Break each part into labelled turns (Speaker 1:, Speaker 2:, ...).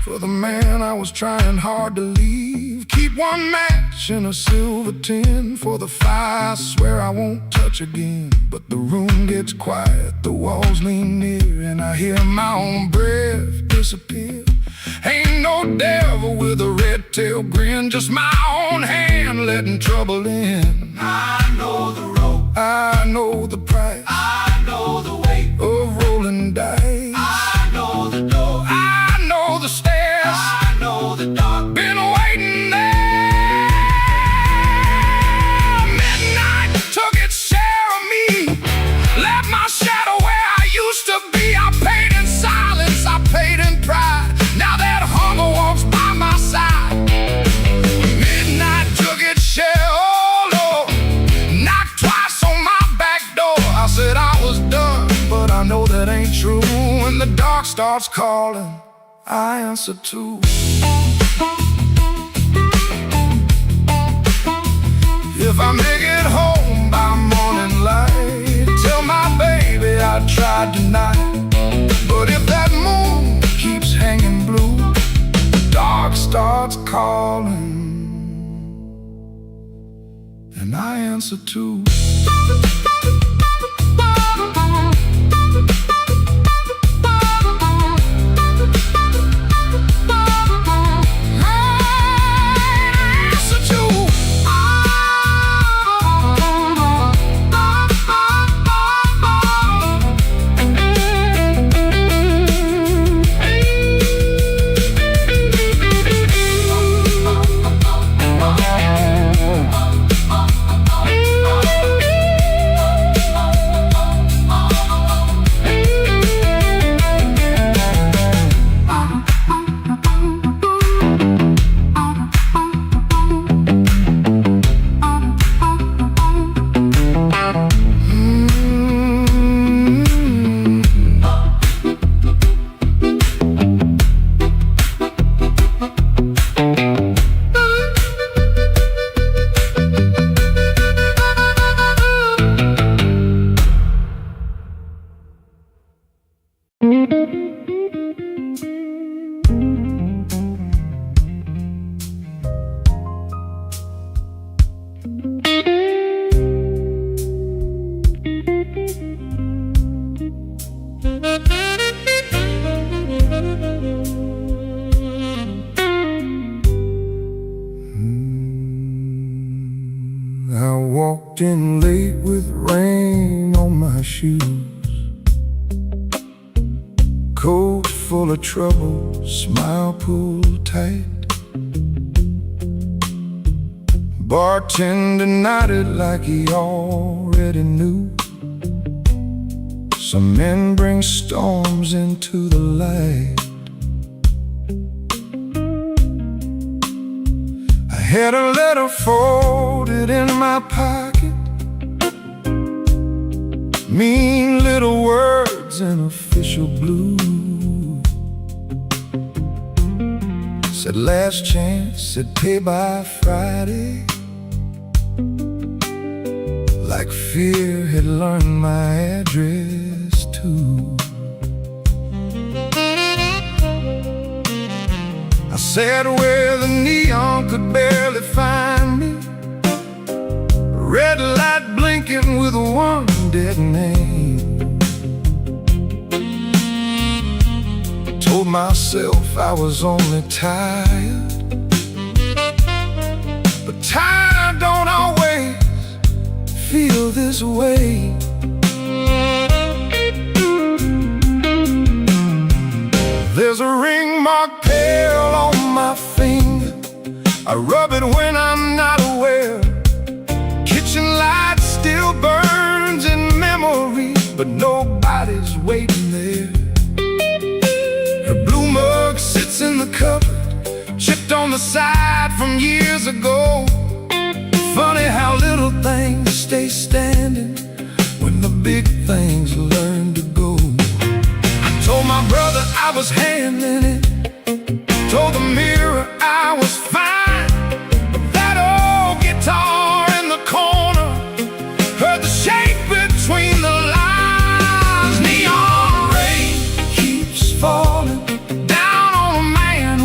Speaker 1: for the man I was trying hard to leave. Keep one match in a silver tin for the fire I swear I won't touch again. But the room gets quiet, the walls lean near, and I hear my own breath disappear. Ain't no devil with a red tail grin, just my own hand letting trouble in. I know the road, I know the price, I know the weight of rolling dice. I know the door, I know the stairs, I know the dark, been waiting there. Midnight took its share of me, left my shadow where I used to be. I paid in silence, I paid in pride, now that hunger walks by my side. Midnight took its share, oh Lord, knocked twice on my back door. I said I was done, but I know that ain't true. When the dark starts calling, I answer too. If I make it home by morning light, tell my baby I tried tonight. But if that moon keeps hanging blue, the dark starts calling, and I answer too. I walked in late with rain on my shoes, coat full of trouble, smile pulled tight. Bartender nodded like he already knew. Some men bring storms into the light. I had a letter folded in my pocket, mean little words in official blue. Said last chance, said pay by Friday. Like fear had learned my address too. I sat where the neon could barely find me, red light blinking with one dead name. Told myself I was only tired, but tired don't always feel this way. There's a ring marked pale on my finger, I rub it when I'm not aware. Kitchen light still burns in memory, but nobody's waiting there. Her blue mug sits in the cupboard, chipped on the side from years ago. Funny how little things stay standing when the big things learn to go. I told my brother I was handling it, told the mirror I was fine. But that old guitar in the corner heard the shape between the lines. Neon rain keeps falling down on a man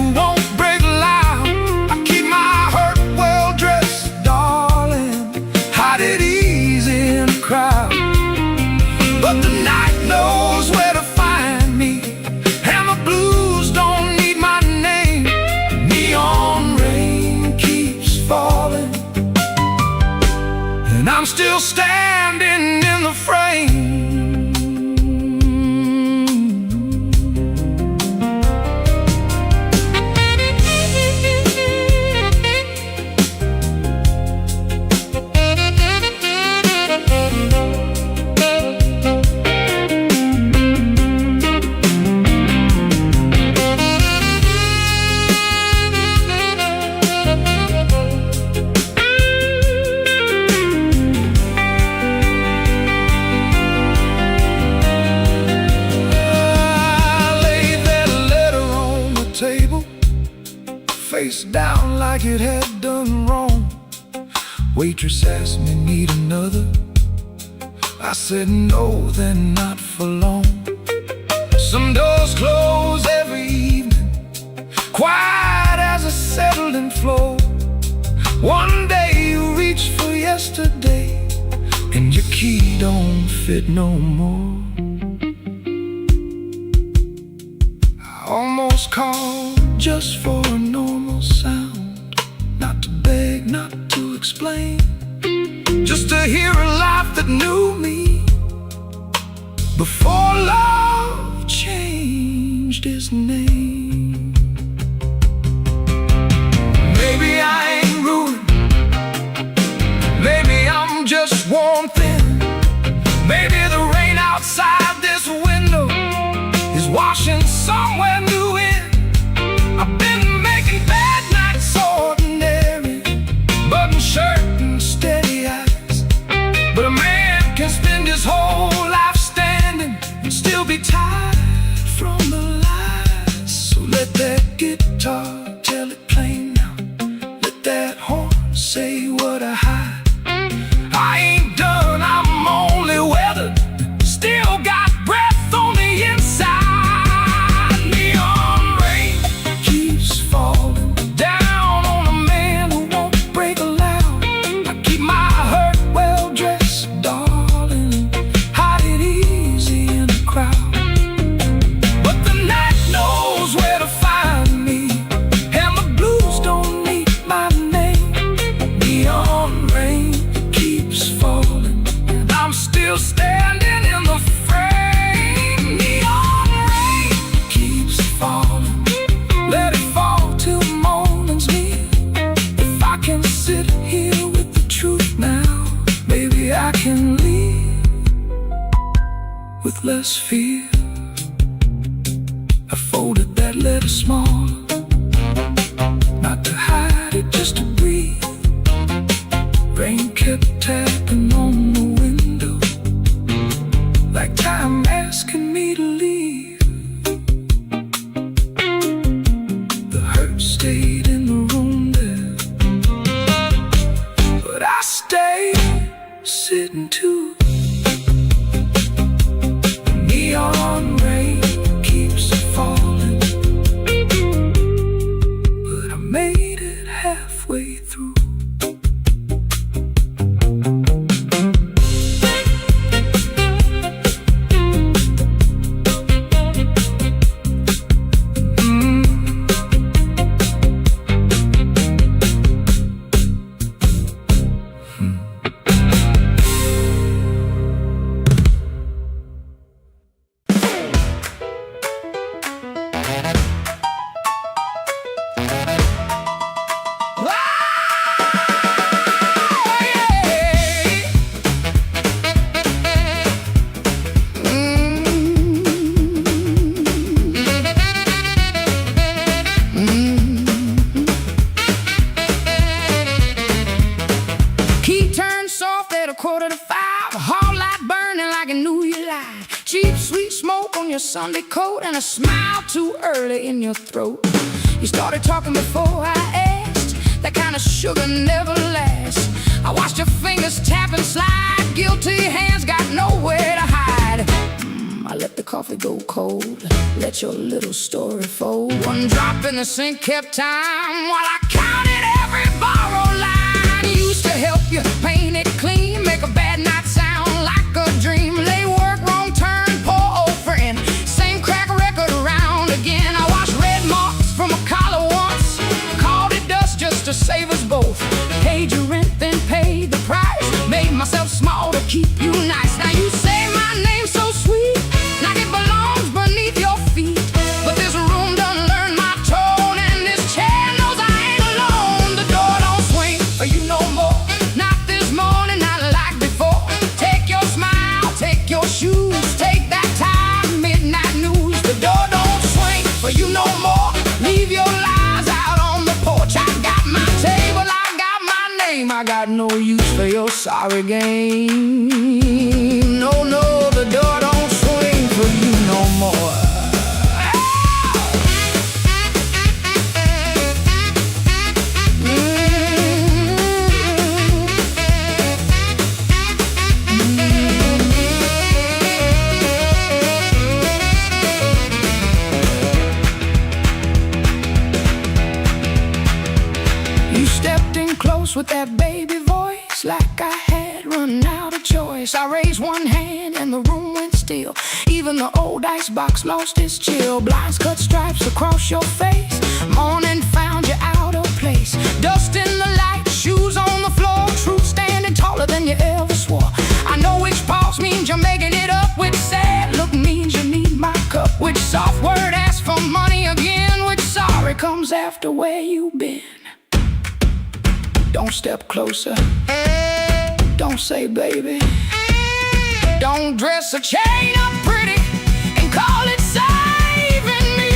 Speaker 1: table, face down like it had done wrong. Waitress asked me, need another? I said no, then not for long. Some doors close every evening, quiet as a settling floor. One day you reach for yesterday, and your key don't fit no more. I almost called just for a normal sound, not to beg, not to explain, just to hear a laugh that knew me before love changed its name. Maybe I ain't ruined, maybe I'm just worn thin. Maybe the rain outside this window is washing somewhere new in. I've been making bad nights ordinary, button shirt and steady eyes. But a man can spend his whole life standing and still be tired from the lies. So let that guitar tell it plain now, let that horn say what I hide. I ain't done, I'm only weathered, still got breath on the inside. Neon rain keeps falling down on a man who won't break aloud. I keep my hurt well dressed, darling, hide it easy in the crowd. But the night knows where to find me, and the blues don't need my name. Neon rain keeps falling, and I'm still standing in the frame. Neon rain keeps falling, let it fall till morning's near. If I can sit here with the truth now, maybe I can leave with less fear. I folded that letter smaller, not to hide it, just to breathe. Rain kept tapping on the window, like time asking me to leave. The hurt stayed in the room there, but I stayed sitting too. The neon rain keeps falling, but I made it halfway through. Key turned soft at 4:45, a hall light burning like I knew you lied. Cheap sweet smoke on your Sunday coat, and a smile too early in your throat. You started talking before I asked, that kind of sugar never lasts. I watched your fingers tap and slide, guilty hands got nowhere to hide. I let the coffee go cold, let your little story fold. One drop in the sink kept time while I counted every borrowed line. Used to help you paint it clean, make a bad night sound like a dream. Lay work, wrong turn, poor old friend, same crack record around again. I washed red marks from a collar once, called it dust just to save us both. Paid your rent, then paid the price, made myself small to keep you nice. Now you say my name so sweet, like it belongs beneath your feet. But this room done learned my tone, and this chair knows I ain't alone. The door don't swing for you no more, not this morning, not like before. Take your smile, take your shoes, take that time, midnight news. The door don't swing for you no more, leave your lies out on the porch. I got my table, I got my name, I got no use for your sorry game. No, no, the door don't swing for you no more. house with that baby voice, like I had run out of choice. I raised one hand and the room went still. Even the old icebox lost its chill. Blinds cut stripes across your face. Morning found you out of place. Dust in the light, shoes on the floor. Truth standing taller than you ever swore. I know which pause means you're making it up. Which sad look means you need my cup. Which soft word asks for money again. Which sorry comes after where you've been. Don't step closer. Don't say baby. Don't dress a chain up pretty and call it saving me.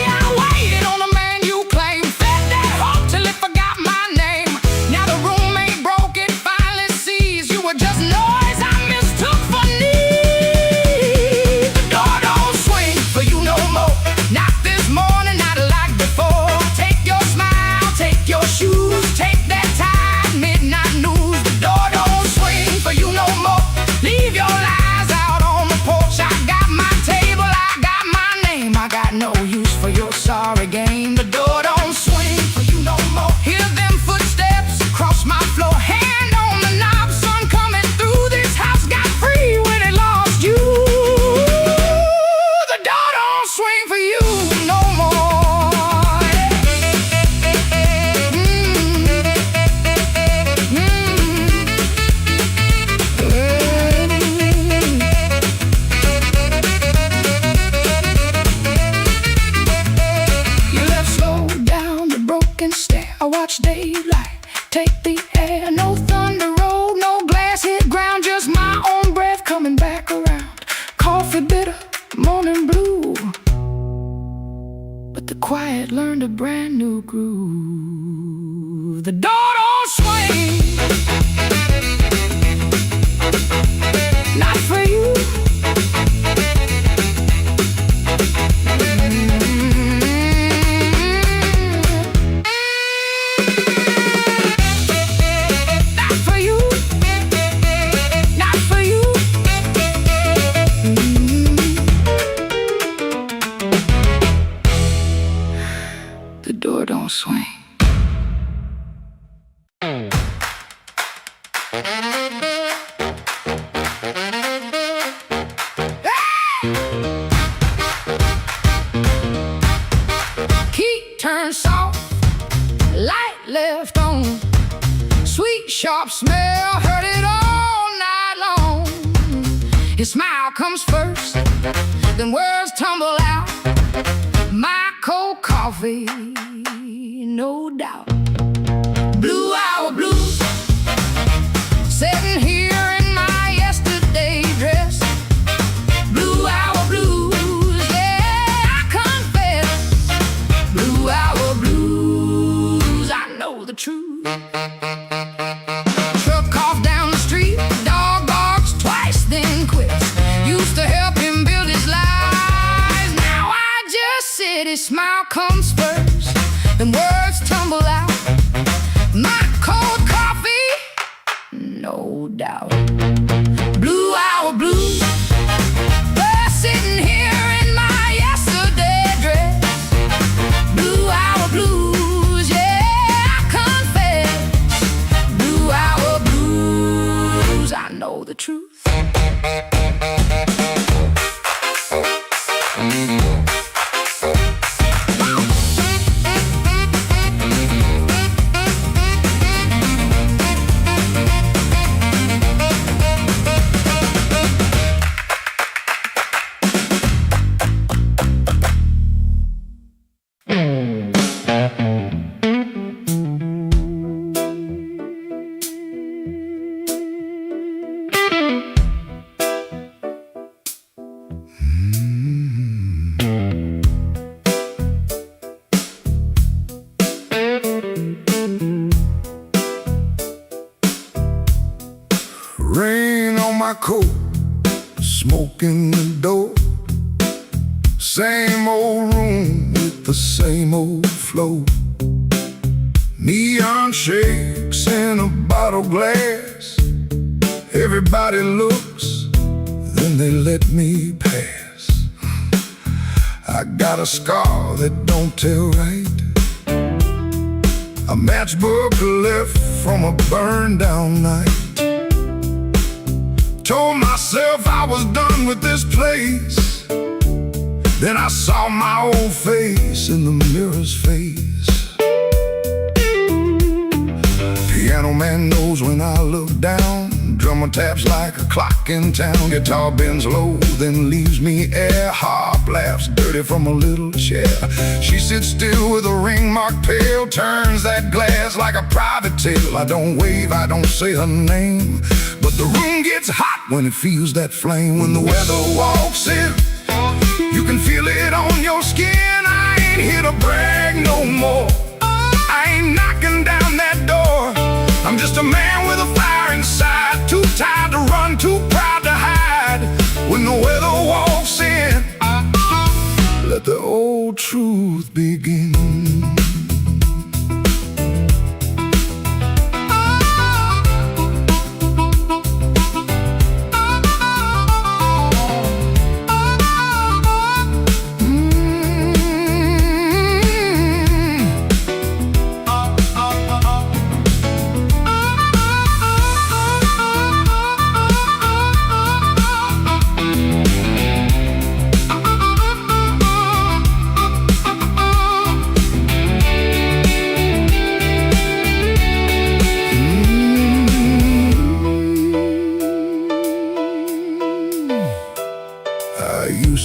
Speaker 1: I waited on a man you claim, fed that hope till it forgot my name. Now the room ain't broke, it finally sees you were just noise I mistook for need. The door don't swing for you no more. Not this morning, not like before. Take your smile, take your shoes, take that tired midnight news. The door don't swing for you no more. Leave your lies out on the porch. I got my table, I got my name. I got no use for your sorry game. The door don't swing for you no more. Hear them footsteps across my floor. Hand on the knob, sun coming through this house. Got free when it lost you. The door don't swing for you no more. I watch daylight take the air. No thunder roll, no glass hit ground. Just my own breath coming back around. Coffee bitter, morning blue. But the quiet learned a brand new groove. The door don't swing. Not for you. The door don't swing. Key turned soft, light left on. Sweet sharp smell, heard it all night long. His smile comes first, then words tumble out. My cold coffee, no doubt. Blue hour blues, sitting here in my yesterday dress. Blue hour blues, yeah, I confess. Blue hour blues, I know the truth. Truck off down the street, dog barks twice, then quits. Used to help him build his life. Now I just sit, his smile comes first, then words tumble out. My cold coffee, no doubt. Blue hour blues, we're sitting here in my yesterday dress. Blue hour blues, yeah, I confess. Blue hour blues, I know the truth.
Speaker 2: Rain on my coat, smoke in the door. Same old room with the same old flow. Neon shapes in a bottle glass. Everybody looks, then they let me pass. I got a scar that don't tell right. A matchbook left from a burned down night. Told myself I was done with this place. Then I saw my old face in the mirror's face. Piano man knows when I look down. Drummer taps like a clock in town. Guitar bends low, then leaves me air. Harp laughs dirty from a little chair. She sits still with a ring marked pale. Turns that glass like a private tale. I don't wave, I don't say her name, but the room gets hot when it feels that flame. When the weather walks in, you can feel it on your skin. I ain't here to brag no more. I ain't knocking down that door. I'm just a man with a fire inside. Too tired to run, too proud to hide. When the weather walks in, let the old truth begin.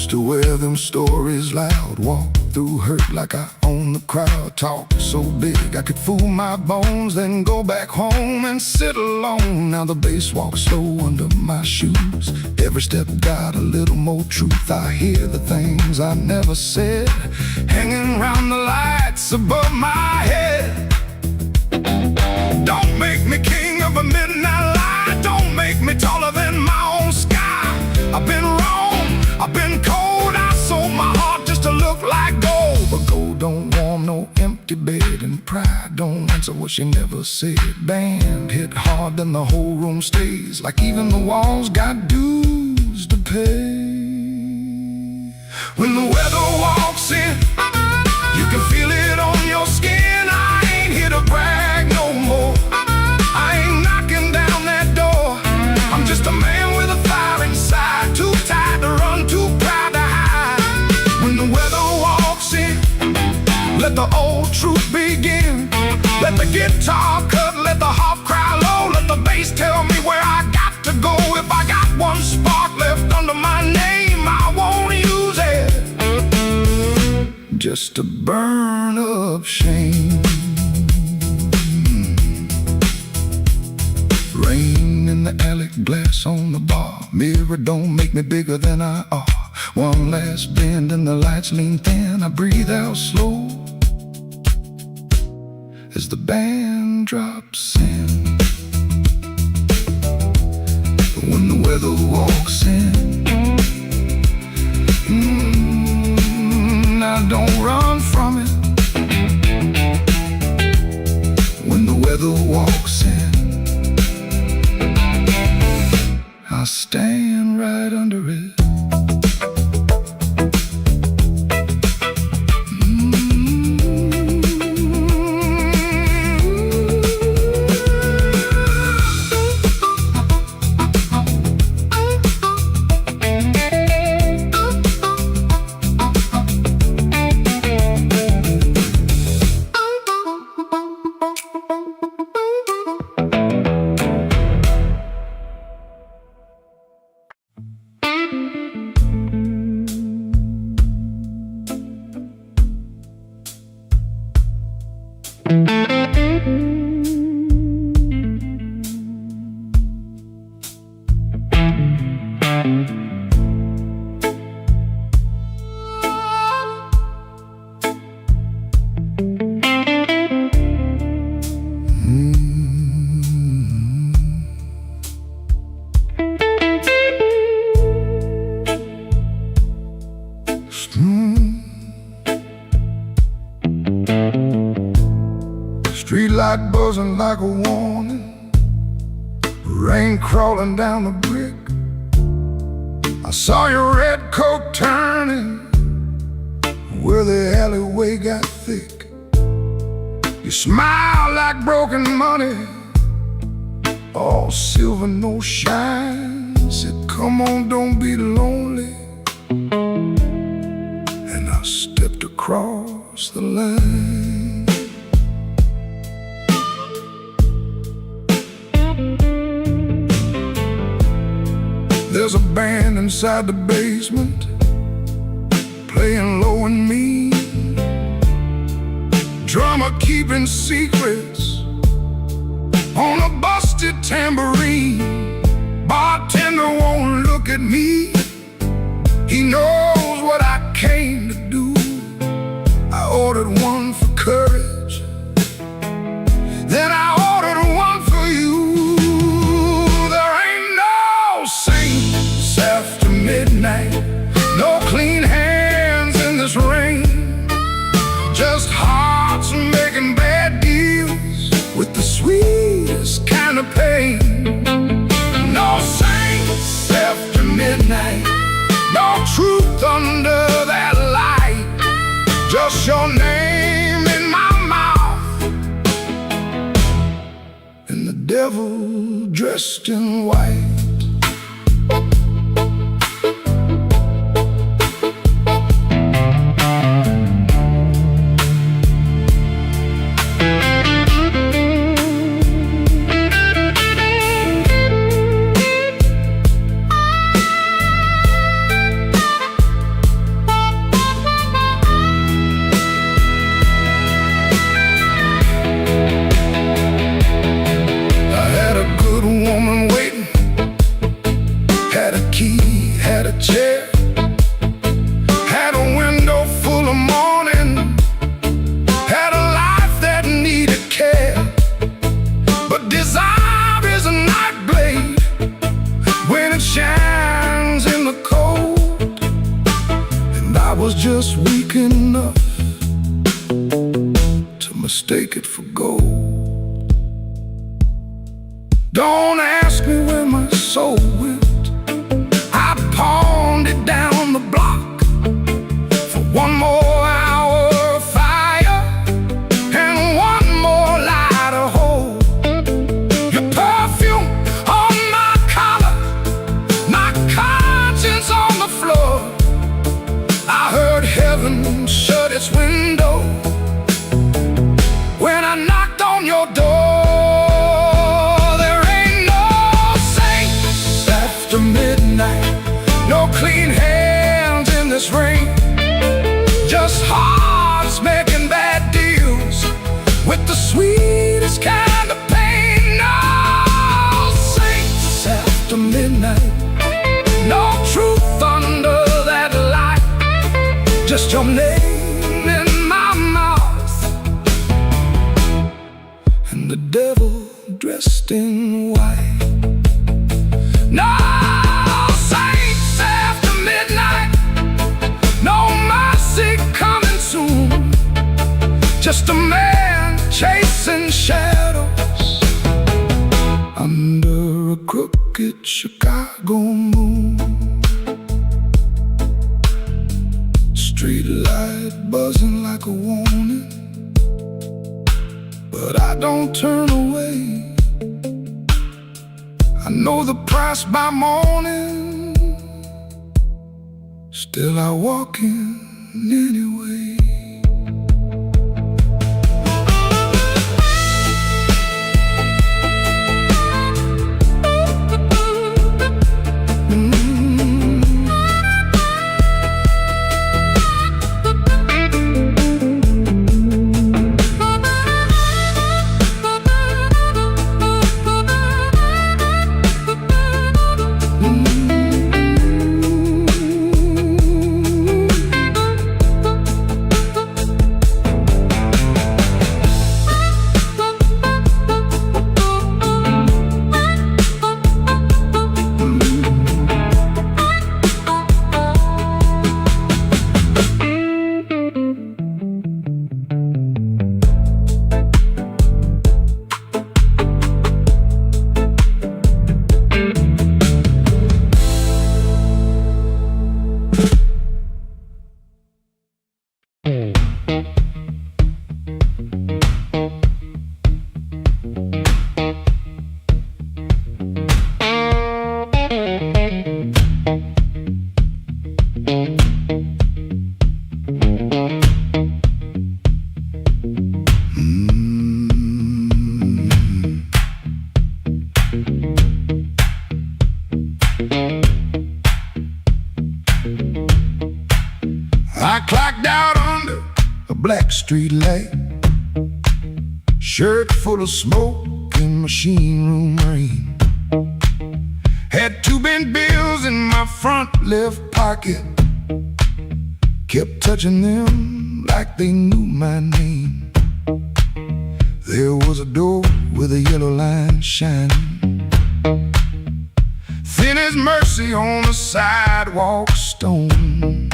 Speaker 2: To wear them stories loud, walk through hurt like I own the crowd. Talk so big I could fool my bones, then go back home and sit alone. Now the bass walks slow under my shoes. Every step got a little more truth. I hear the things I never said, hanging round the lights above my head. Don't make me king of a midnight light. Don't make me taller than my own sky. I've been wrong, I've been cold. I sold my heart just to look like gold. But gold don't warm no empty bed, and pride don't answer what she never said. Band hit hard, then the whole room stays, like even the walls got dues to pay. When the weather walks in, you can feel it on your skin. I ain't here to brag no more. I ain't knocking down that door. I'm just a man with a fire inside. Too tired to run, too proud to hide. When the weather walks in, let the old truth begin. Let the guitar cut, let the harp cry low. Let the bass tell me where I got to go. If I got one spark left under my name, I won't use it just to burn up shame. Rain in the alley, glass on the bar. Mirror don't make me bigger than I are. One last bend and the lights lean thin. I breathe out slow as the band drops in. When the weather walks in, I don't run from it. When the weather walks in, I stand right under it. Streetlight buzzing like a warning, rain crawling down the brick. I saw your red coat turning where the alleyway got thick. You smile like broken money, all silver, no shine. Said, come on, don't be lonely. And I stepped across the line. There's a band inside the basement, playing low and mean. Drummer keeping secrets on a busted tambourine. Bartender won't look at me, he knows what I came to do. I ordered one for courage, then I ordered one for you. There ain't no saints after midnight, no clean hands in this rain. Just hearts making bad deals with the sweetest kind of pain. No saints after midnight, no truth under that light. Just your name in my mouth, and the devil dressed in white. Had a chair, had a window full of morning, had a life that needed care. But desire is a night blade when it shines in the cold, and I was just weak enough to mistake it for gold. Don't ask me where my soul went, pawned it down the block for one more hour of fire and one more light to hold. Your perfume on my collar, my conscience on the floor. I heard heaven shut its window when I knocked on your door. There ain't no saints after midnight, no clean hands in this rain. Just hearts making bad deals with the sweetest kind of pain. No saints after midnight, no truth under that light. Just your name in my mouth, and the devil dressed in white. No coming soon, just a man chasing shadows under a crooked Chicago moon. Street light buzzing like a warning, but I don't turn away. I know the price by morning, still I walk in anyway. street light, shirt full of smoke and machine room rain. Had 2 bent bills in my front left pocket, kept touching them like they knew my name. There was a door with a yellow line shining, thin as mercy on the sidewalk stone.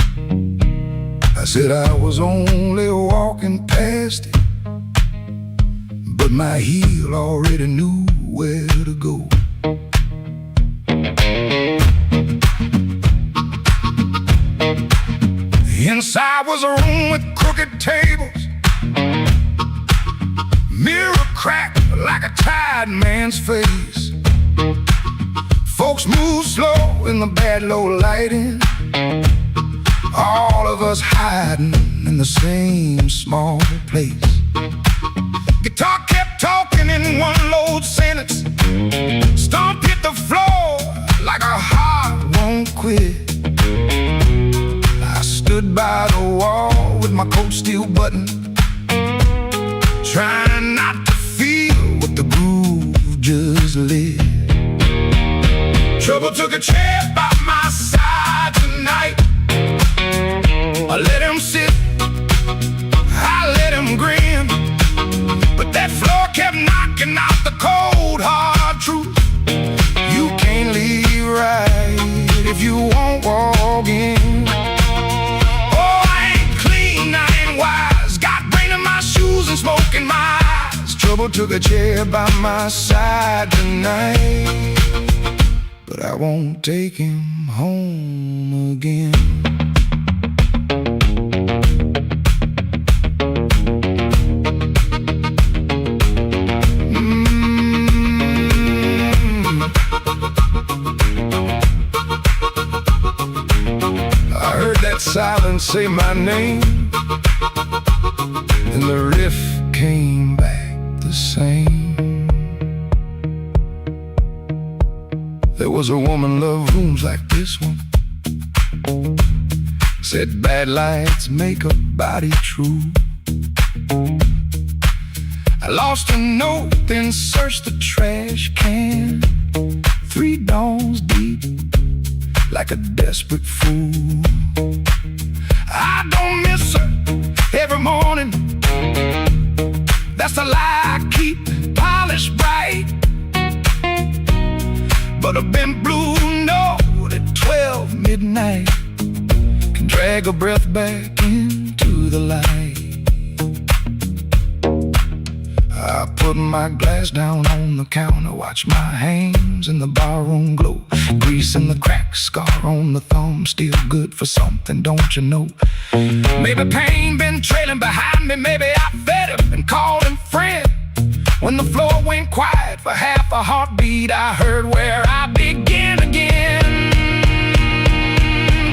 Speaker 2: I said I was only walking past it, but my heel already knew where to go. Inside was a room with crooked tables, mirror cracked like a tired man's face. Folks moved slow in the bad low lighting, all of us hiding in the same small place. Guitar kept talking in one low sentence, stomp hit the floor like a heart won't quit. I stood by the wall with my coat still buttoned, trying not to feel what the groove just lit. Trouble took a chair by my side tonight. I let him sit, I let him grin, but that floor kept knocking out the cold hard truth. You can't leave right if you won't walk in. Oh, I ain't clean, I ain't wise, got brain in my shoes and smoke in my eyes. Trouble took a chair by my side tonight, but I won't take him home again. I heard that silence say my name, and the riff came back the same. There was a woman loved rooms like this one, said bad lights make a body true. I lost a note, then searched the trash can, 3 dawns deep, like a desperate fool. I don't miss her every morning, that's a lie I keep polished bright. But a bent blue note at 12 midnight can drag a breath back into the light. I put my glass down on the counter, watch my hands in the barroom glow, grease in the crack, scar on the thumb, still good for something, don't you know? Maybe pain been trailing behind me, maybe I fed him and called him friend. When the floor went quiet for half a heartbeat, I heard where I begin again.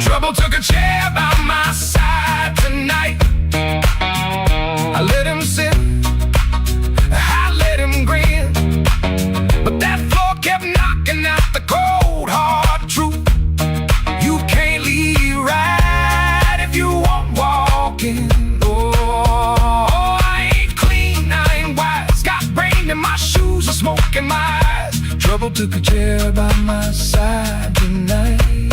Speaker 2: Trouble took a chair by my side tonight. I let him sit, I let him grin, but that floor kept knocking out the cold hard truth. You can't leave right if you won't walk in. Smoke in my eyes, trouble took a chair by my side tonight,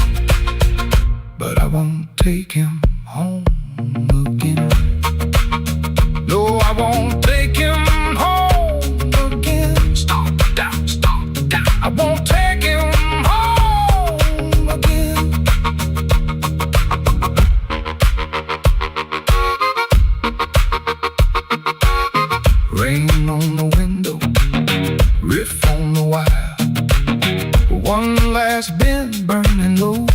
Speaker 2: but I won't take him home again. No, I won't take him home again. Stop down, I won't take him home again. Rain on the window, riff on the wire, one last bend burning low.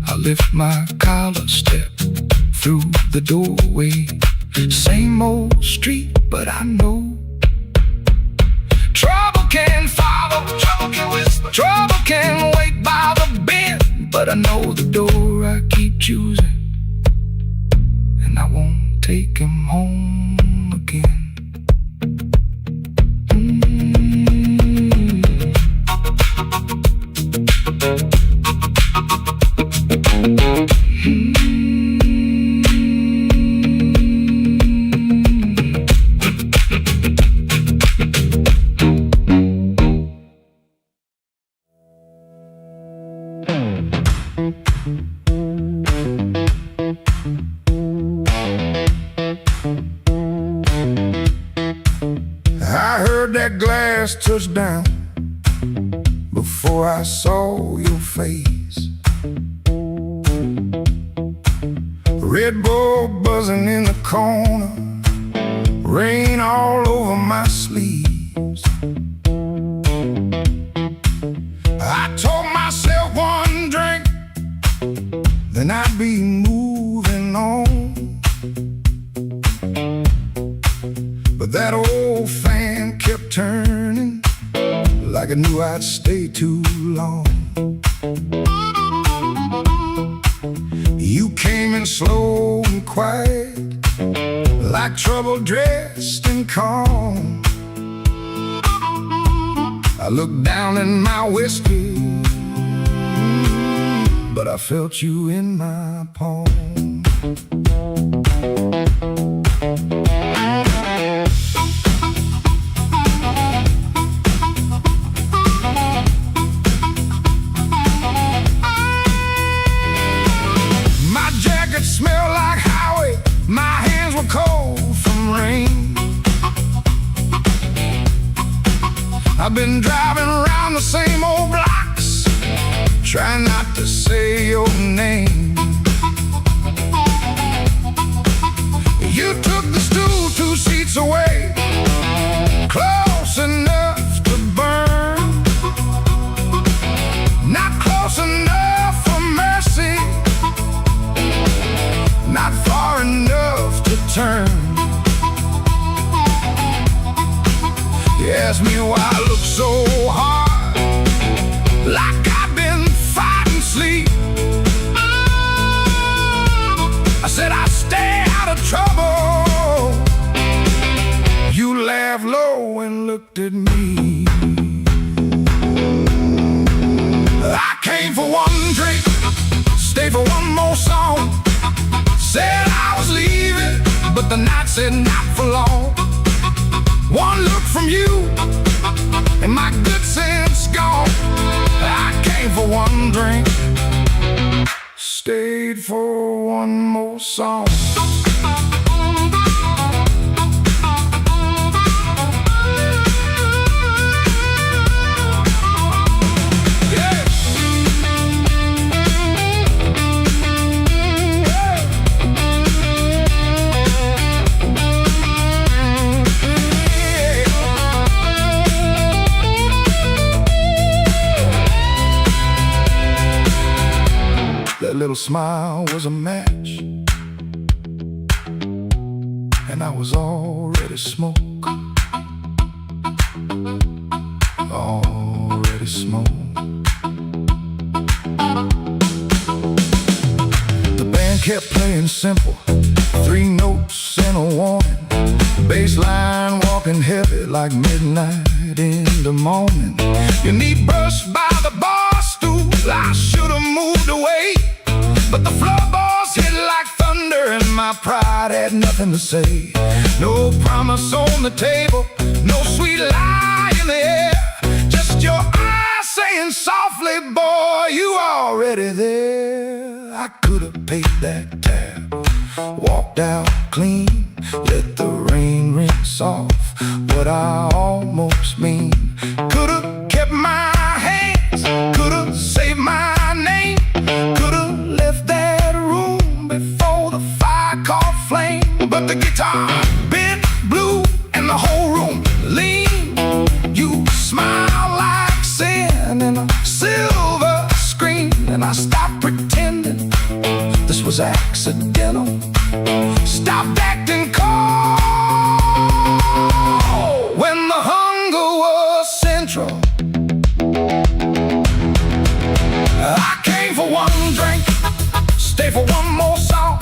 Speaker 2: I lift my collar, step through the doorway, same old street, but I know trouble can follow, trouble can whisper, trouble can wait by the bend, but I know the door I keep choosing, and I won't take him home again. that glass touched down before I saw your face. Red Bull buzzing in the corner, rain all over my sleeves. I told myself one drink, then I'd be moving on. But that old fan kept turning, like I knew I'd stay too long. You came in slow and quiet, like trouble dressed in calm. I looked down in my whiskey, but I felt you in my palm. My jacket smelled like highway, my hands were cold from rain. I've been driving around the same old blocks, trying not to say your name. You took the stool 2 seats away, close enough to burn, not close enough for mercy, not far enough to turn. You asked me why I look so hard, like I've been fighting sleep. I said I'd stay out of trouble. You laughed low and looked at me. I came for one drink, stayed for one more song. Said I was leaving, but the night said not for long. One look from you, and my good sense gone. I came for one drink, stayed for one more song. That little smile was a match, and I was already smoke, already smoke. The band kept playing simple, 3 notes and a warning. Bass line walking heavy like midnight in the morning. You need brushed by the bar stool, I should've moved away, but the floorboards hit like thunder and my pride had nothing to say. No promise on the table, no sweet lie in the air, just your eyes saying softly, boy, you already there. I could've paid that tab, walked out clean, let the rain rinse off what I almost mean. Could've kept my hands, could've saved my name, could've left that room before the fire caught flame. But the guitar bent blue and the whole room leaned. You smile like sin in a silver screen, and I stopped pretending this was accidental. Stopped acting cold when the hunger was central. I came for one drink, stay for one more song.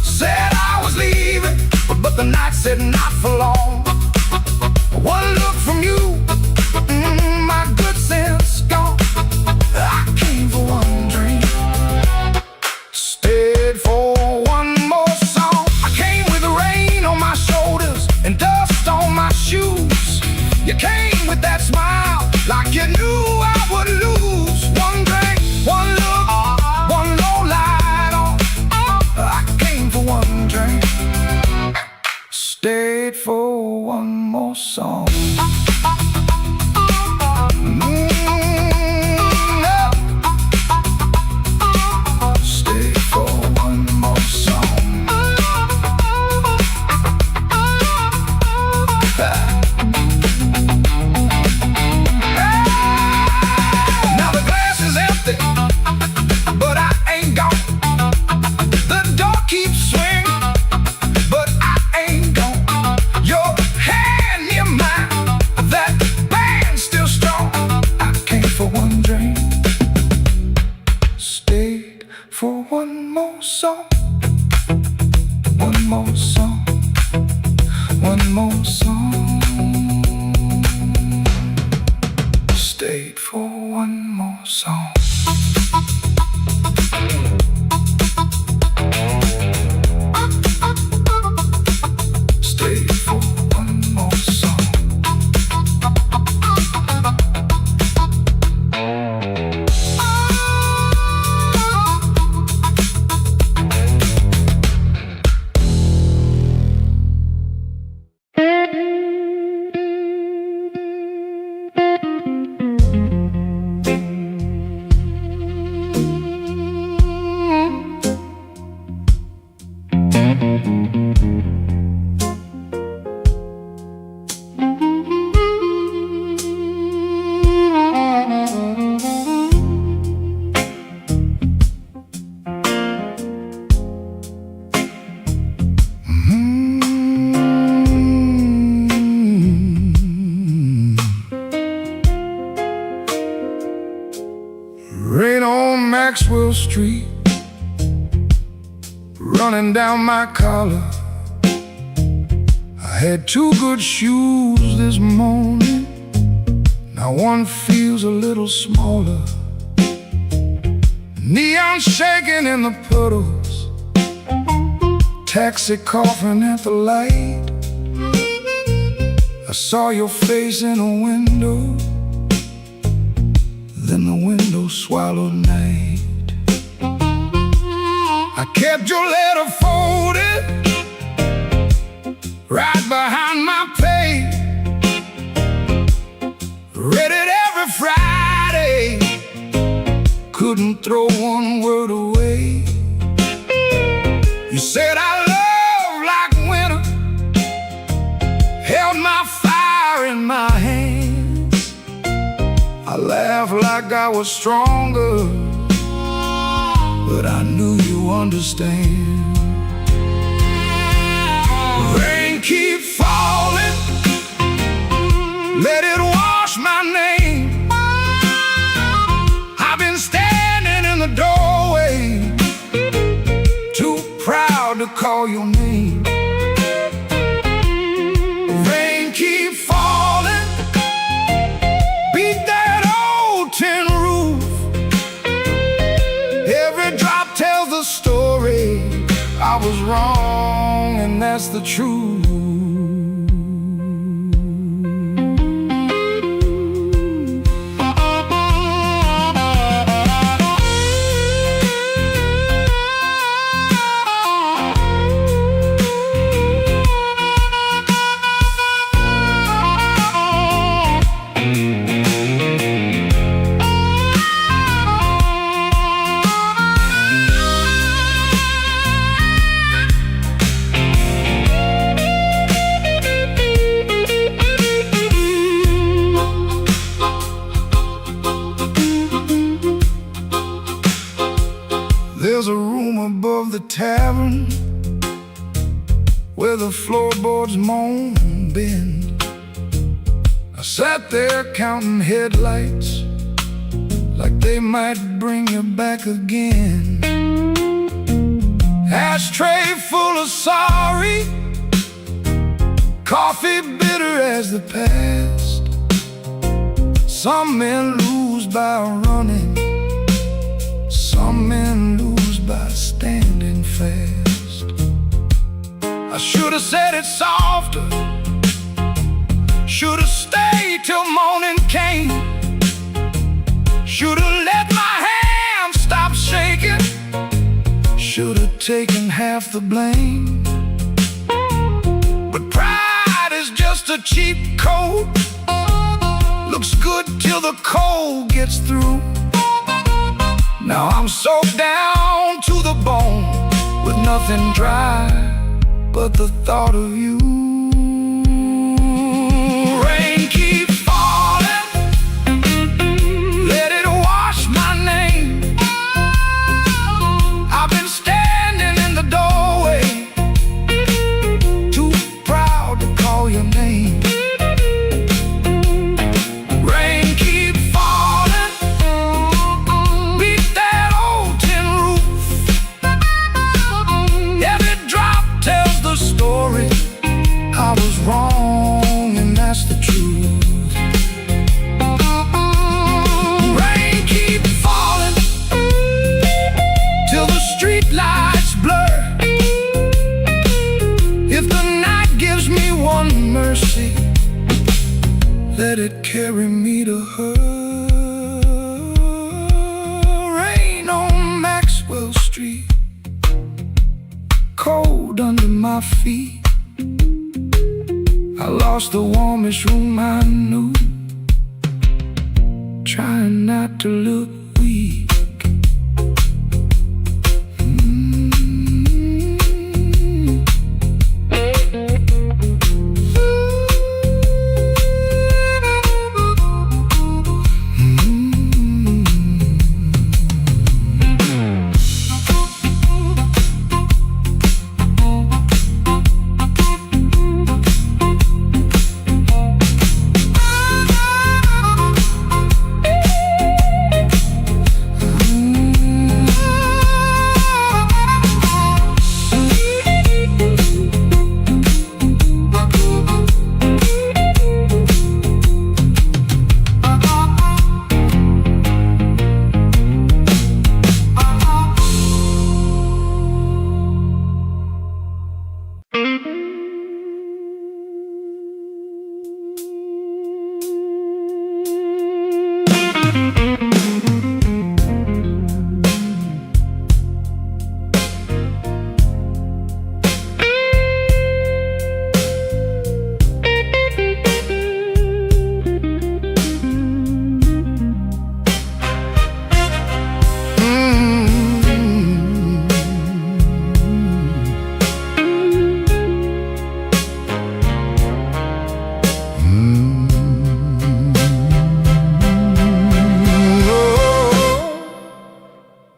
Speaker 2: Said I was leaving, but the night said not for long. One look from you, my good sense gone. I came for one drink, stayed for one more song. I came with the rain on my shoulders and dust on my shoes. You came with that smile, like you knew I would lose. One drink, one look, one low light on. I came for one drink, stayed for one more song. song, one more song. Stayed for one more song. Stayed for one more song. Rain on Maxwell Street, running down my collar. I had two good shoes this morning, now one feels a little smaller. Neon shaking in the puddles, taxi coughing at the light. I saw your face in a window, then the window swallowed night. I kept your letter folded right behind my page. Read it every Friday, couldn't throw one word away. You said I love like winter, held my fire in my hands. I laughed like I was stronger, but I knew you understand. Rain keep falling, let it wash my name. I've been standing in the doorway, too proud to call your name. Rain keep falling, beat that old tin roof. Every drop tells the story. I was wrong, and that's the truth. There's a room above the tavern where the floorboards moan and bend. I sat there counting headlights like they might bring you back again. Ashtray full of sorry, coffee bitter as the past. Some men lose by running, some men lose by standing fast. I should have said it softer, should have stayed till morning came. Should have let my hand stop shaking, should have taken half the blame. But pride is just a cheap coat, looks good till the cold gets through. Now I'm soaked down to the bone with nothing dry but the thought of you. Rain keep falling, let it wash my name. I've been standing in the doorway, too proud to call your name. Rain keep falling, beat that old tin roof. Every drop tells the story. was wrong, and that's the truth. Rain keeps falling till the street lights blur. If the night gives me one mercy, let it carry me to her. Rain on Maxwell Street, cold under my feet. I lost the warmest room I knew, trying not to look weak.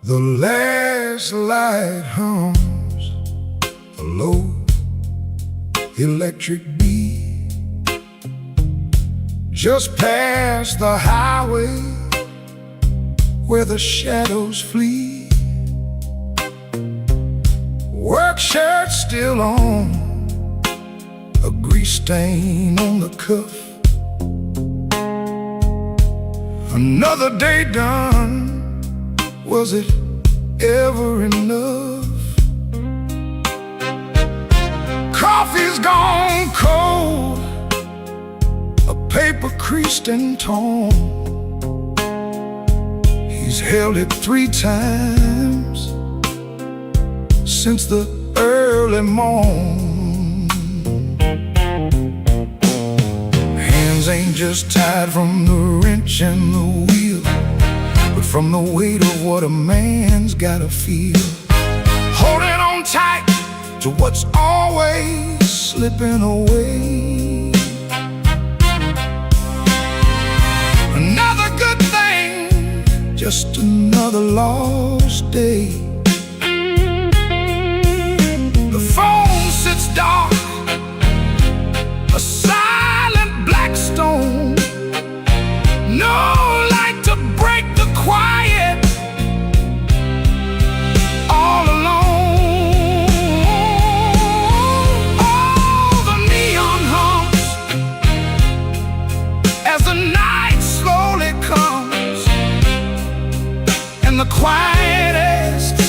Speaker 2: The last light hums a low electric beat just past the highway where the shadows flee. Work shirt still on, a grease stain on the cuff. Another day done. Was it ever enough? Coffee's gone cold, a paper creased and torn. He's held it 3 times since the early morn. Hands ain't just tied from the wrench and the wheel, but from the weight of what a man's gotta feel. Holding on tight to what's always slipping away. Another good thing, just another lost day. The phone sits dark, a silent black stone. No light to break the quiet, all alone. All the neon hums as the night slowly comes, and the quiet asks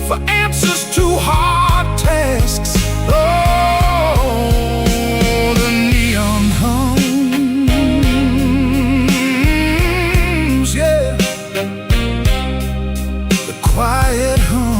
Speaker 2: for answers to hard tasks. Oh, the neon hums, yeah, the quiet hums.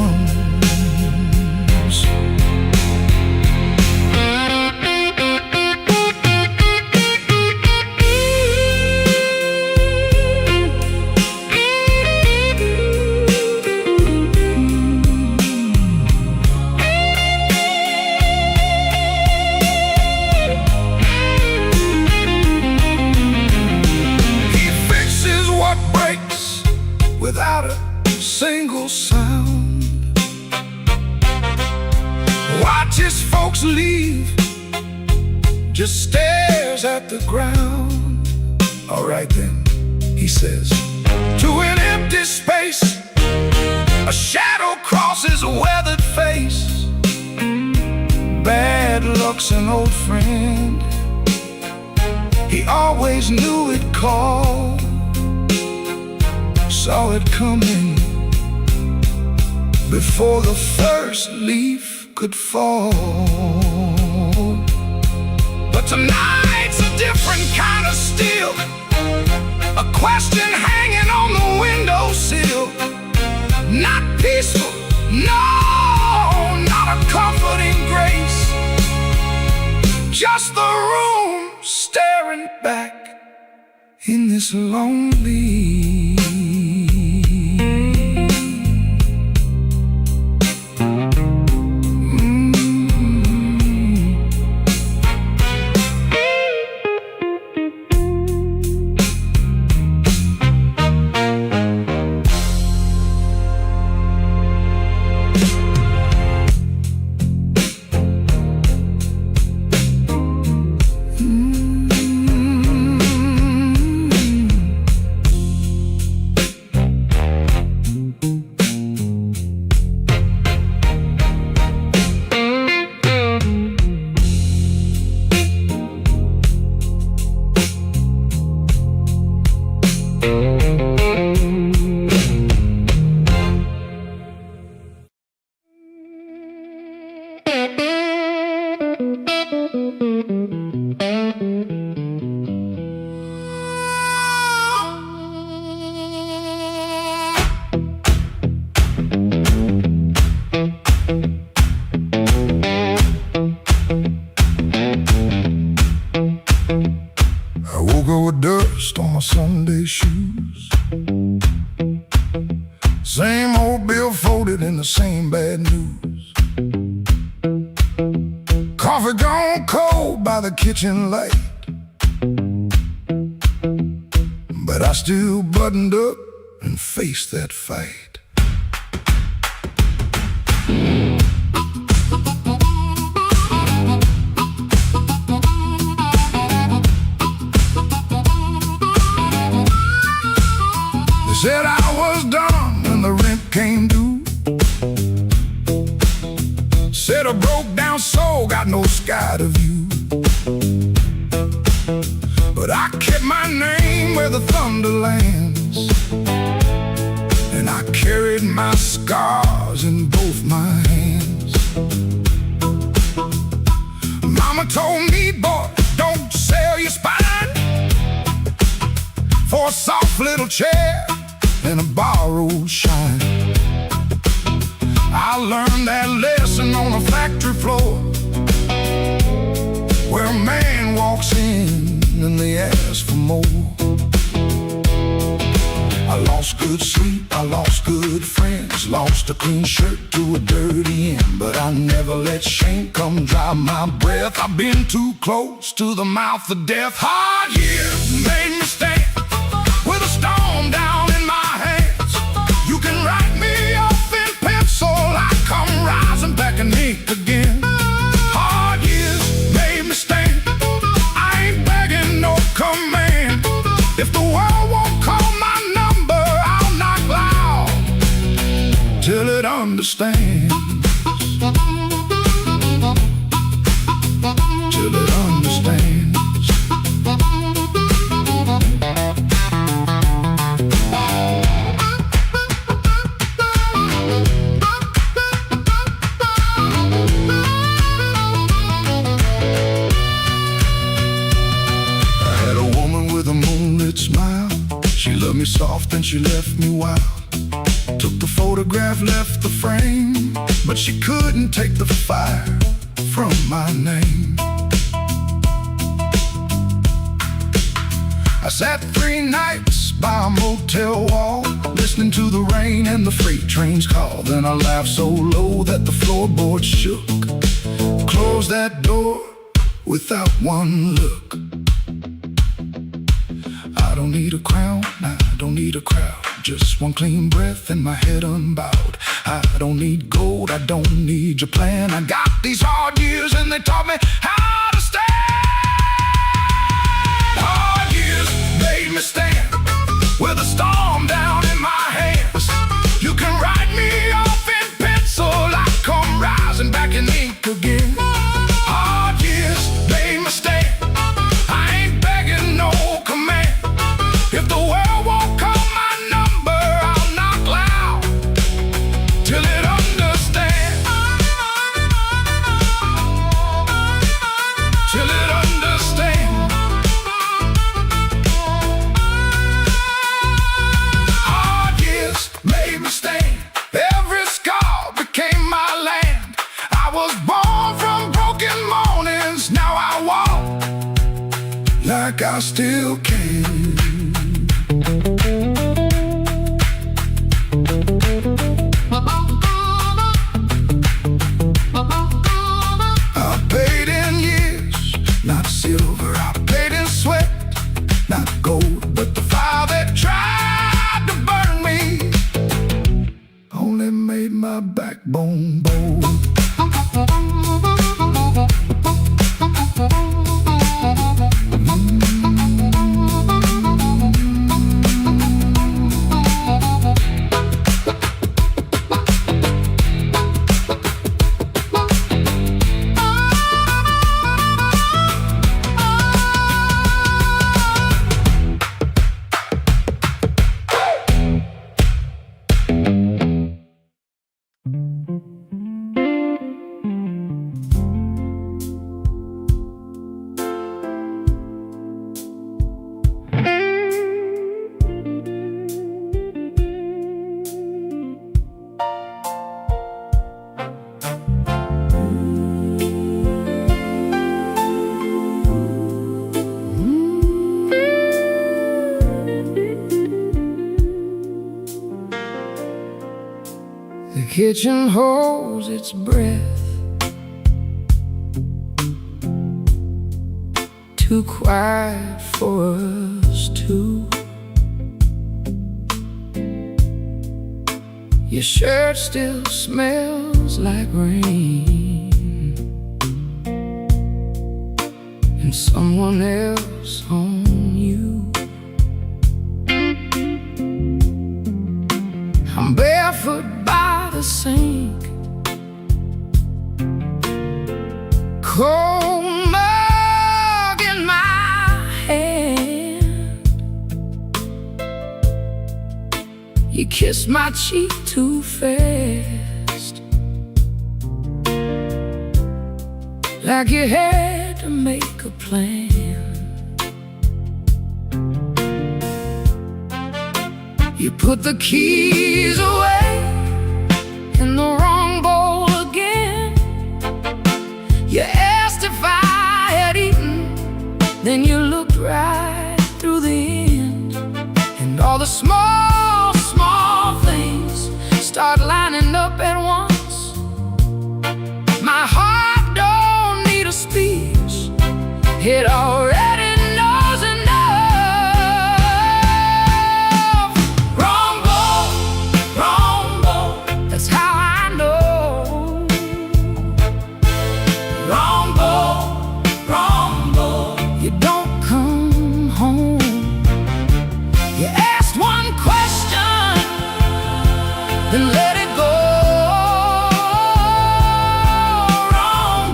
Speaker 2: Without a single sound, watches folks leave, just stares at the ground. All right then, he says, to an empty space, a shadow crosses a weathered face. Bad bad luck's an old friend. He always knew it'd call, saw it coming before the first leaf could fall. But tonight's a different kind of steel, a question hanging on the windowsill. Not peaceful, no, not a comforting grace. Just the room staring back in this lonely. On my Sunday shoes, same old bill folded in the same bad news. Coffee gone cold by the kitchen light, but I still buttoned up and faced that fight. Said I was done when the rent came due. Said a broke down soul got no sky to view. But I kept my name where the thunder lands, and I carried my scars in both my hands. Mama told me, boy, don't sell your spine for a soft little chair and a borrowed shine. I learned that lesson on a factory floor, where a man walks in and they ask for more. I lost good sleep, I lost good friends, lost a clean shirt to a dirty end, but I never let shame come dry my breath. I've been too close to the mouth of death. Hard years made me stand with a storm down in my hands. You can write me off in pencil, I come rising back in ink again. Hard years made me stand, I ain't begging no command. If the world won't call my number, I'll knock loud till it understands. Till it understands. Smile, she loved me soft and she left me wild. Took the photograph, left the frame, but she couldn't take the fire from my name. I sat 3 nights by a motel wall, listening to the rain and the freight trains call. Then I laughed so low that the floorboards shook. Closed that door without one look. I don't need a crown, I don't need a crowd, just one clean breath and my head unbowed. I don't need gold, I don't need your plan. I got these hard years and they taught me how to stand. Hard years made me stand with a storm down in my hands. You can write me off in pencil, I come rising back in ink again. Hard I still can. I paid in years, not silver. I paid in sweat, not gold. But the fire that tried to burn me only made my backbone bold.
Speaker 1: The kitchen holds its breath, too quiet for us two. Your shirt still smells like rain, and someone else on you. I'm barefoot by the sink, cold mug in my hand. You kissed my cheek too fast, like you had to make a plan. You put the keys away in the wrong bowl again. You asked if I had eaten, then you looked right through the end. And all the small, small things start lining up at once. My heart don't need a speech, it already knows enough. Wrong bowl, that's how I know. Wrong bowl, you don't come home. You asked one question, then let it go. Wrong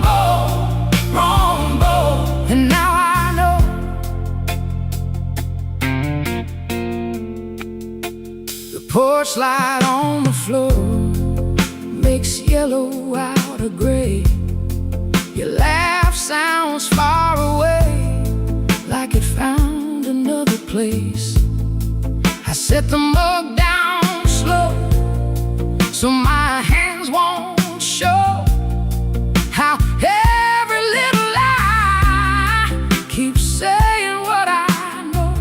Speaker 1: bowl, and now I know. The porch light on the floor makes yellow out of gray. Your laugh sounds far away, like it found another place. I set the mug down slow, so my hands won't show how every little lie keeps saying what I know.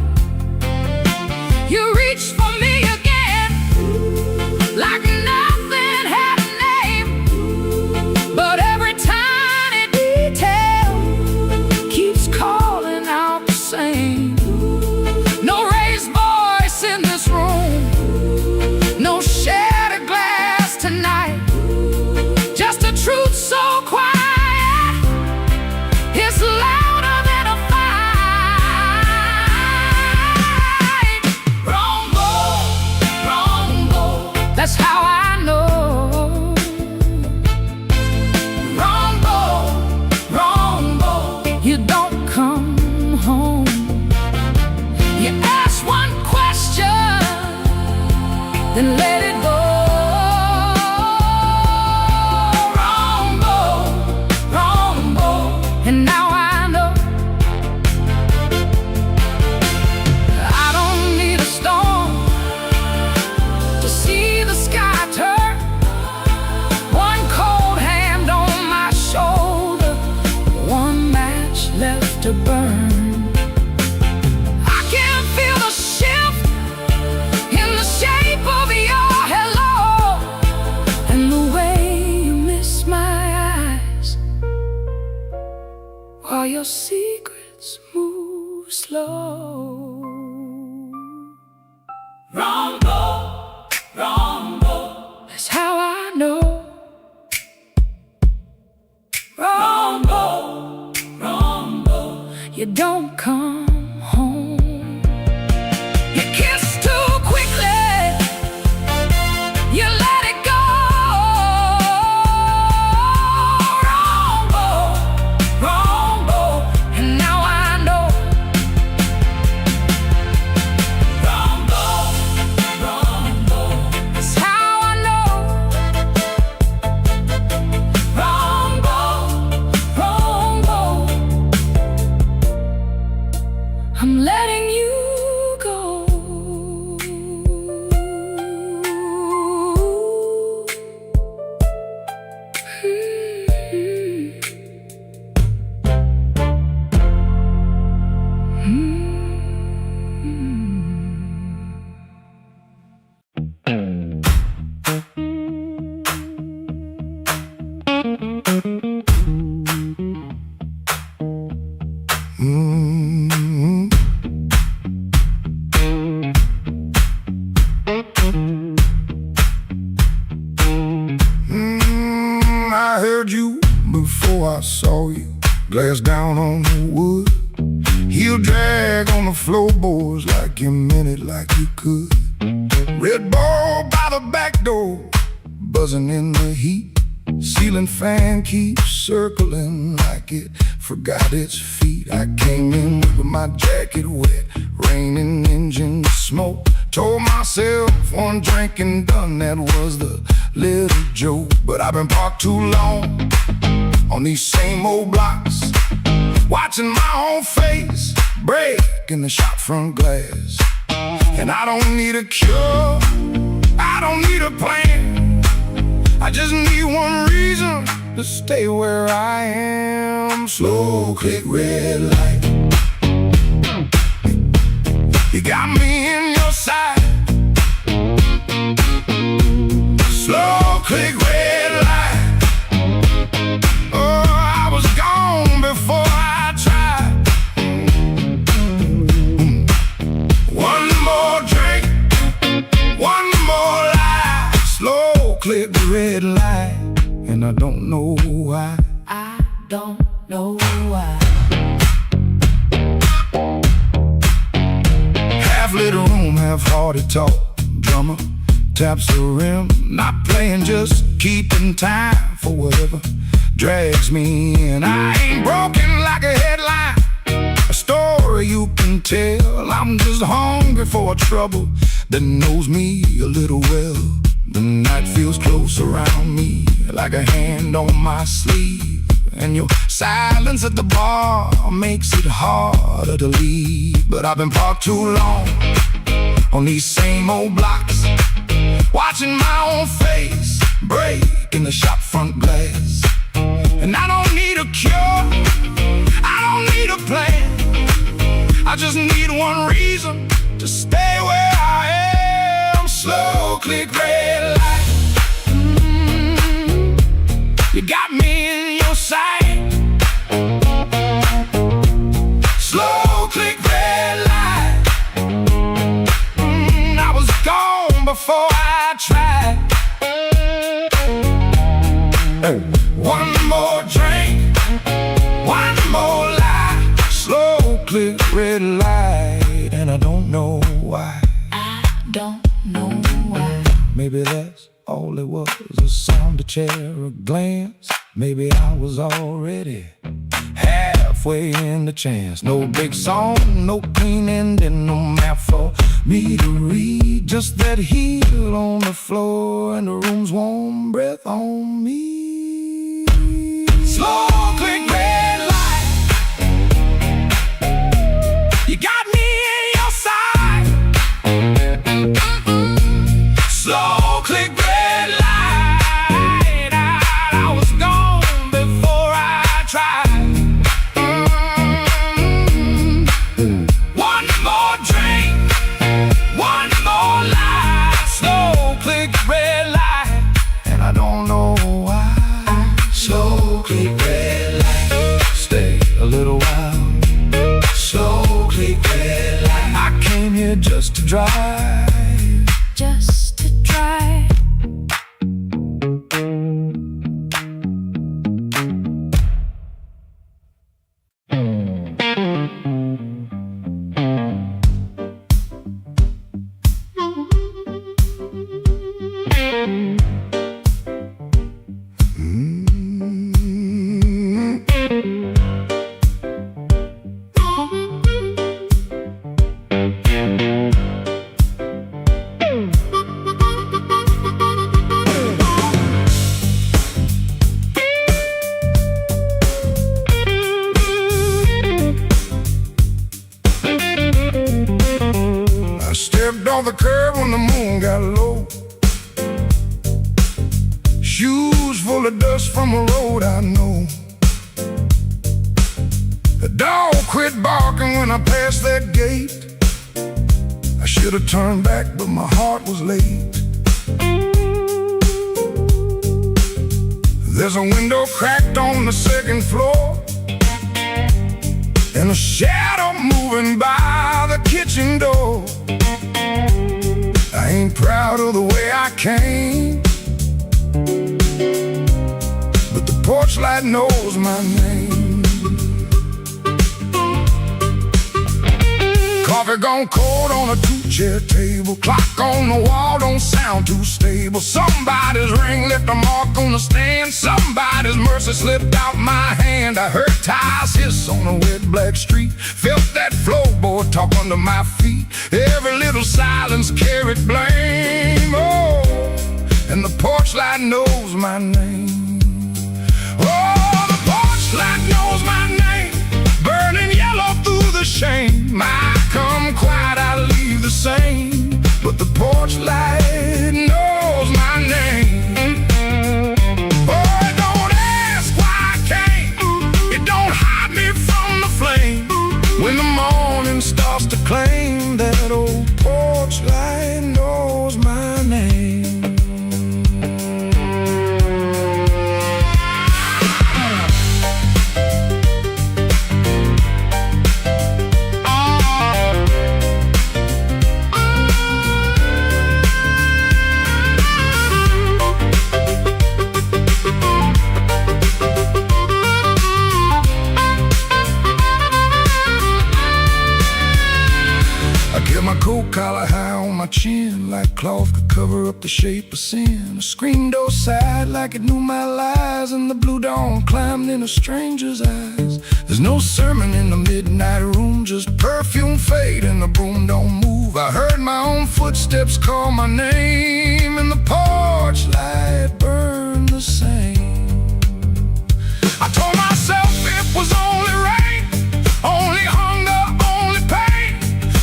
Speaker 1: You reach for me again, like nothing had a name, but every tiny detail keeps calling out the same. No raised voice in this room, no shattered glass tonight, just a truth so quiet, it's louder than a fight. Wrong bowl, that's how I know. Wrong bowl, you don't come home. You ask one question, then let it go. Wrong bowl, and now I know. I don't need a storm to see the sky turn. One cold hand on my shoulder, one match left to burn. all your secrets move slow. Rumble, rumble, that's how I know. Rumble, rumble, you don't come home. You kiss too quickly, you let it go. Rumble, rumble, and now I know. Rumble, rumble, that's how I know. Rumble, rumble, I'm letting you go.
Speaker 2: I heard you before I saw you. Glass down on the wood. Heel drag on the floorboards like you meant it, like you could. Red ball by the back door, buzzing in the heat. Ceiling fan keeps circling like it forgot its feet. I came in with my jacket wet, raining engine smoke. Told myself one drink and done, that was the little joke. But I've been parked too long on these same old blocks, watching my own face break in the shop front glass. And I don't need a cure, I don't need a plan, I just need one reason to stay where I am. Slow click red light, you got me in your sight. Slow click red light, oh, I was gone before I tried. One more drink, one more lie. Slow click red light, and I don't know why.
Speaker 1: I don't know why.
Speaker 2: Half-lit room, half-hearted talk. Drummer taps the rim, not playing, just keeping time for whatever drags me in. I ain't broken like a headline, a story you can tell. I'm just hungry for a trouble that knows me a little well. The night feels close around me, like a hand on my sleeve. And your silence at the bar makes it harder to leave. But I've been parked too long on these same old blocks, watching my own face break in the shop front glass. And I don't need a cure, I don't need a plan, I just need one reason to stay where I am. Slow click red light, you got me in your sight. Slow click red light, I was gone before I tried. One more drink, one more lie. Slow click red light, and I don't know why.
Speaker 1: I don't know why.
Speaker 2: Maybe that's all it was, a sound, a chair, a glance. Maybe I was already halfway in the chance. No big song, no clean ending, no map for me to read. Just that heel on the floor and the room's warm breath on me. Slow click red light, you got me in your sight. Slow click red light, I was gone before I tried. One more drink, one more lie. Slow click red light, and I don't know why. Slow click red off the curb when the moon got low. Shoes full of dust from a road I know. The dog quit barking when I passed that gate. I should have turned back, but my heart was late. There's a window cracked on the second floor, and a shadow moving by the kitchen door. I ain't proud of the way I came, but the porch light knows my name. Coffee gone cold on a two-chair table. Clock on the wall don't sound too stable. Somebody's ring left a mark on the stand. Somebody's mercy slipped out my hand. I heard tires hiss on a wet black street. Felt that floorboard talk under my feet. Every little silence carried blame. Oh, and the porch light knows my name. Oh, the porch light knows my name. Burning yellow through the shame. I come quiet, I leave the same, but the porch light knows my name. Oh, it don't ask why I came. It don't hide me from the flame. When the morning starts to claim, that old porch light knows my name. My coat collar high on my chin, like cloth could cover up the shape of sin. A screen door sighed like it knew my lies, and the blue dawn climbed in a stranger's eyes. There's no sermon in the midnight room, just perfume fade and the broom don't move. I heard my own footsteps call my name, and the porch light burned the same. I told myself it was only rain, only hunger, only pain,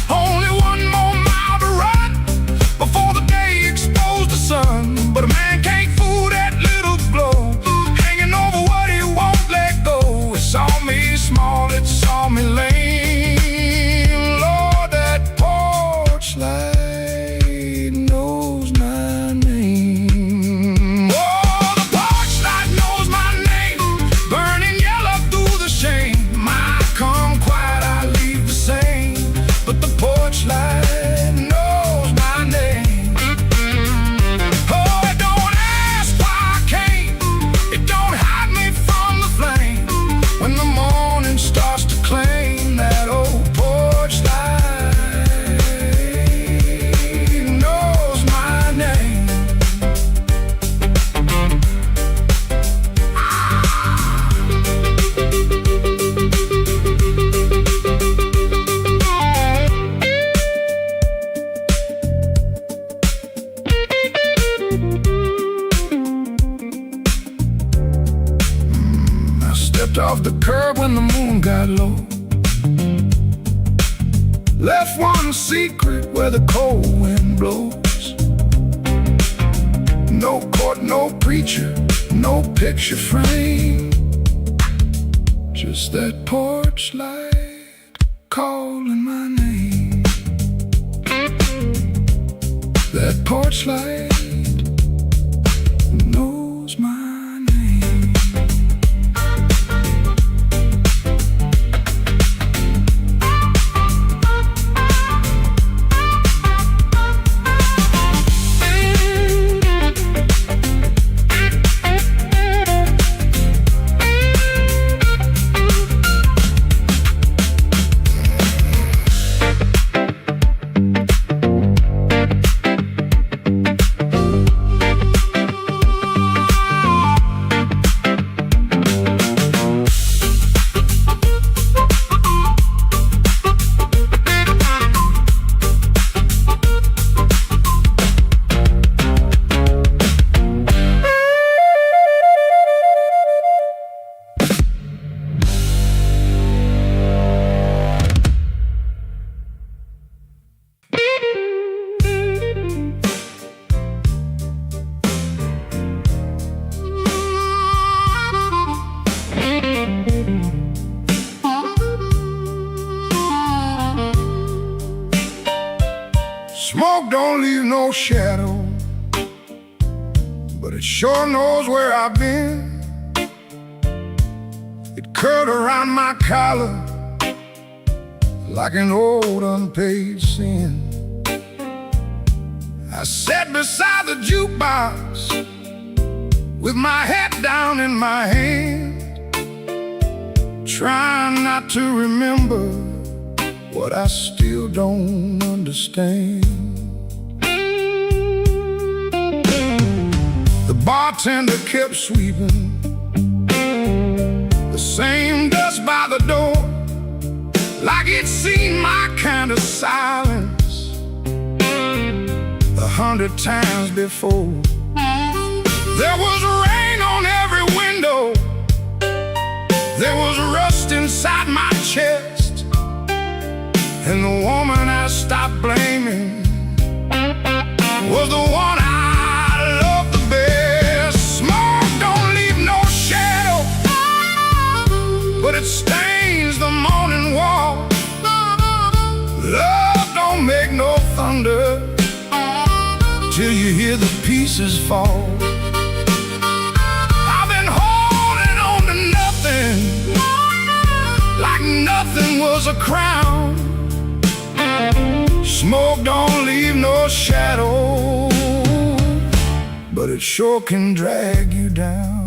Speaker 2: only one more mile to run before the day exposed the sun. But a man can't fool that little glow, hanging over what he won't let go. It saw me small, it saw me lame. Lord, that porch light knows my name. Oh, the porch light knows my name. Burning yellow through the shame. I come quiet, I leave the same, but the porch light knows my name. Oh, it don't ask why I came. It don't hide me from the flame. When the morning starts to claim, that old porch light knows my name. I stepped off the curb when the moon got low. Left one secret where the cold wind blows. No court, no preacher, no picture frame. Just that porch light calling my name. That porch light knows my name. don't leave no shadow, but it sure knows where I've been. It curled around my collar like an old unpaid sin. I sat beside the jukebox with my head down in my hand, trying not to remember what I still don't understand. The bartender kept sweeping the same dust by the door, like he'd seen my kind of silence 100 times before. There was rain on every window, there was rust inside my chest, and the woman I stopped blaming was the one I loved the best. Smoke don't leave no shadow, but it stains the morning wall. Love don't make no thunder till you hear the pieces fall. I've been holding on to nothing, like nothing was a crown. Smoke don't leave no shadow, but it sure can drag you down.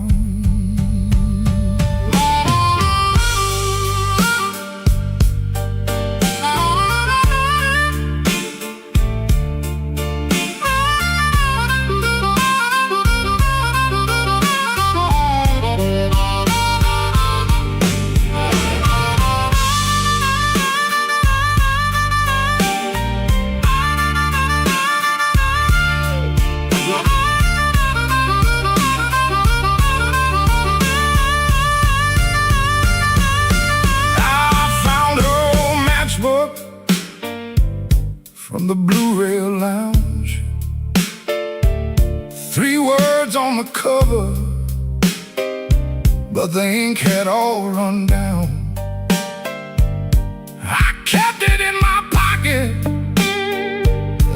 Speaker 2: From the Blue Rail Lounge, 3 words on the cover, but the ink had all run down. I kept it in my pocket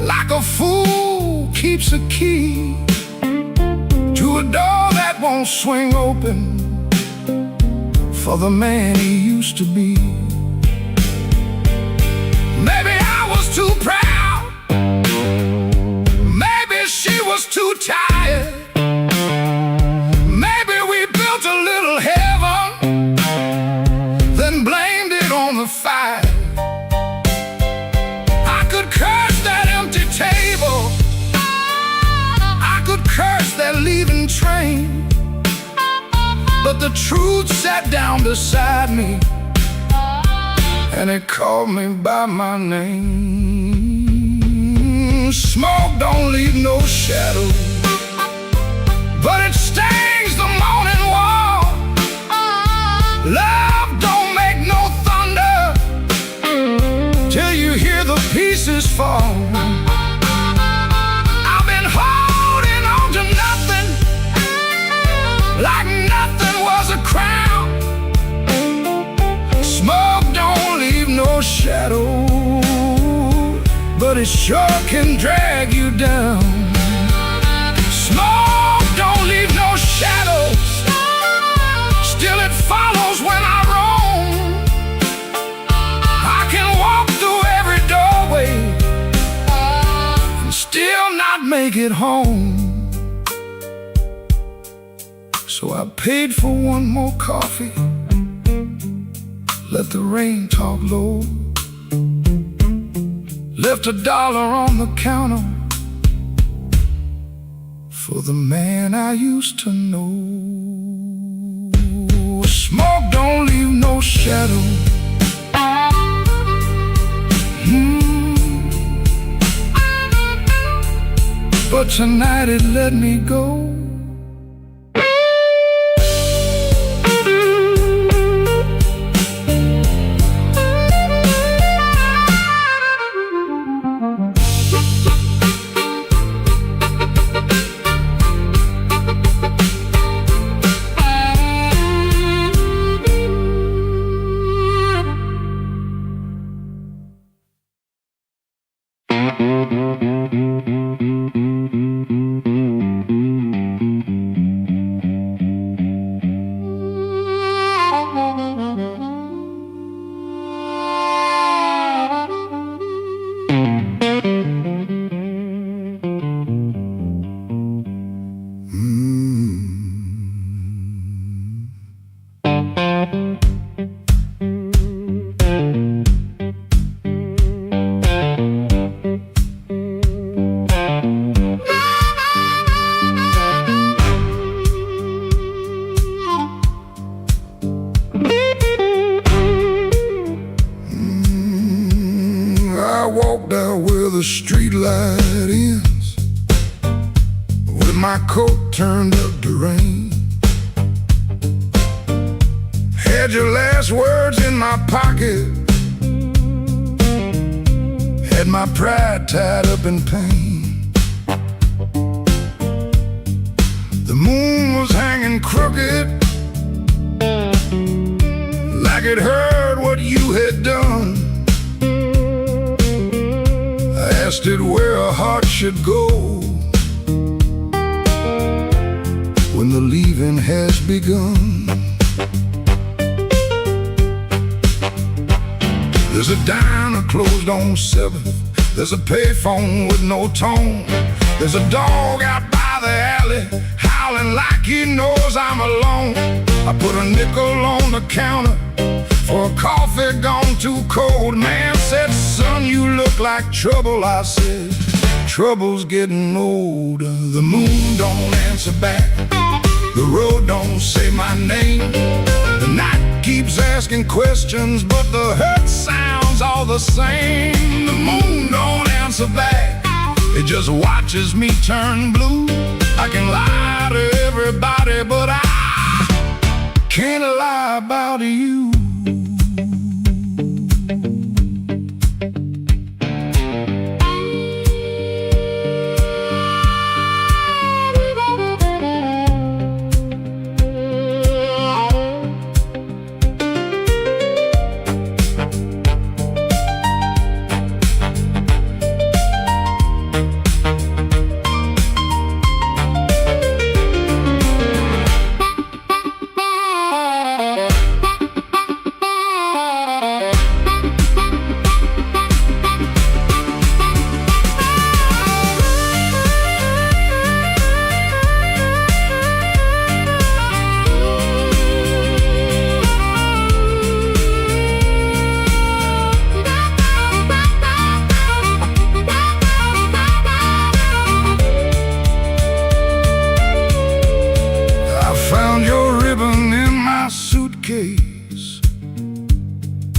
Speaker 2: like a fool keeps a key to a door that won't swing open for the man he used to be. Maybe I was too proud, she was too tired. Maybe we built a little heaven, then blamed it on the fire. I could curse that empty table, I could curse that leaving train, but the truth sat down beside me and it called me by my name. Smoke don't leave no shadow, but it stains the morning wall. Love don't make no thunder till you hear the pieces fall. I've been holding on to nothing, like nothing was a crown. Smoke don't leave no shadow, but it sure can drag you down. Smoke don't leave no shadows, still it follows when I roam. I can walk through every doorway and still not make it home. So I paid for one more coffee, let the rain talk low, left $1 on the counter for the man I used to know. Smoke don't leave no shadow, but tonight it let me go. the streetlight ends, with my coat turned up to rain. Had your last words in my pocket, had my pride tied up in pain. The moon was hanging crooked, like it heard what you had done. I asked it where a heart should go when the leaving has begun. There's a diner closed on 7th. There's a payphone with no tone. There's a dog out by the alley howling like he knows I'm alone. I put a nickel on the counter for a coffee gone too cold. Man said, son, you look like trouble. I said, trouble's getting older. The moon don't answer back, the road don't say my name. The night keeps asking questions, but the hurt sounds all the same. The moon don't answer back, it just watches me turn blue. I can lie to everybody, but I can't lie about you.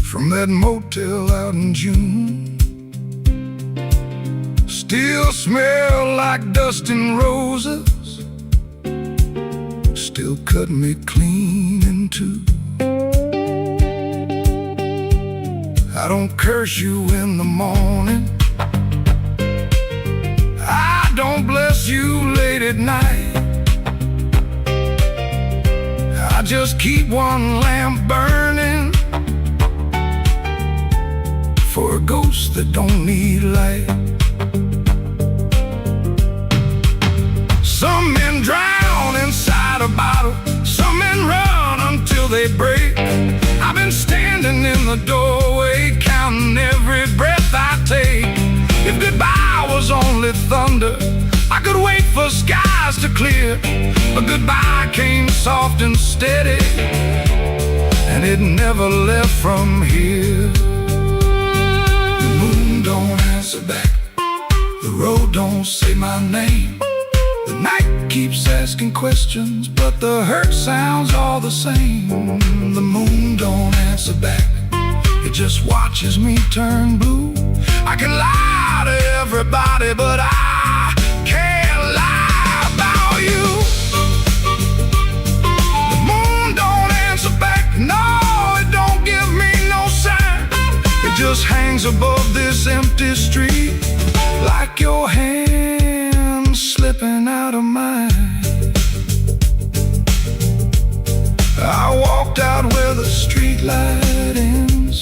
Speaker 2: From that motel out in June, still smell like dust and roses, still cut me clean in two. I don't curse you in the morning, I don't bless you late at night. I just keep one lamp burning for a ghost that don't need light. Some men drown inside a bottle, some men run until they break. I've been standing in the doorway, counting every breath I take. If goodbye was only thunder, I could wait for skies to clear. But goodbye came soft and steady, and it never left from here. Don't answer back, the road don't say my name. The night keeps asking questions, but the hurt sounds all the same. The moon don't answer back, it just watches me turn blue. I can lie to everybody, but I can't lie about you. The moon don't answer back, no, it don't give me no sign. It just hangs above this empty street, like your hand slipping out of mine. I walked out where the streetlight ends,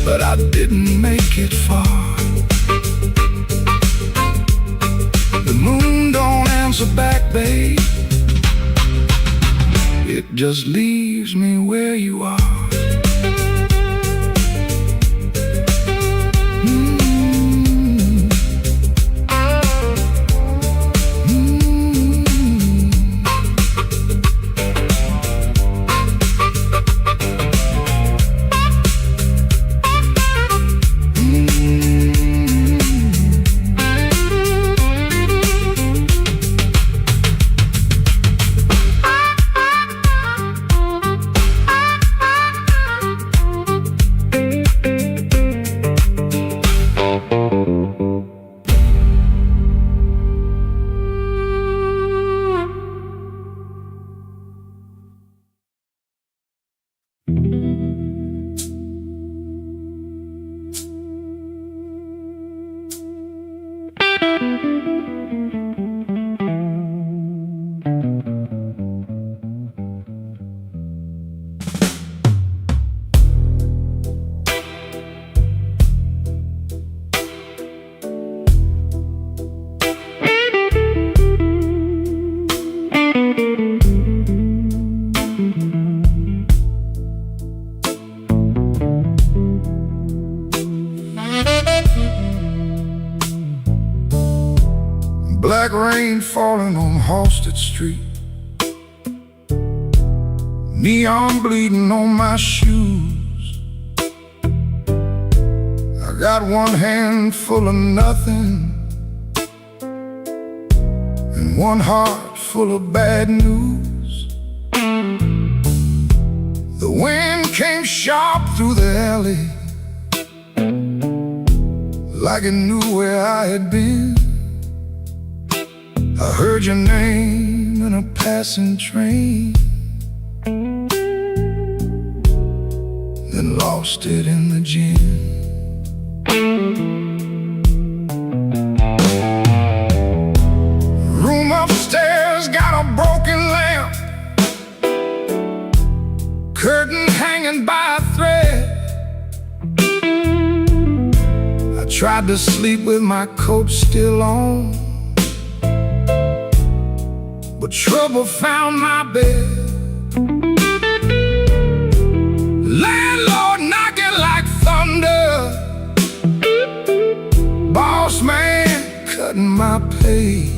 Speaker 2: but I didn't make it far. The moon don't answer back, babe, it just leaves me where you are. Black rain falling on Halsted Street, neon bleeding on my shoes. I got one hand full of nothing and one heart full of bad news. The wind came sharp through the alley, like it knew where I had been. I heard your name in a passing train, then lost it in the gin. Room upstairs got a broken lamp, curtain hanging by a thread. I tried to sleep with my coat still on, but trouble found my bed. Landlord knocking like thunder, boss man cutting my pay.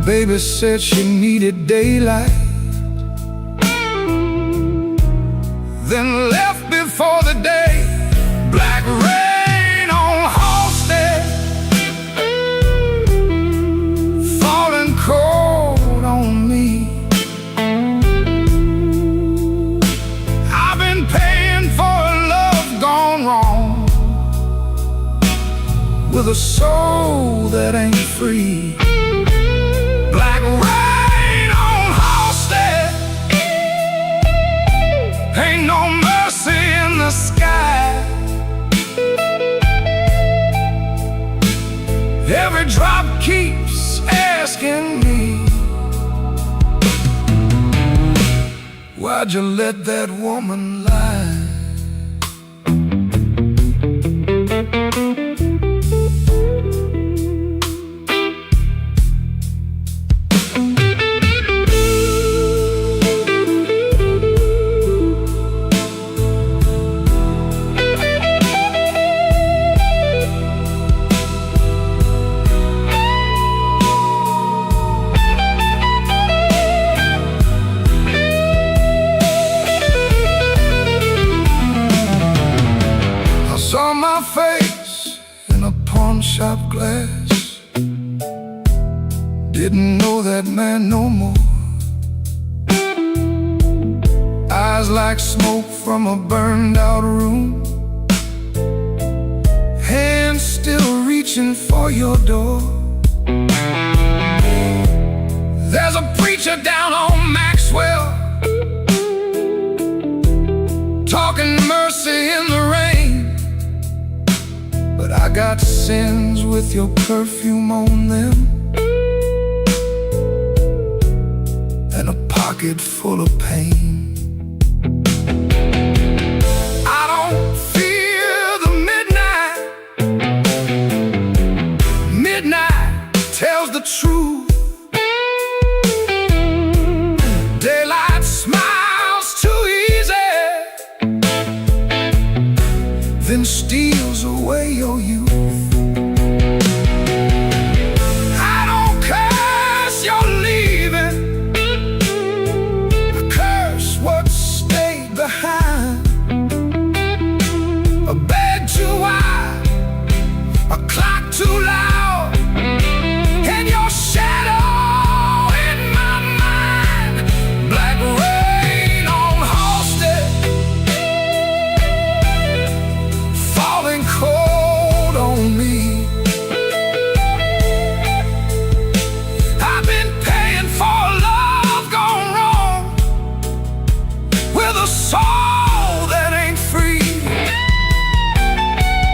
Speaker 2: Baby said she needed daylight, then left before the day. Black rain on Halsted, falling cold on me. I've been paying for a love gone wrong, with a soul that ain't free. Black rain on Halsted, ain't no mercy in the sky. Every drop keeps asking me, why'd you let that woman lie? Saw my face in a pawn shop glass, didn't know that man no more. Eyes like smoke from a burned out room, hands still reaching for your door. There's a preacher down on Maxwell, talking mercy in the rain. But I got sins with your perfume on them, and a pocket full of pain. I don't fear the midnight. Midnight tells the truth. Daylight smiles too easy, then steals away your youth. I don't curse your leaving, I curse what stayed behind. A bed too wide, a clock too loud, and your shadow in my mind. Black rain on Halsted, falling cold on me. I've been paying for love gone wrong, with a soul that ain't free.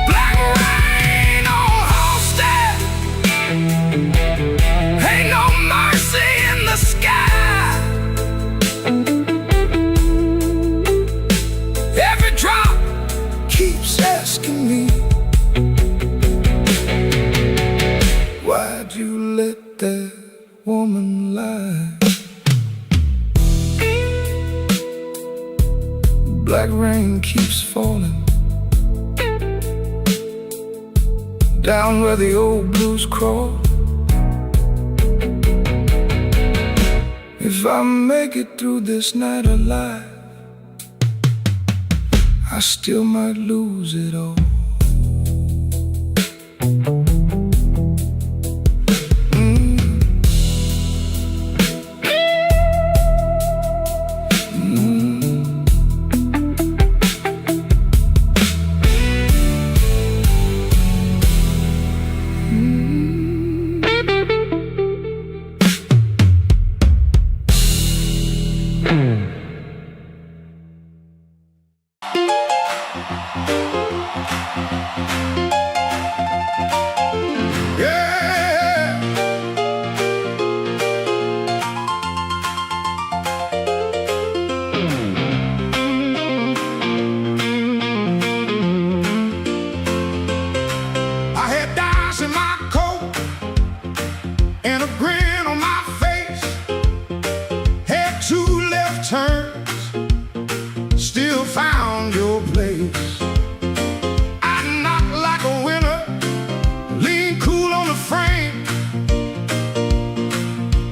Speaker 2: Black rain on Halsted, ain't no mercy in the sky. Every drop keeps asking me, why'd you let that woman lie? Black rain keeps falling, down where the old blues crawl. If I make it through this night alive, I still might lose it all.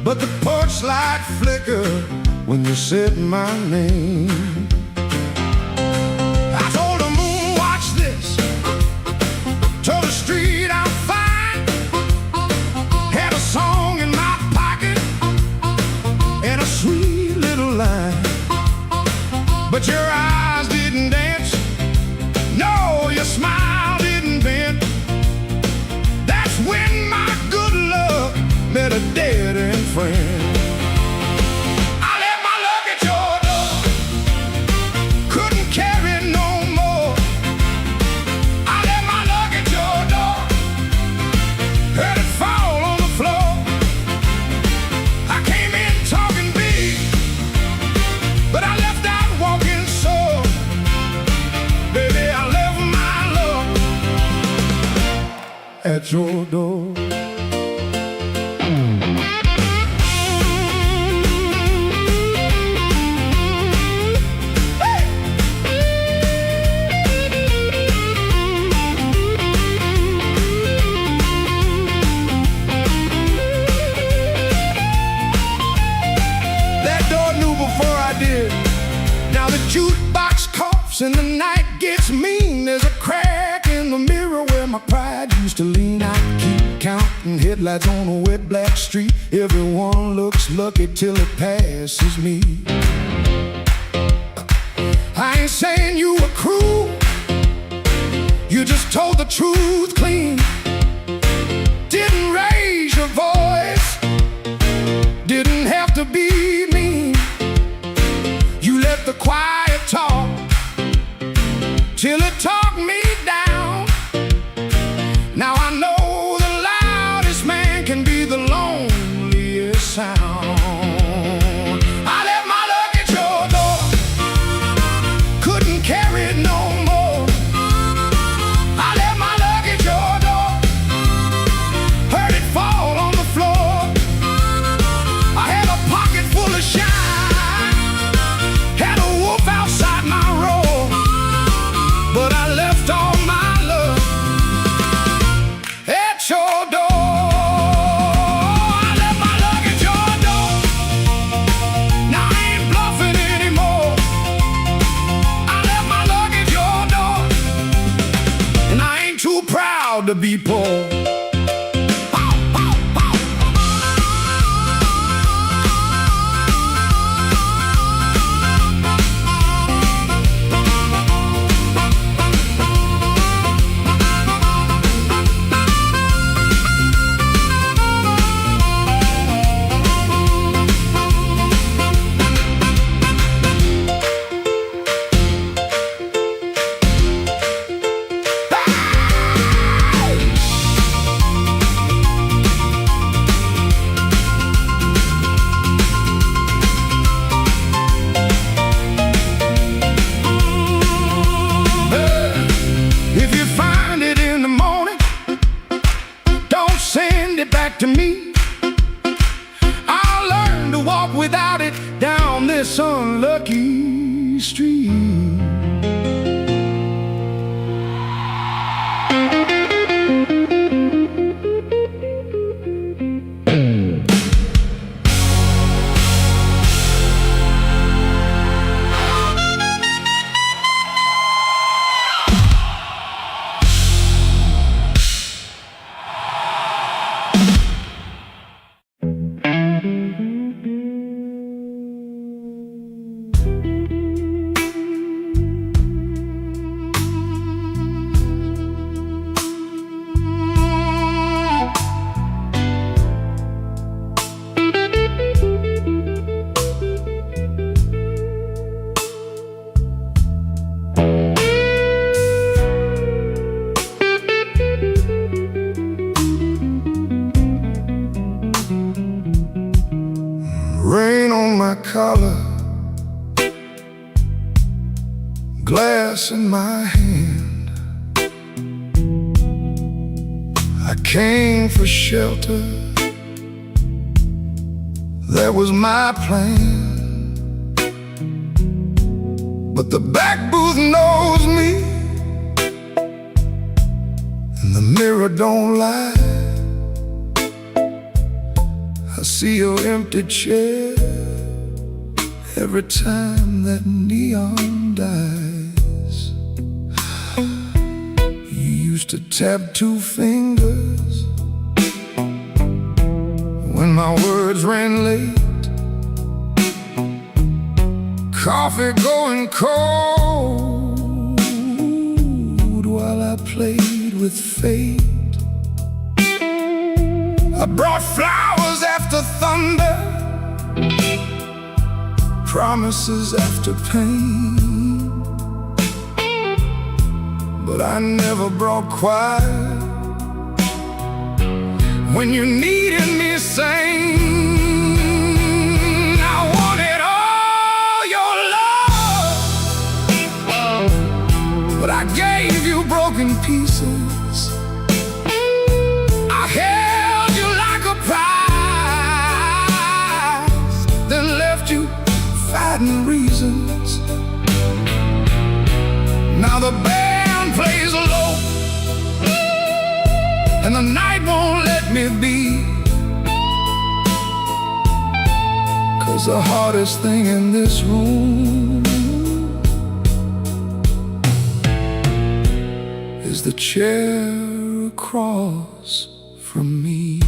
Speaker 1: But the porch light flickered when you said my name. I told the moon, watch this. Told the street I'm fine. Had a song in my pocket and a sweet little line. But your eyes didn't dance. No, your smile didn't bend. That's when my good luck met a dead-end friend. I left my luck at your door. Couldn't carry no more. I left my luck at your door. Heard it fall on the floor. I came in talking big, but I left out walking sore. Baby, I left my luck at your door. Now the jukebox coughs and the night gets mean. There's a crack in the mirror where my pride used to lean. I keep counting headlights on a wet black street. Everyone looks lucky till it passes me. I ain't saying you were cruel, you just told the truth clean. Didn't raise your voice, didn't have to be mean. Let the quiet talk till it talked me down. Now I know the loudest man can be the loneliest sound. I left my luck at your door. Couldn't carry it no more. I left my luck at your door. Heard it fall on the floor. I had a pocket full of shine. Outside my roar, but I left all my love at your door. I left my luck at your door. Now I ain't bluffing anymore. I left my luck at your door, and I ain't too proud to be poor. To me, I'll learn to walk without it down this unlucky street.
Speaker 2: glass in my hand. I came for shelter, that was my plan. But the back booth knows me, and the mirror don't lie. I see your empty chair every time that neon dies. You used to tap 2 fingers when my words ran late. Coffee going cold while I played with fate. I brought flowers after thunder, promises after pain, but I never brought quiet when you needed me sane. I wanted all your love, but I gave you broken pieces. I held you like a prize, then left you fighting reasons. Now the band plays low, and the night won't let me be. 'Cause the hardest thing in this room is the chair across from me.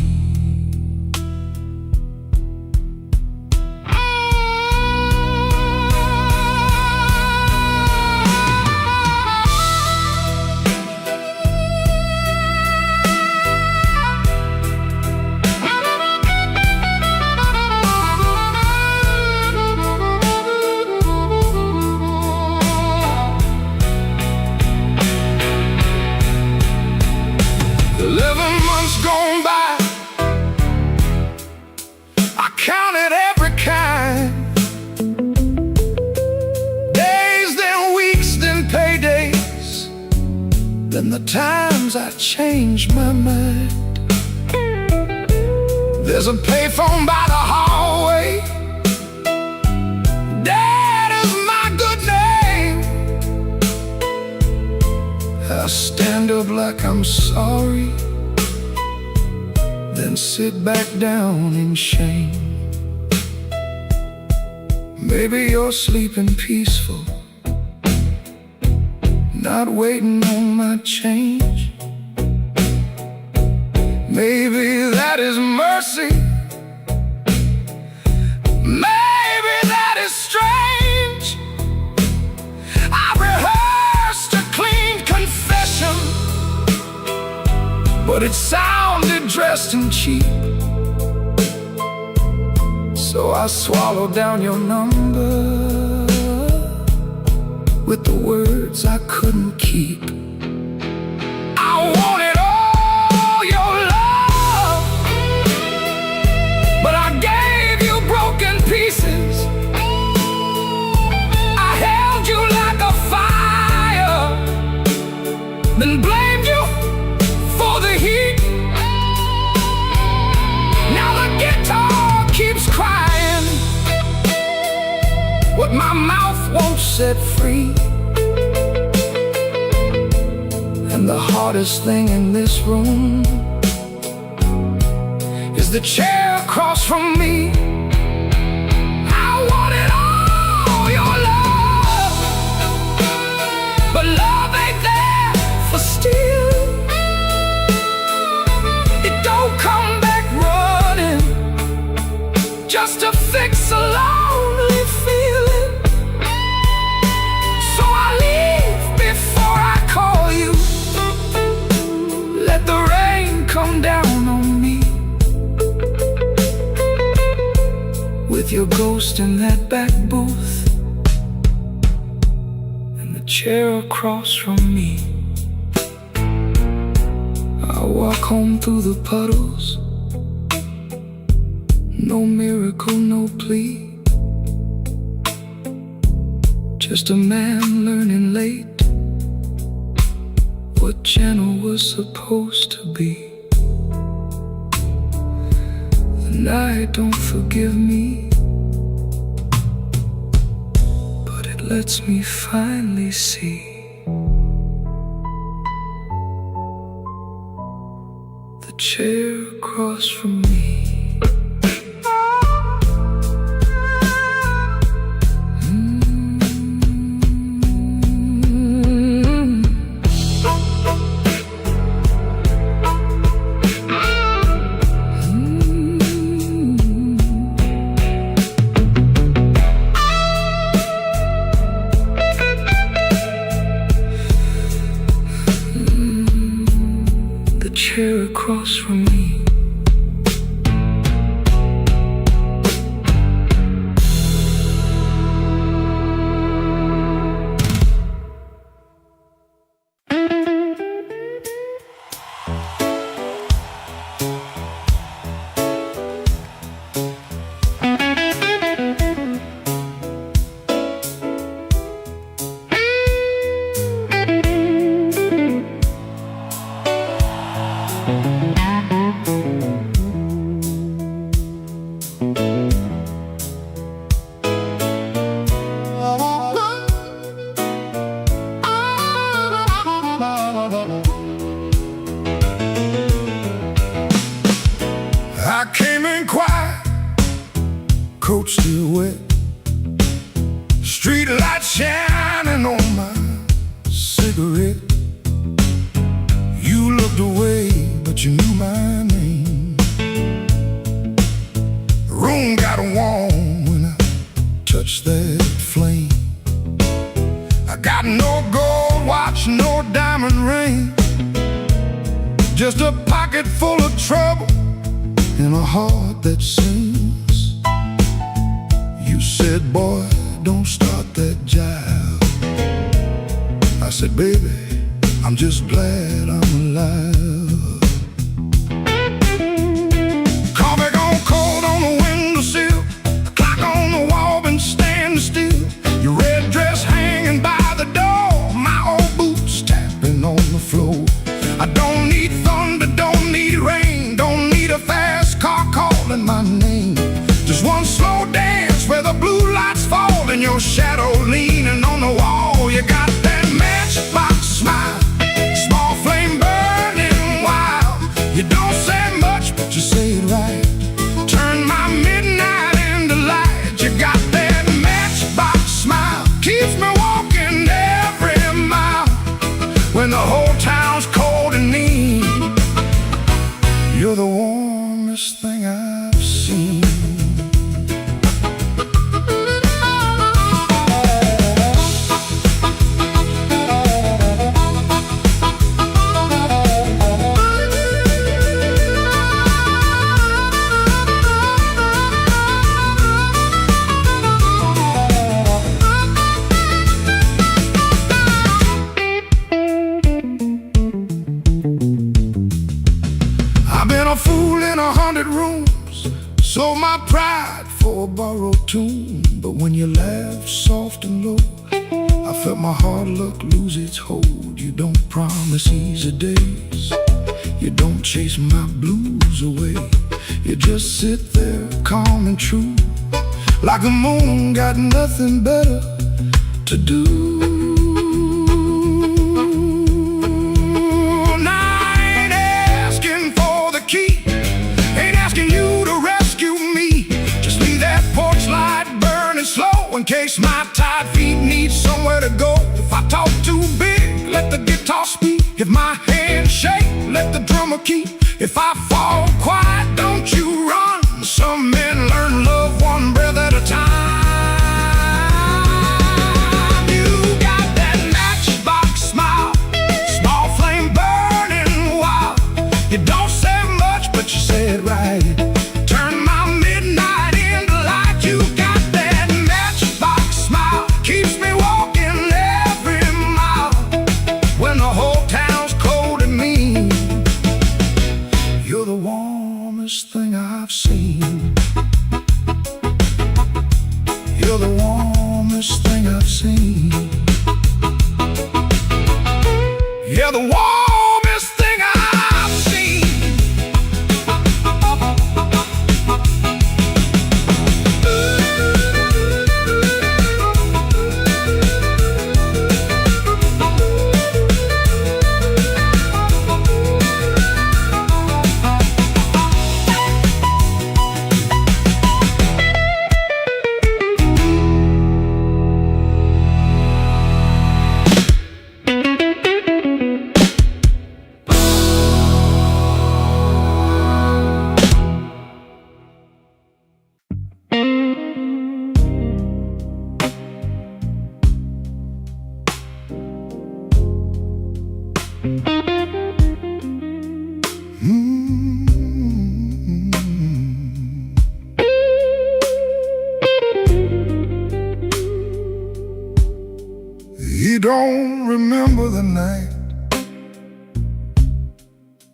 Speaker 2: Then the times I changed my mind. There's a payphone by the hallway. Dad is my good name. I stand up like I'm sorry, then sit back down in shame. Maybe you're sleeping peaceful, not waiting on my change. Maybe that is mercy, maybe that is strange. I rehearsed a clean confession, but it sounded dressed and cheap. So I swallowed down your number with the words I couldn't keep. I wanted all your love, but I gave you broken pieces. I held you like a fire, then blamed you for the heat. Now the guitar keeps crying what my mouth won't set free. And the hardest thing in this room is the chair across from me. I wanted all your love, but love ain't there for steal. It don't come back running just to fix a lonely feeling. So I leave before I call you. Let the rain come down on me, with your ghost in that back booth and the chair across from me. I walk home through the puddles, no miracle, no plea, just a man learning late what channel was supposed to be. The night don't forgive me, but it lets me finally see the chair across from me. Chair across from me. I came in quiet, coat still wet, street lights shining on my cigarette. You looked away, but you knew my name. The room got warm when I touched that flame. I got no gold watch, no diamond ring, just a pocket full of trouble and a heart that sings. You said, boy, don't start that jive. I said, baby, I'm just glad I'm alive. Coffee gone cold on the windowsill, the clock on the wall been standing still. Your red dress hanging by the door, my old boots tapping on the floor. I don't need thunder, don't need rain, don't need a fast car calling my name. Just one slow dance where the blue lights fall and your shadow leaning on the wall. You got that matchbox smile, small flame burning wild. You don't say much, but you say it right. Turn my midnight into light. You got that matchbox smile, keeps me walking every mile when the whole town's cold and mean. You're the warmest thing I've seen. I've been a fool in 100 rooms, sold my pride for a borrowed tune. But when you laugh soft and low, I felt my hard luck lose its hold. You don't promise easy days, you don't chase my blues away. You just sit there calm and true, like the moon got nothing better to do. In case my tired feet need somewhere to go. If I talk too big, let the guitar speak. If my hands shake, let the drummer keep. If I fall quiet, don't you run. Some men learn love one breath at a time. You got that matchbox smile, small flame burning wild. You don't say much, but you say it right. Turn my midnight into light. You got that matchbox smile, keeps me walking every mile when the whole town's cold and mean. You're the one He don't remember the night.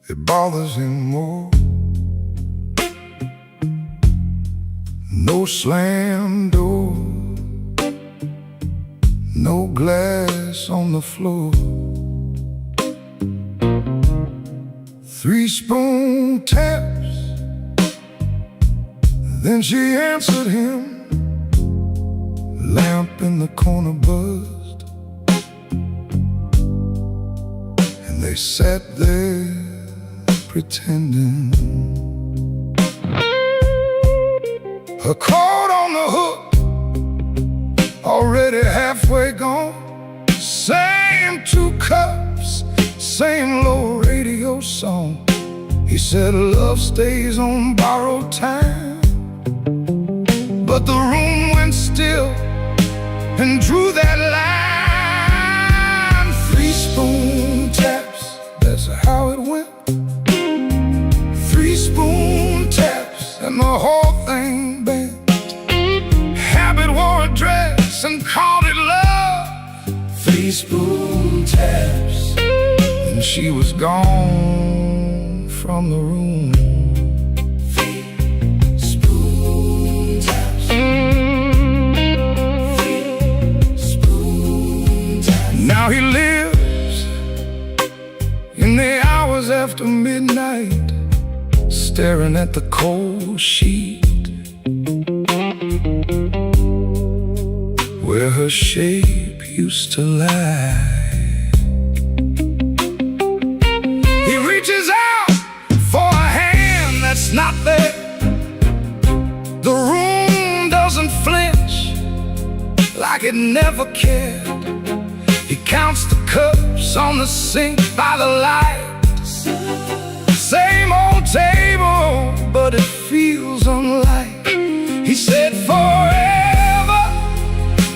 Speaker 2: It bothers him more. No slam door, no glass on the floor. 3-spoon taps, then she answered him. Lamp in the corner buzzed, and they sat there pretending. Her coat on the hook, already halfway gone. Same 2 cups, same low radio song. He said love stays on borrowed time, but the room went still and drew that line. 3-spoon taps, that's how it went. 3-spoon taps, and the whole thing bent. Habit wore a dress and called it love. 3-spoon taps, and she was gone from the room. 3-spoon taps. 3-spoon taps. Now he lives in the hours after midnight, staring at the cold sheet where her shape used to lie. He reaches out for a hand that's not there. The room doesn't flinch, like it never cared. He counts the cups on the sink by the light. Same old table, but it feels unlike. He said forever,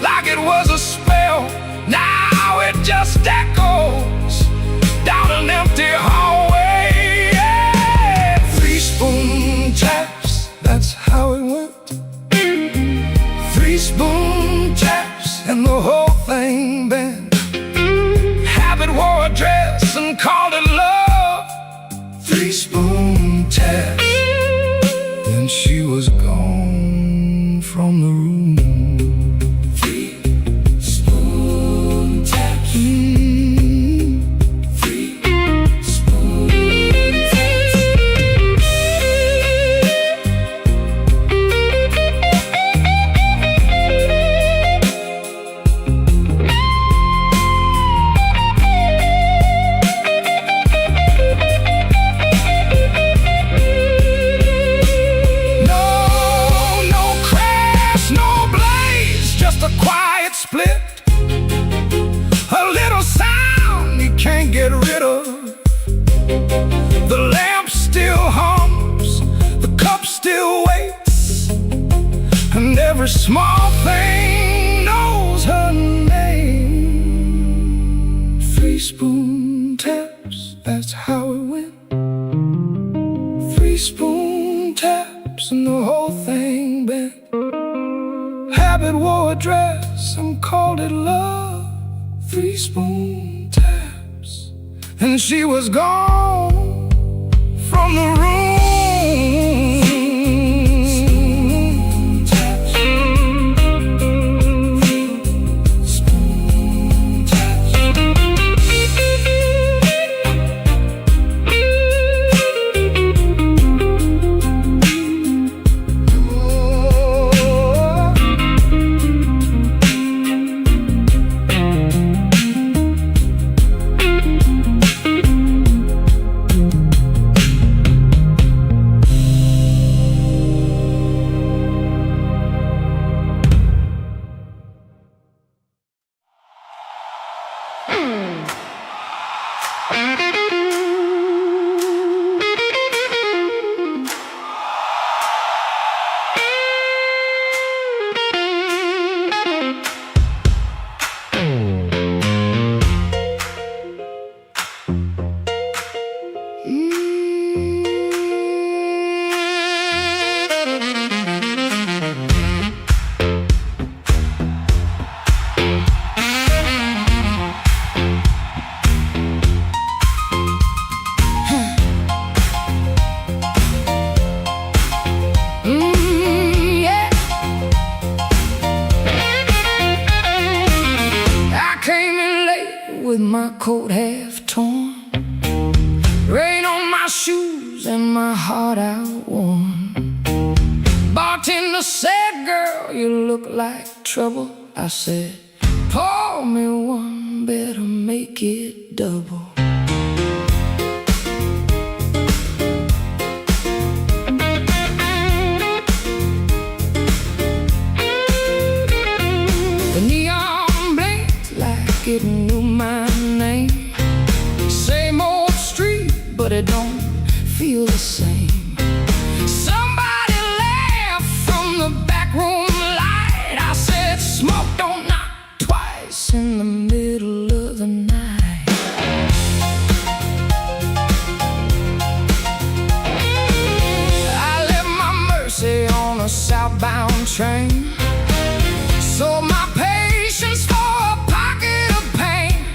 Speaker 2: like it was a spell. Now it just echoes down an empty hallway. Yeah. 3-spoon taps, that's how it went. 3-spoon taps, and the whole thing bent. Habit wore a dress and called it love. 3-spoon taps, then she was gone from the room. 3-spoon taps. 3-spoon taps. A quiet split, a little sound he can't get rid of. The lamp still hums, the cup still waits, and every small thing knows her name. 3-spoon taps, that's how it went. 3-spoon taps, and the whole thing bent. Habit wore a dress and called it love. 3-spoon taps, and she was gone from the room. Spoon taps.
Speaker 1: with my coat half torn, rain on my shoes and my heart outworn. Bartender said, girl, you look like trouble. I said, pour me one, better make it double. The neon blinked like it knew my name. Same old street, but it don't feel the same. Somebody laughed from the back room light. I said, smoke don't knock twice in the middle of the night. I left my Mercy on a southbound train. Sold my patience for a pocket of pain.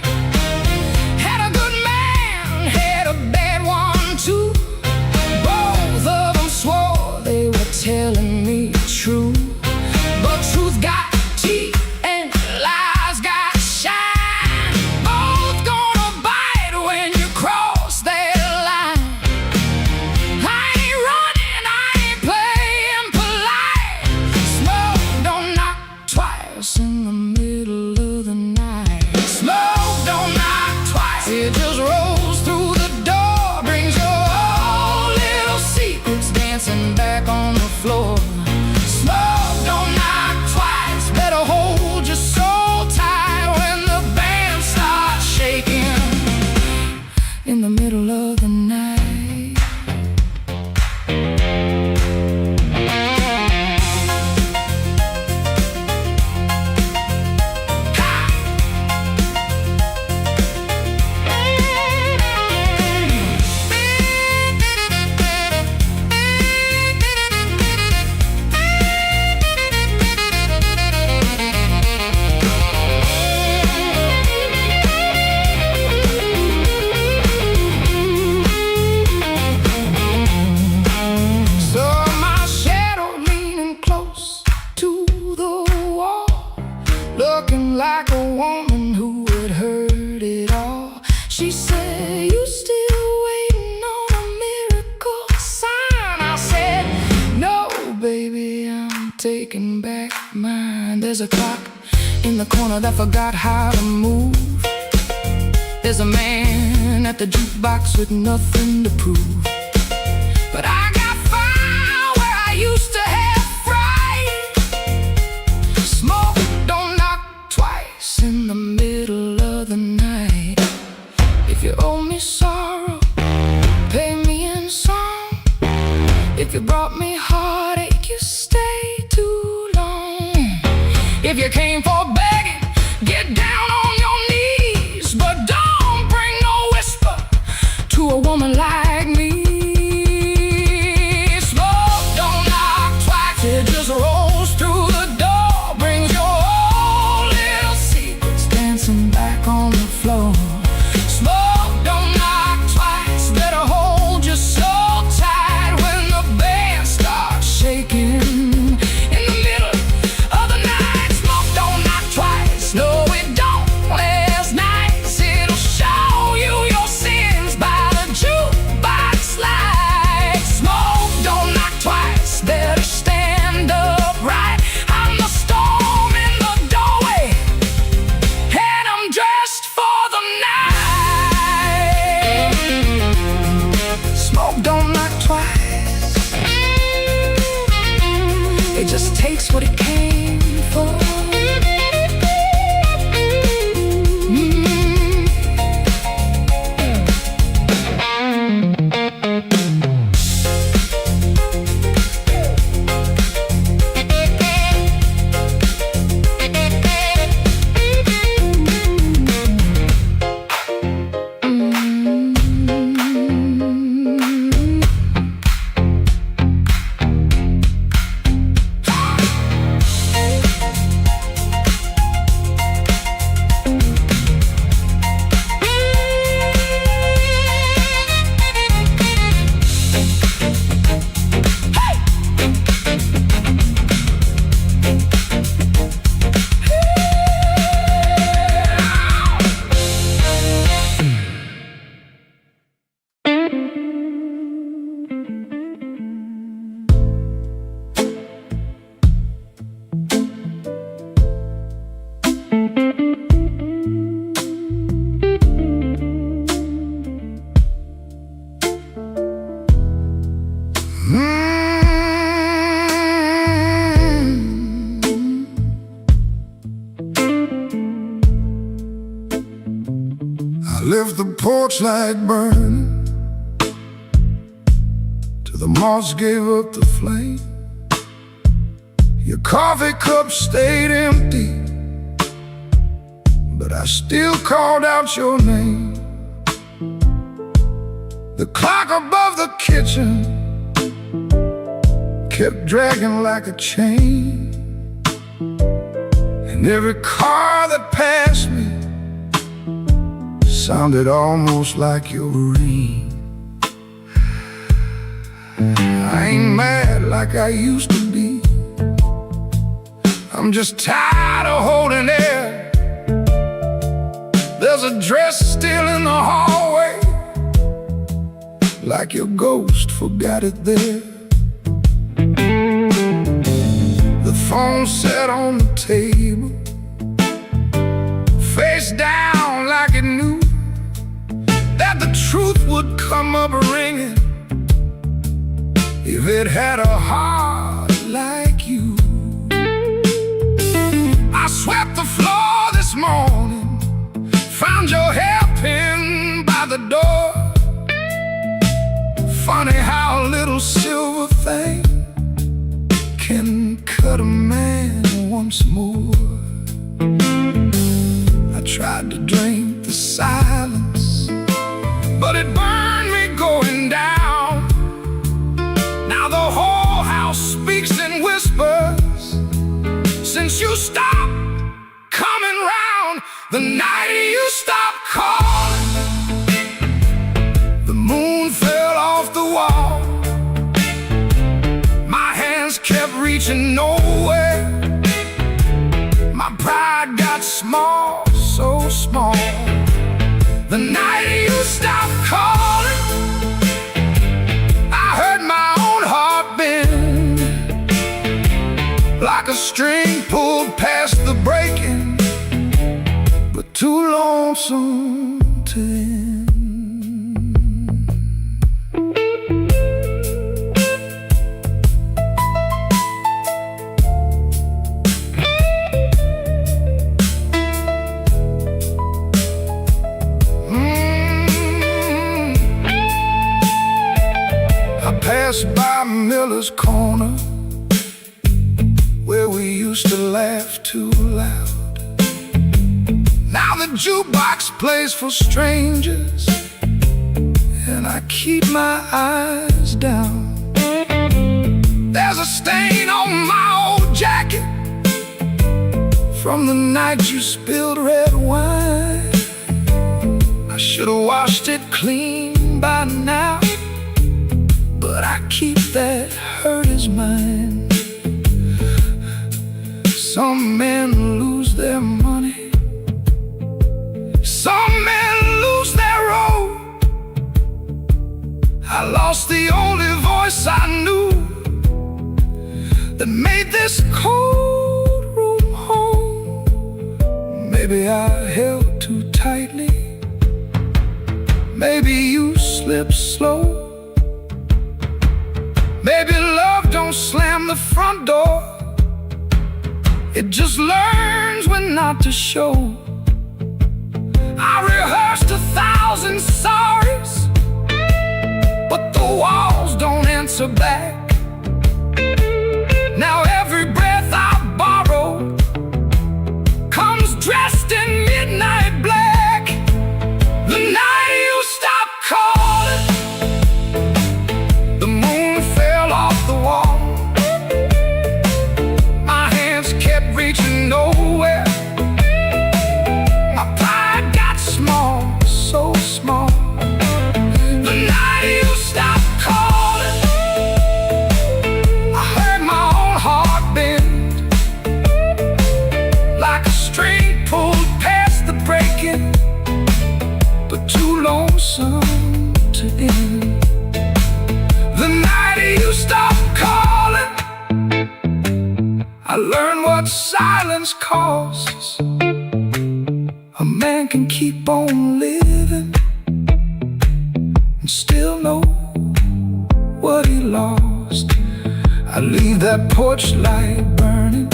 Speaker 1: Had a good man, had a bad one too. Both of them swore they were telling me true. But truth got teeth and lies got shine. Both gonna bite when you cross that line. I ain't running, I ain't playing polite. Smoke don't knock twice in the middle of the night. Smoke don't knock twice. It just rolls through the door, brings your old little secrets dancing back on the floor. Smoke don't knock twice. Better hold your soul tight when the band starts shaking in the middle of the night. Saw my shadow leaning close to the wall, looking like a woman who had heard it all. She said, you still waiting on a miracle sign? I said, no, baby, I'm taking back mine. There's a clock in the corner that forgot how to move. There's a man at the jukebox with nothing to prove. But I got fire where I used to have fright. Smoke don't knock twice in the middle of the night. If you owe me sorrow, pay me in song. If you brought me heartache, you stay too long. If you came for begging, get down on your knees. But don't bring no whisper to a woman like me. Smoke don't knock twice. It just rolls through the door, brings your old little secrets dancing back on the floor. Smoke don't knock twice. Better hold your soul tight when the band starts shaking in the middle of the night. Smoke don't knock twice.
Speaker 2: I left the porch light burning till the moss gave up the flame. Your coffee cup stayed empty, but I still called out your name. The clock above the kitchen kept dragging like a chain, and every car that passed me sounded almost like your ring. I ain't mad like I used to be, I'm just tired of holding air. There's a dress still in the hallway, like your ghost forgot it there. The phone sat on the table, face down like it knew that the truth would come up ringing if it had a heart like you. I swept the floor this morning, found your hairpin by the door. Funny how a little silver thing can cut a man once more. I tried to drink the silence, but it burned me going down. Now the whole house speaks in whispers since you stopped coming round. The night you stopped calling, the moon fell off the wall. My hands kept reaching nowhere, my pride got small, so small. The night you stopped calling, I heard my own heart bend, like a string pulled past the breaking, but too lonesome to end. Passed by Miller's Corner, where we used to laugh too loud. Now the jukebox plays for strangers, and I keep my eyes down. There's a stain on my old jacket from the night you spilled red wine. I should have washed it clean by now, but I keep that hurt as mine. Some men lose their money, some men lose their road. I lost the only voice I knew that made this cold room home. Maybe I held too tightly, maybe you slipped slow. Maybe love don't slam the front door, it just learns when not to show. I rehearsed 1,000 sorries, but the walls don't answer back. Now every breath I borrow comes dressed in midnight black. The night you stopped calling, the moon fell off the wall. My hands kept reaching nowhere, my pride got small, so small. The night you stopped calling, I heard my own heart bend, like a string pulled past the breaking, but too lonesome to end. The night you stopped calling, I learned what silence costs. A man can keep on living and still know what he lost. I leave that porch light burning,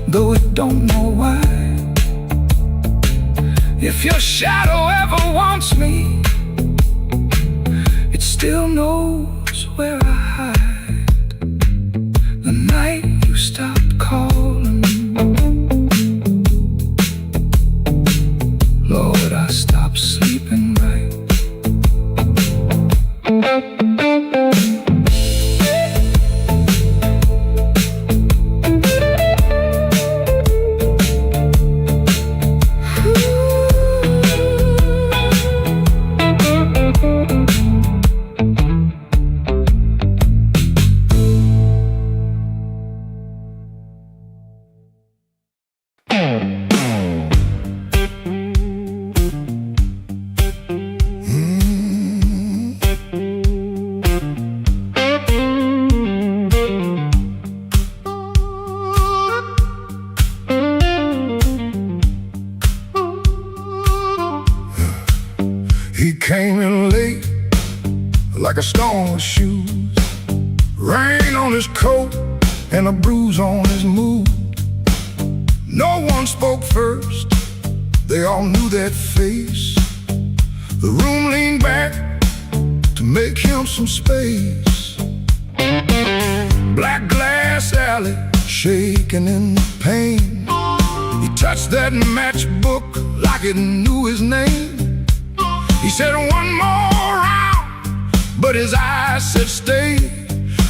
Speaker 2: though it don't know why. It If your shadow ever wants me, it still knows where I hide. The night you stopped calling, Lord, I stopped sleeping right. He came in late, like a storm with shoes, rain on his coat and a bruise on his mood. No one spoke first, they all knew that face. The room leaned back to make him some space. Black glass alley, shaking in the pain. He touched that matchbook like it knew his name. He said one more round, but his eyes said stay.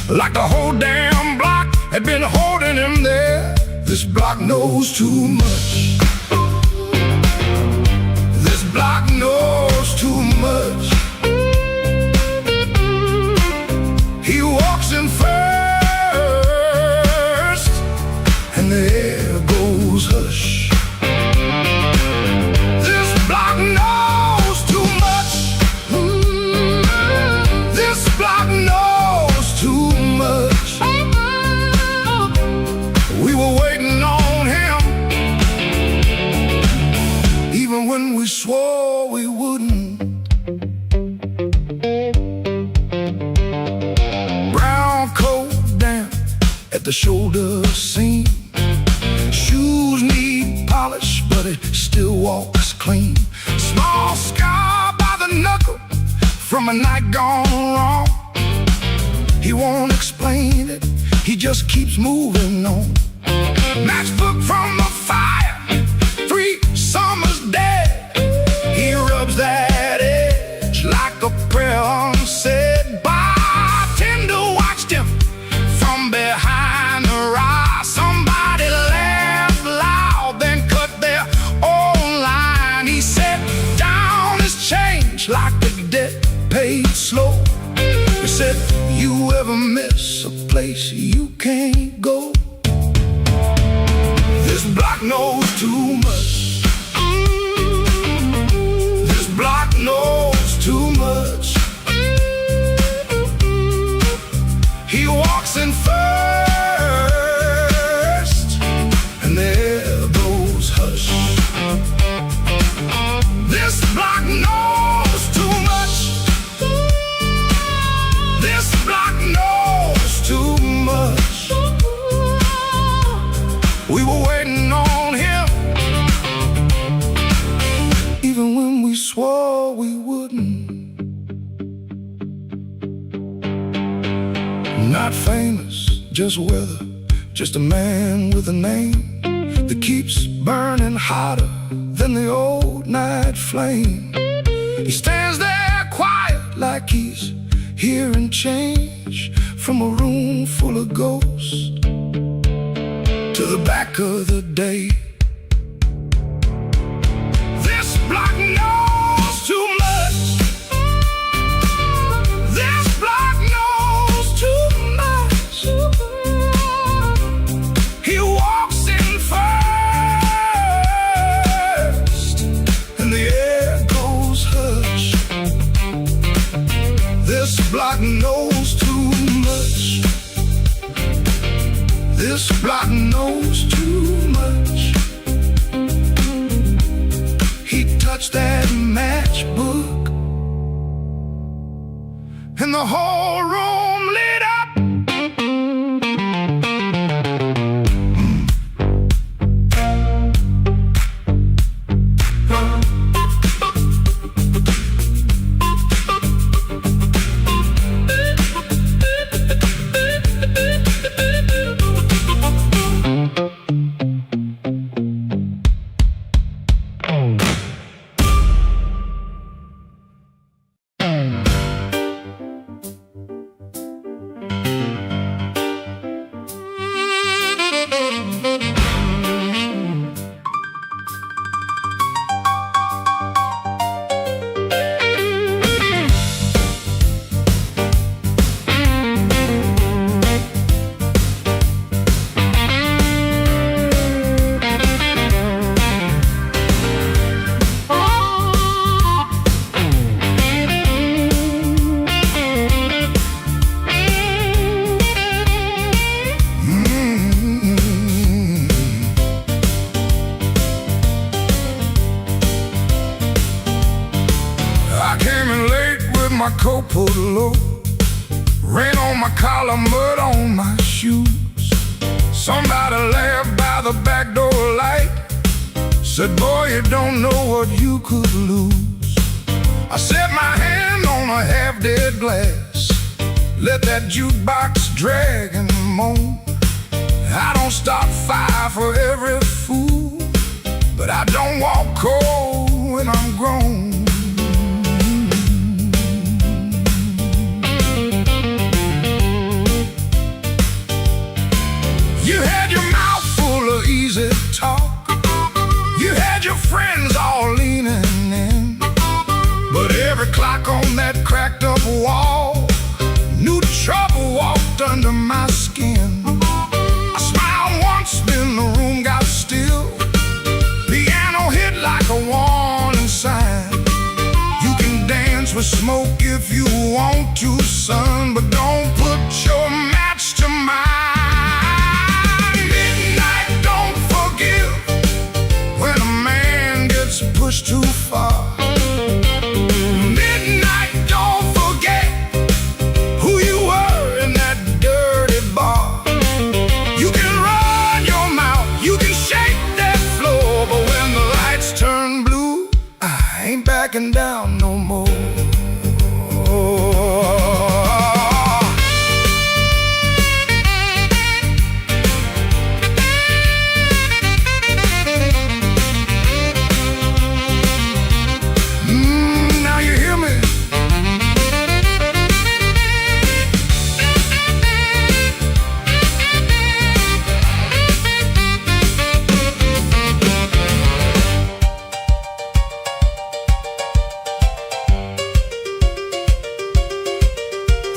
Speaker 2: Like the whole damn block had been holding him there. This block knows too much. This block knows too much. He walks in first, and the air goes hush. This block knows too much. This block knows too much. We were waiting on him, even when we swore we wouldn't. Brown coat damp at the shoulder seam. Shoes need polish, but it still walks clean. Small scar by the knuckle from a night gone wrong. He won't explain it, he just keeps moving on. Matchbook from the fire, 3 summers dead. He rubs that edge like a prayer unsaid. Bartender watched him from behind the rye. Somebody laughed loud, then cut their own line. He set down his change like a debt paid slow. He said, you ever miss a place you can't go? This block knows too much. This block knows too much. He walks in first, and there goes hush. This block knows too much. This block knows too much. We were waiting on him, even when we swore we wouldn't. Not famous, just weather, just a man with a name that keeps burning hotter than the old night flame. He stands there quiet like he's hearing change from a room full of ghosts to the back of the day. This block knows too much. This block knows too much. He walks in first, and the air goes hush. This block knows too much. This block knows too much. He touched that matchbook, and the whole room lit up. my coat pulled low, rain on my collar, mud on my shoes. Somebody laughed by the back door light, said, boy, you don't know what you could lose. I set my hand on a half-dead glass, let that jukebox drag and moan. I don't stop fire for every fool, but I don't walk cold when I'm grown. You had your mouth full of easy talk, you had your friends all leaning in, but every clock on that cracked up wall knew trouble walked under my skin. I smiled once, then the room got still. Piano hit like a warning sign. You can dance with smoke if you want to, son, but don't put your match to mine. Midnight don't forgive when a man gets pushed too far. Midnight don't forget who you were in that dirty bar. You can run your mouth, you can shake that floor, but when the lights turn blue, I ain't backing down no more. Now you hear me?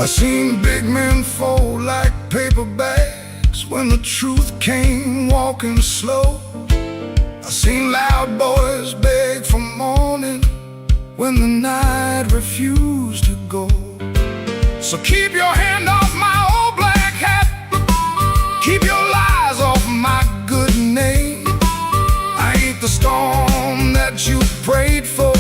Speaker 2: I seen big men fold like paper bags when the truth came walking slow. I seen loud boys beg for morning when the night refused to go. So keep your hand off my old black hat, keep your lies off my good name. I ain't the storm that you prayed for,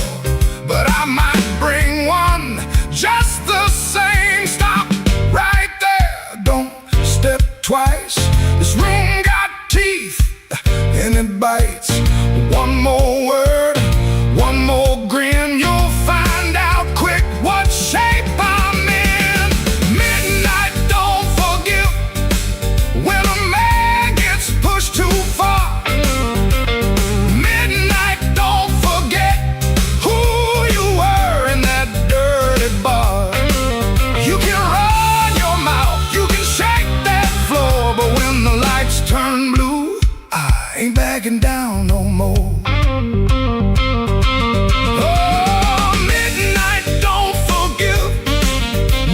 Speaker 2: but I might bring one just the same. Stop right there, don't step twice. This room got teeth and it bites. One more word, one more grin, you'll find out quick what shape I'm in. Midnight don't forgive when a man gets pushed too far. Midnight don't forget who you were in that dirty bar. You can run your mouth, you can shake that floor, but when the lights turn blue, I ain't backing down no more. Oh, midnight don't forgive.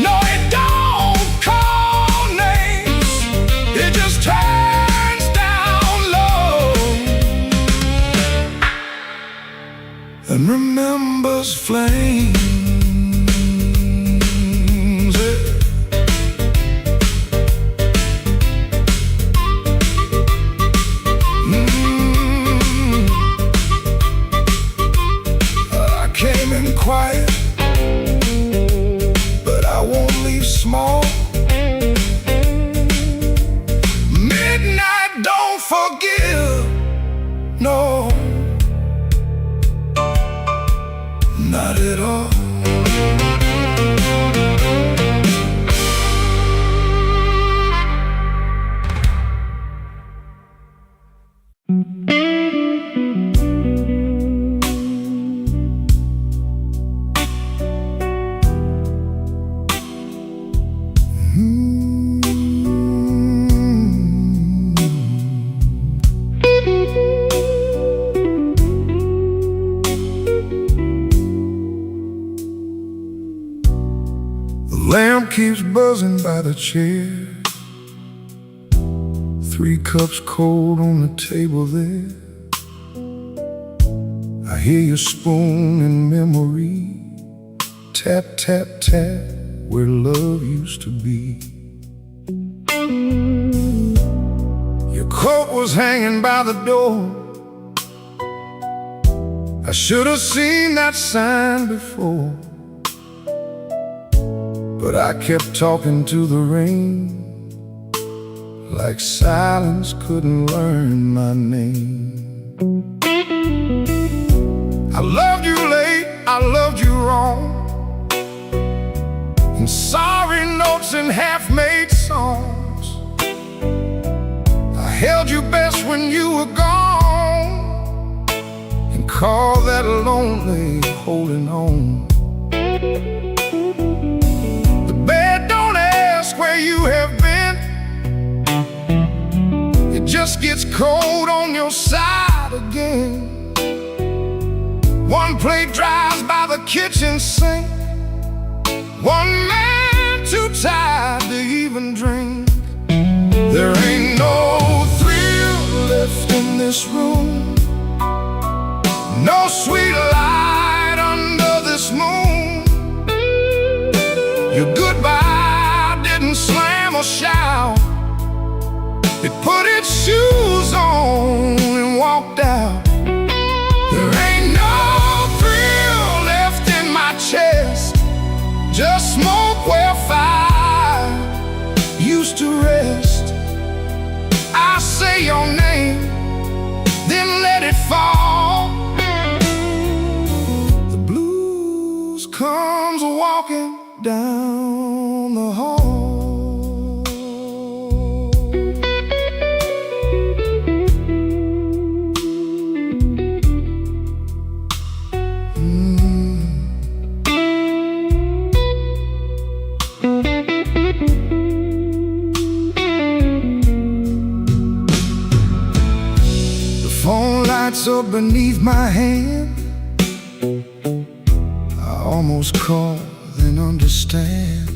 Speaker 2: No, it don't call names. It just turns down low and remembers flames. I came in quiet, but I won't leave small. Midnight don't forgive, no, not at all. Lamp keeps buzzing by the chair, 3 cups cold on the table there. I hear your spoon in memory, tap, tap, tap, where love used to be. Your coat was hanging by the door. I should have seen that sign before. But I kept talking to the rain, like silence couldn't learn my name. I loved you late, I loved you wrong, in sorry notes and half-made songs. I held you best when you were gone, and called that lonely holding on. The bed don't ask where you have been, it just gets cold on your side again. One plate dries by the kitchen sink, one man too tired to even drink. There ain't no thrill left in this room, no sweet light under this moon. Your goodbye didn't slam or shout, it put its shoes on and walked out. There ain't no thrill left in my chest, just smoke where fire used to rest. I say your name, then let it fall. The blues comes walking down the hall. Up beneath my hand, I almost call, then understand.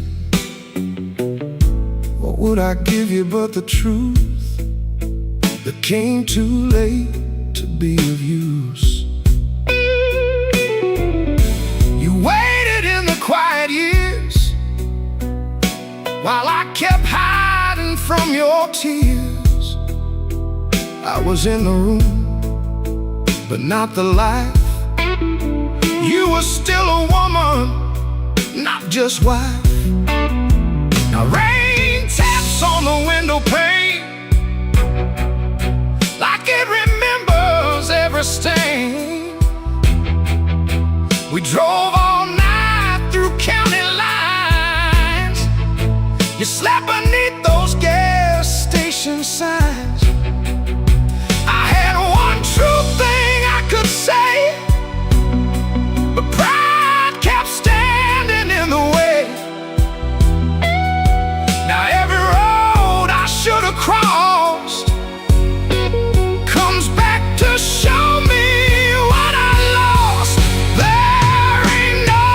Speaker 2: What would I give you but the truth that came too late to be of use? You waited in the quiet years while I kept hiding from your tears. I was in the room, but not the life. You were still a woman, not just wife. Now rain taps on the window pane, like it remembers every stain. We drove all night through county lines, you slept beneath those gas station signs. I had one true thing I could say, but pride kept standing in the way. Now every road I should have crossed comes back to show me what I lost. There ain't no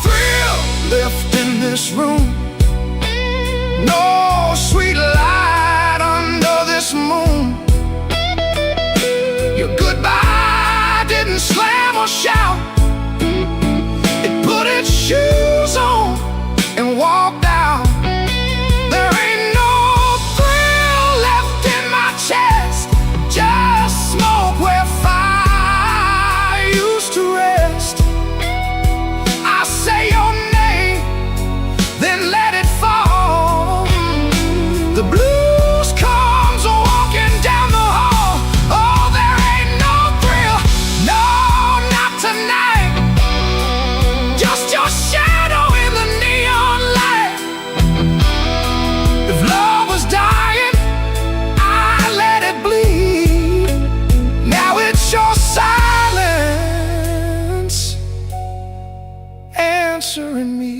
Speaker 2: thrill left in this room, no sweet light under this moon. Your goodbye didn't slam or shout, it put its shoes on and walked out. There ain't no thrill left in my chest, just smoke where fire used to rest. I say your name, then let it fall. The blues comes walking down the hall. Oh, there ain't no thrill, no, not tonight. Just your shadow in the neon light. If love was dying, I let it bleed. Now it's your silence answering me.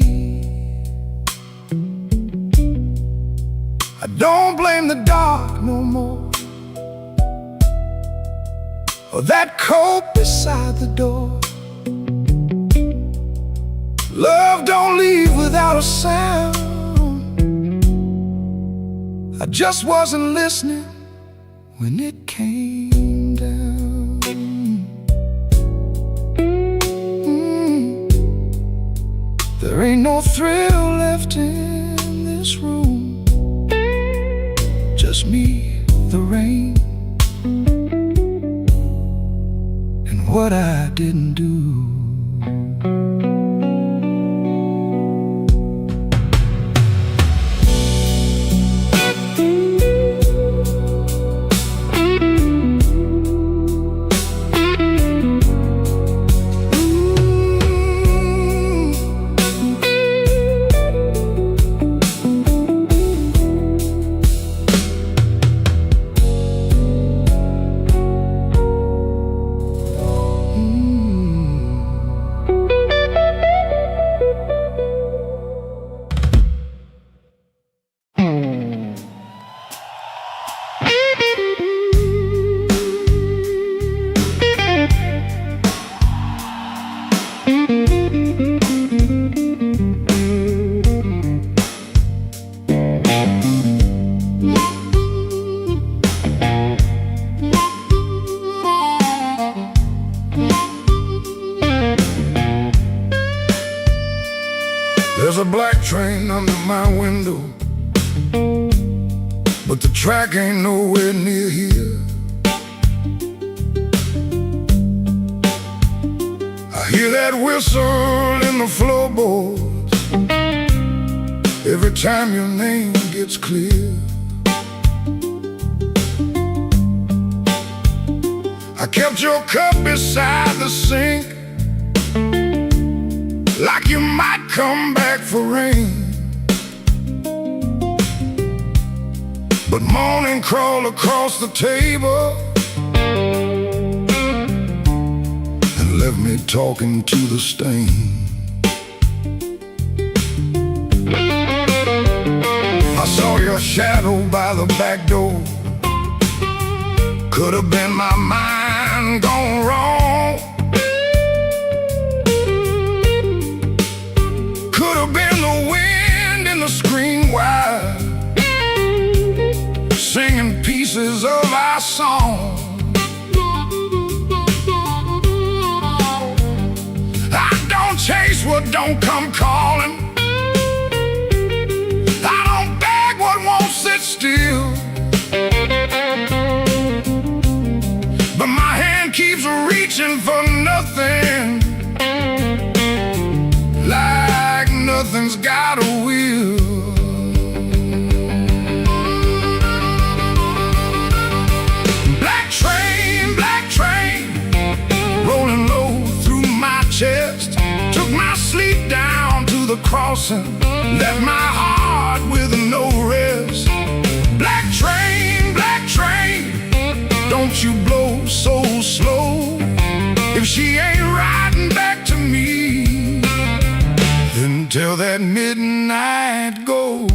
Speaker 2: I don't blame the dark no more, or that coat beside the door. Love don't leave without a sound. I just wasn't listening when it came down. There ain't no thrill left in this room, just me, the rain, and what I didn't do. There's a black train under my window, but the track ain't nowhere near here. I hear that whistle in the floorboards every time your name gets clear. I kept your cup beside the sink, like you might come back for rain. But morning crawled across the table and left me talking to the stain. I saw your shadow by the back door. Could have been my mind gone wrong. Could have been the wind in the screen wire, singing pieces of our song. I don't chase what don't come calling. I don't beg what won't sit still. But my hand keeps reaching for nothing, like nothing's got a will. Black train, rolling low through my chest, took my sleep down to the crossing, left my heart with no rest. Black train, don't you blow so slow. If she ain't riding back to me, then till that midnight goes.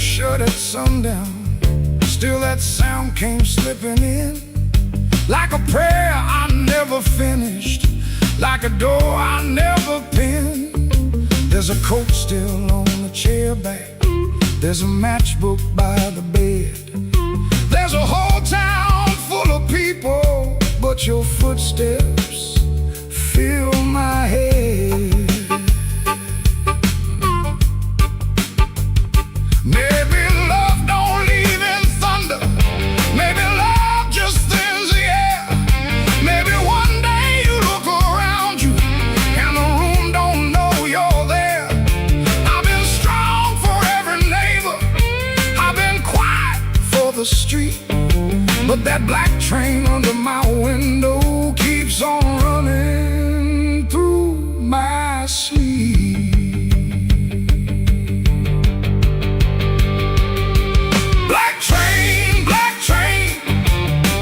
Speaker 2: Shut at sundown, still that sound came slipping in, like a prayer I never finished, like a door I never pinned. There's a coat still on the chair back, there's a matchbook by the bed. There's a whole town full of people, but your footsteps fill my head. Maybe love don't leave in thunder, maybe love just thins the air. Maybe one day you look around you and the room don't know you're there. I've been strong for every neighbor, I've been quiet for the street, but that black train under my window keeps on running through my sleep.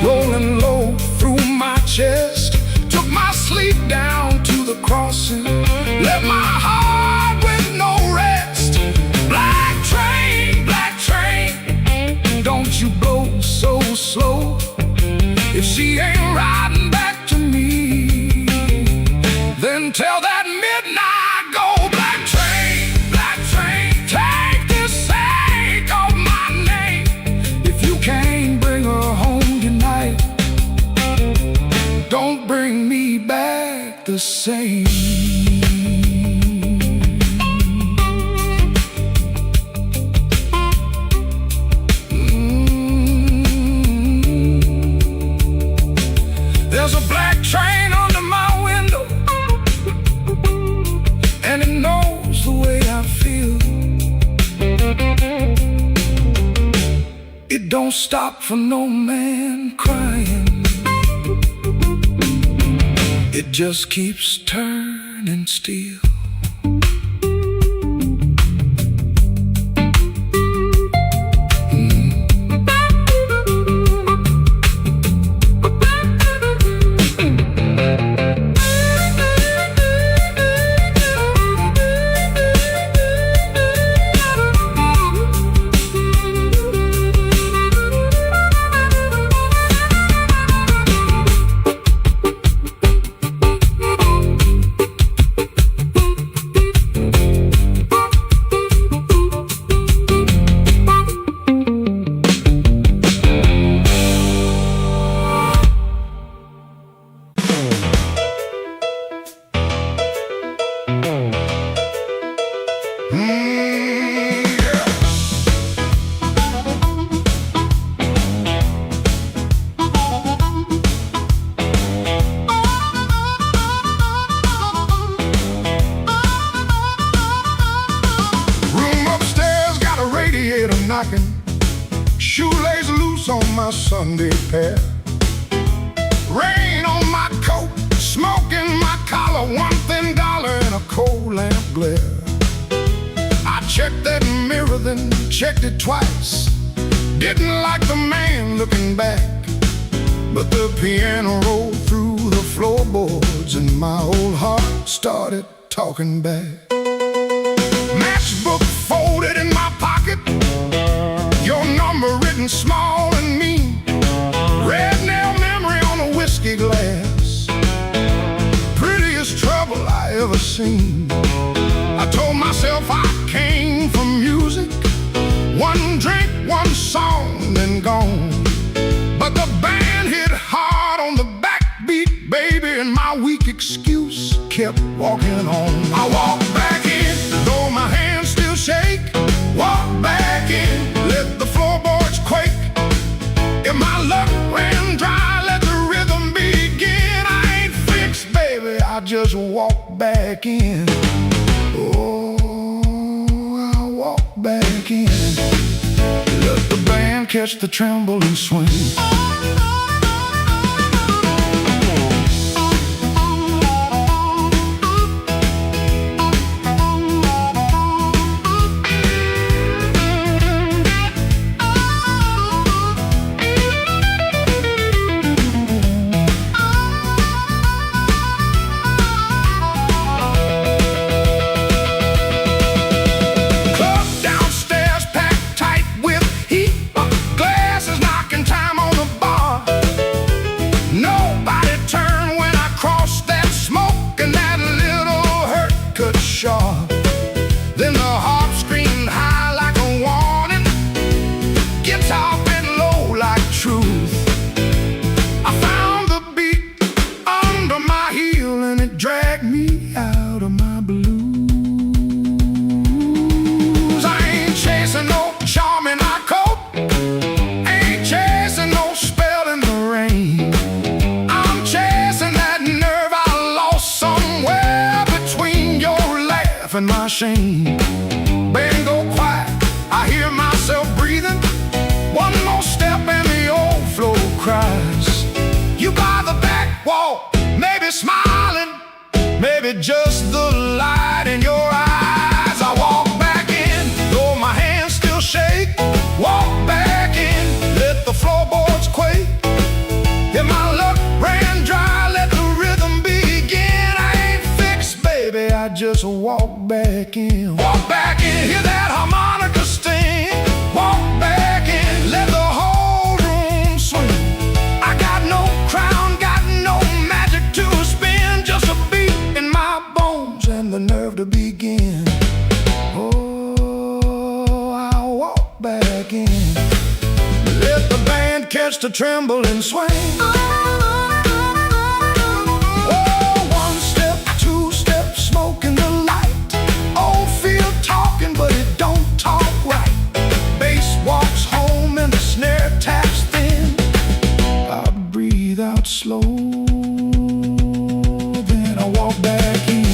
Speaker 2: Rolling low through my chest, took my sleep down to the crossing, left my heart with no rest. Black train, don't you blow so slow. If she ain't riding back to me, then tell that midnight go. Black train, take the sake of my name. If you can't bring her home tonight, don't bring me back the same. There's a black train under my window, and it knows the way I feel. It don't stop for no man crying, it just keeps turning steel. stocking, shoelace loose on my Sunday pair. Rain on my coat, smoke in my collar, one thin dollar in a cold lamp glare. I checked that mirror, then checked it twice. Didn't like the man looking back, but the piano rolled through the floorboards and my old heart started talking back. Matchbook folded in my pocket, your number written small and mean. Red nail memory on a whiskey glass, prettiest trouble I ever seen. I told myself I came from music, one drink, one song, then gone. But the band hit hard on the backbeat, baby, and my weak excuse kept walking on. I walked back in, though my hands still shake. Walk back in, let the floorboards quake. If my luck ran dry, let the rhythm begin. I ain't fixed, baby, I just walk back in. Oh, I walk back in, let the band catch the tremble and swing. Then the harp screamed high like a warning, guitar bent low like truth. I found the beat under my heel and it dragged me out of my blues. I ain't chasing no charm in my coat, ain't chasing no spell in the rain. I'm chasing that nerve I lost somewhere between your laugh and my shame. Band go quiet, I hear myself breathing. One more step and the old floor cries. You by the back wall, maybe smiling, maybe just the light in your eyes. I walk back in, though my hands still shake. Walk back in, let the floorboards quake. If my luck ran dry, let the rhythm begin. I ain't fixed, baby, I just walk back in. Walk back in, hear that harmonica sting. Walk back in, let the whole room swing. I got no crown, got no magic to spin, just a beat in my bones and the nerve to begin. Oh, I walk back in, let the band catch the tremble and swing. But it don't talk right. Bass walks home and the snare taps thin. I breathe out slow, then I walk back in.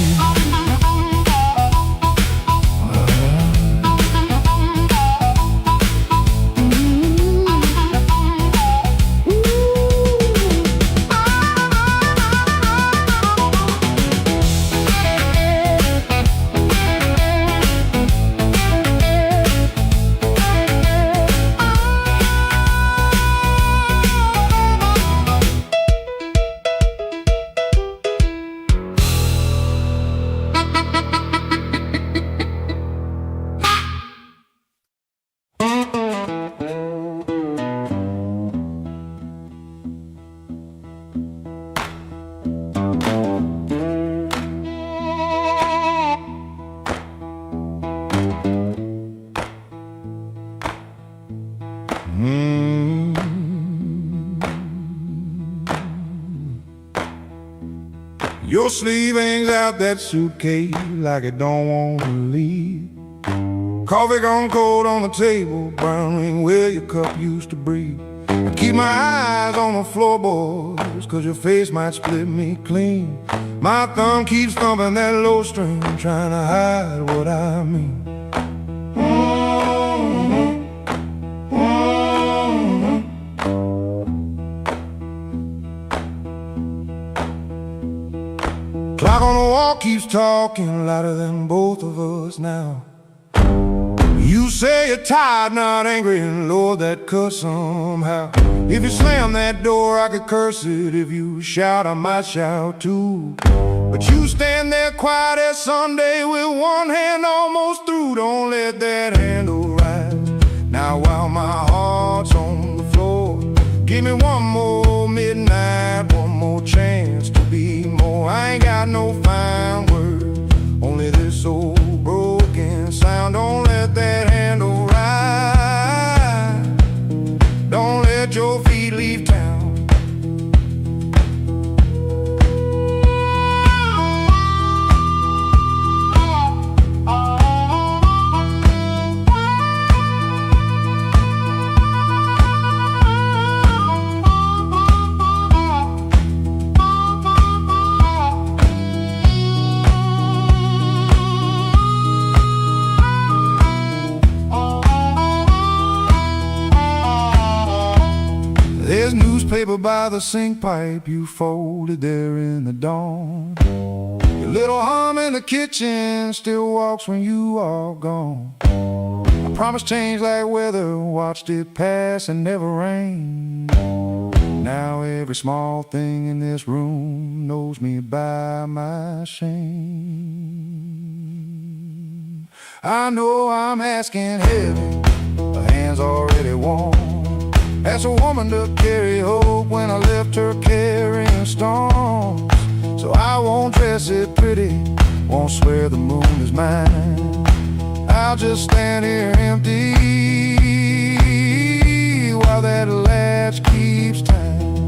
Speaker 2: Your sleeve hangs out that suitcase like it don't want to leave. Coffee gone cold on the table, brown ring where your cup used to breathe. I keep my eyes on the floorboards, cause your face might split me clean. My thumb keeps thumping that low string, trying to hide what I mean.
Speaker 1: Knock on the wall keeps talking louder than both of us now. You say you're tired, not angry, and Lord, that cuss somehow. If you slam that door, I could curse it. If you shout, I might shout too. But you stand there quiet as Sunday with one hand almost through. Don't let that handle rise. Now while my heart's on the floor, give me one more midnight, one more chance to be more. I ain't got no fine words, only this old broken sound. Don't let that handle rise. Don't let your feet leave town. There's newspaper by the sink pipe you folded there in the dawn. Your little hum in the kitchen still walks when you are gone. I promised change like weather, watched it pass and never rain. Now every small thing in this room knows me by my shame. I know I'm asking heavy, the hand's already warm. Asked a woman to carry hope when I left her carrying storms. So I won't dress it pretty, won't swear the moon is mine. I'll just stand here empty while that latch keeps time.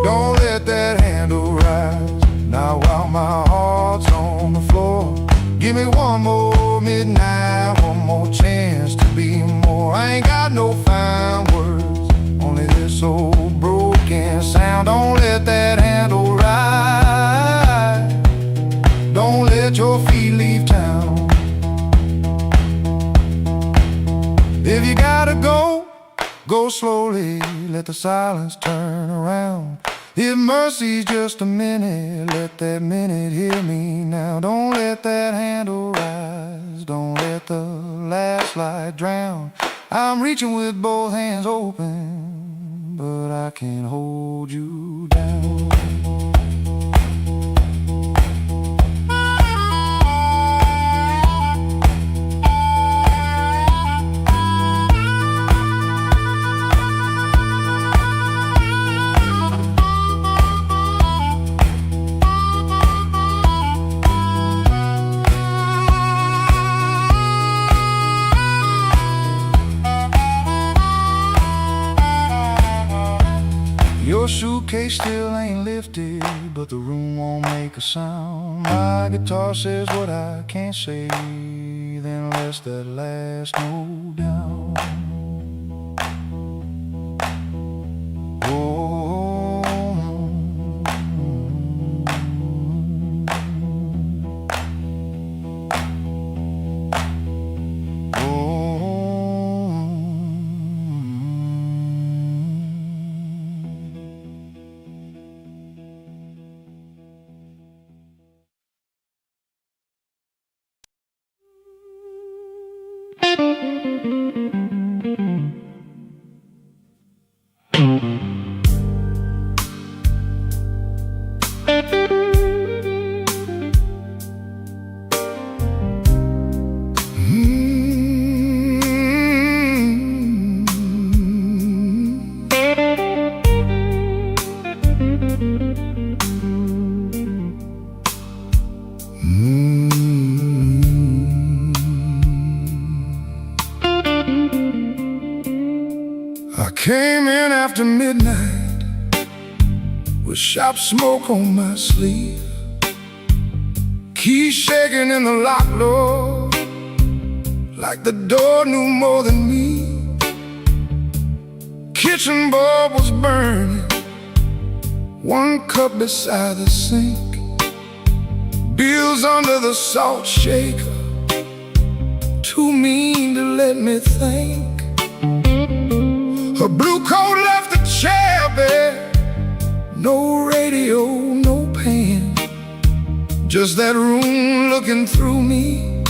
Speaker 1: Don't let that handle rise. Now while my heart's on the floor, give me one more midnight, one more chance to be more. I ain't got no fine words, only this old broken sound. Don't let that handle rise. Don't let your feet leave town. If you gotta go, go slowly, let the silence turn around. If mercy's just a minute, let that minute hear me now. Don't let that handle rise, don't let the last light drown. I'm reaching with both hands open, but I can't hold you down. Your suitcase still ain't lifted, but the room won't make a sound. My guitar says what I can't say, then lets that last note down. Oh, I came in after midnight with sharp smoke on my sleeve, keys shaking in the lock, Lord, like the door knew more than me. Kitchen bulb was burning, one cup beside the sink, bills under the salt shaker, too mean to let me think. Her blue coat left the chair bare,
Speaker 2: No radio, no pain, just that room looking through me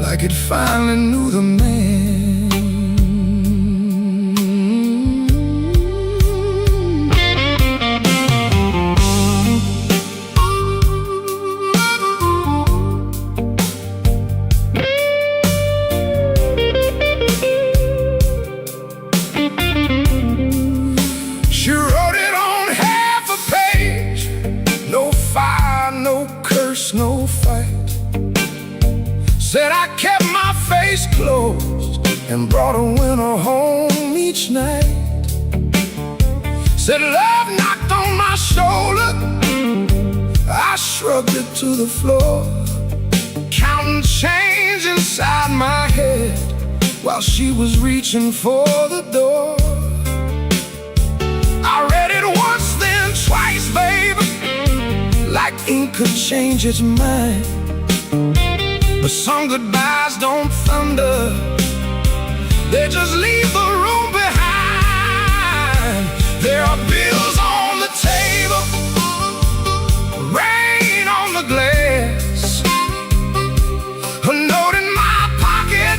Speaker 2: like it finally knew the man. She wrote it on half a page. No fire, no curse, no fight. Said I kept my face closed and brought a winner home each night. Said love knocked on my shoulder, I shrugged it to the floor, counting change inside my head while she was reaching for the door. I read it once, then twice, baby, like ink could change its mind. But some goodbyes don't thunder, they just leave the room behind. There are bills on the table, rain on the glass, a note in my pocket,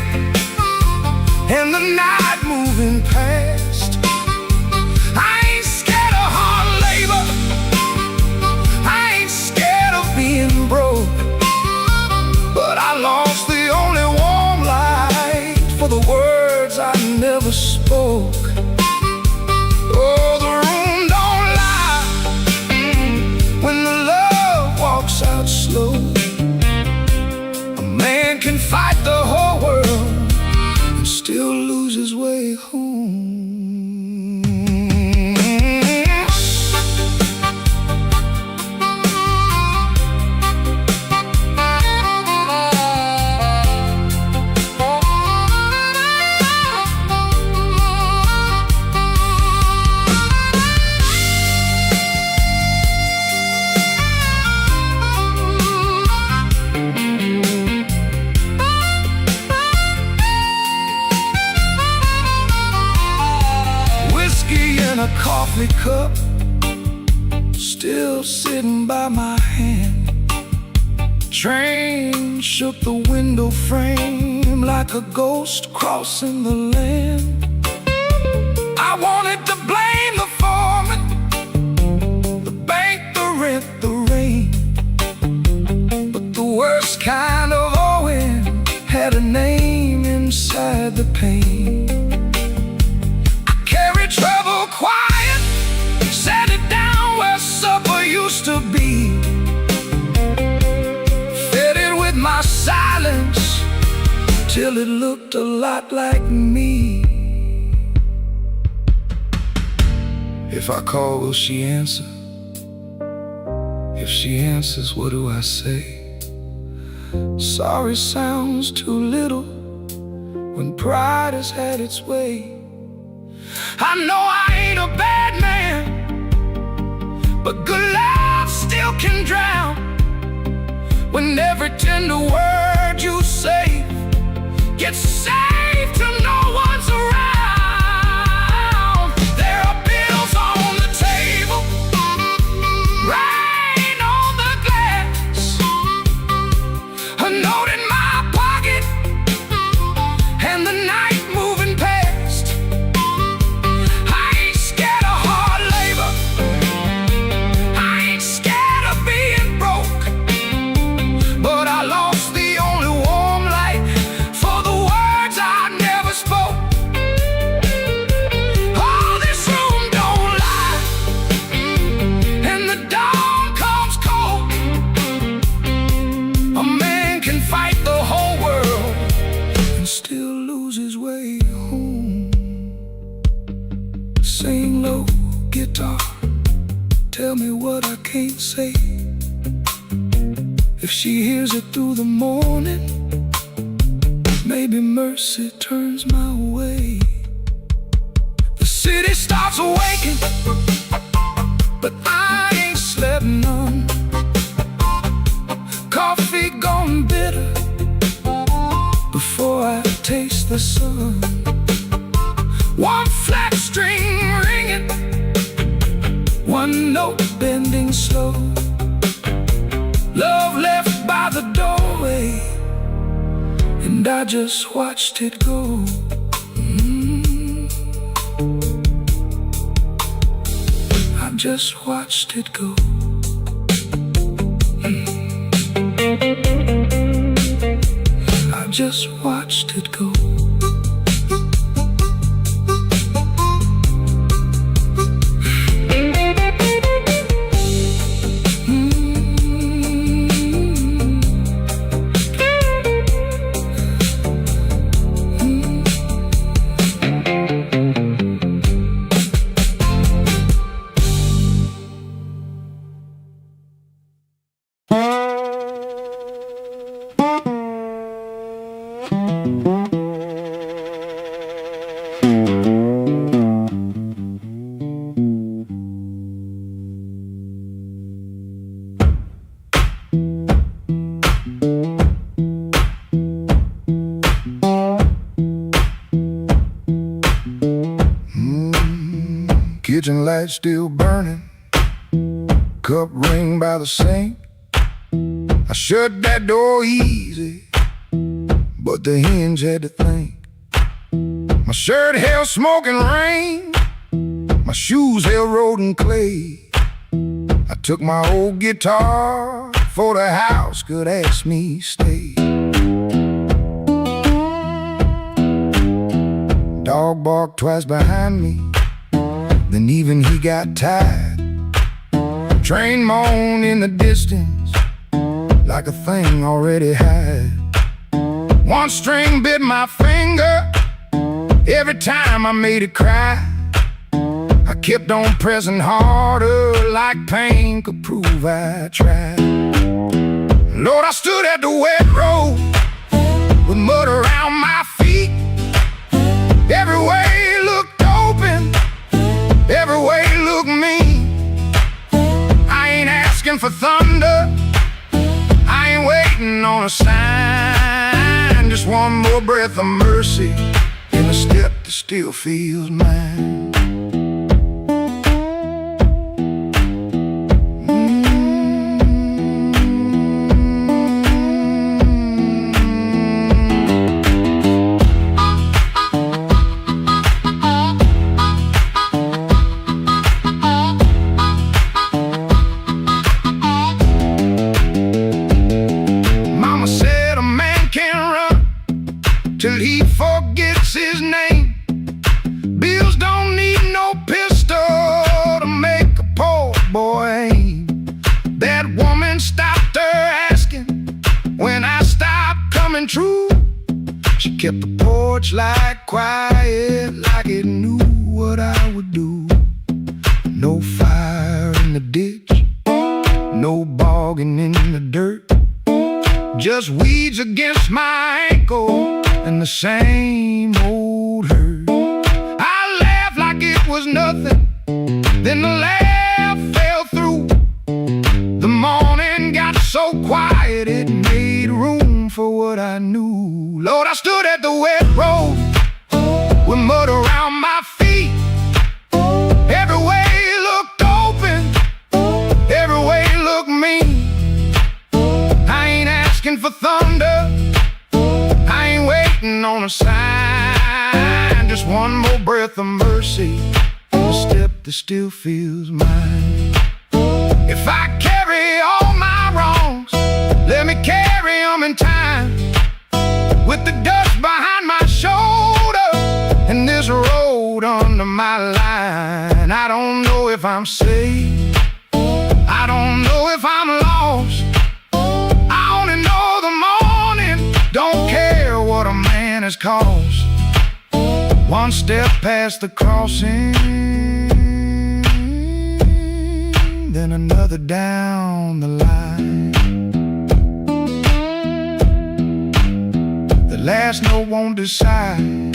Speaker 2: and the night moving past. I ain't scared of hard labor, I ain't scared of being broke, but I lost the only warm light for the words I never spoke. Oh, the room don't lie when the love walks out slow. A man can fight the whole world and still lose his way home. A coffee cup still sitting by my hand. Train shook the window frame like a ghost crossing the land. I wanted to blame the foreman, the bank, the rent, the rain, but the worst kind of owing had a name inside the pain. Trouble quiet, set it down where supper used to be, fed it with my silence till it looked a lot like me. If I call, will she answer? If she answers, what do I say? Sorry sounds too little when pride has had its way. I know I ain't a bad man, but good love still can drown when every tender word you say gets saved till no one's around. There are bills on the table, rain on the glass, a note in my pocket, and the night moving past. Sing low, guitar, tell me what I can't say. If she hears it through the morning, maybe mercy turns my way. The city starts awaking, but I ain't slept none. Coffee gone bitter before I taste the sun. One flat string ringing, one slow. Love left by the doorway, and I just watched it go. I just watched it go. I just watched it go.
Speaker 1: Kitchen light still burning, cup ring by the sink. I shut that door easy, but the hinge had to think. My shirt held smoke and rain, my shoes held road and clay. I took my old guitar, for the house could ask me stay. Dog barked twice behind me, then even he got tired. Train moaned in the distance, like a thing already had. One string bit my finger, every time I made it cry. I kept on pressing harder, like pain could prove I tried. Lord, I stood at the wet road, with mud around my feet. Every way looked open, every way looked mean. I ain't asking for thunder, I ain't waiting on a sign. Just one more breath of mercy in the step that still feels mine. Till he forgets his name. Bills don't need no pistol to make a poor boy aim. That woman stopped her asking when I stopped coming true. She kept the porch light quiet, like it knew what I would do. No fire in the ditch, no bogging in the dirt, just weeds against my ankle and the same old hurt. I laughed like it was nothing, then the laugh fell through. The morning got so quiet, it made room for what I knew. Lord, I stood at the wet road, with mud around my feet. Every way looked open, every way looked mean. I ain't asking for thunder, I ain't waiting on a sign. Just one more breath of mercy, a step that still feels mine. If I carry all my wrongs, let me carry them in time. With the dust behind my shoulder and this road under my line. I don't know if I'm saved, I don't know if I'm lost. I only know the morning don't care what a man has cost. One step past the crossing, then another down the line. The last note won't decide.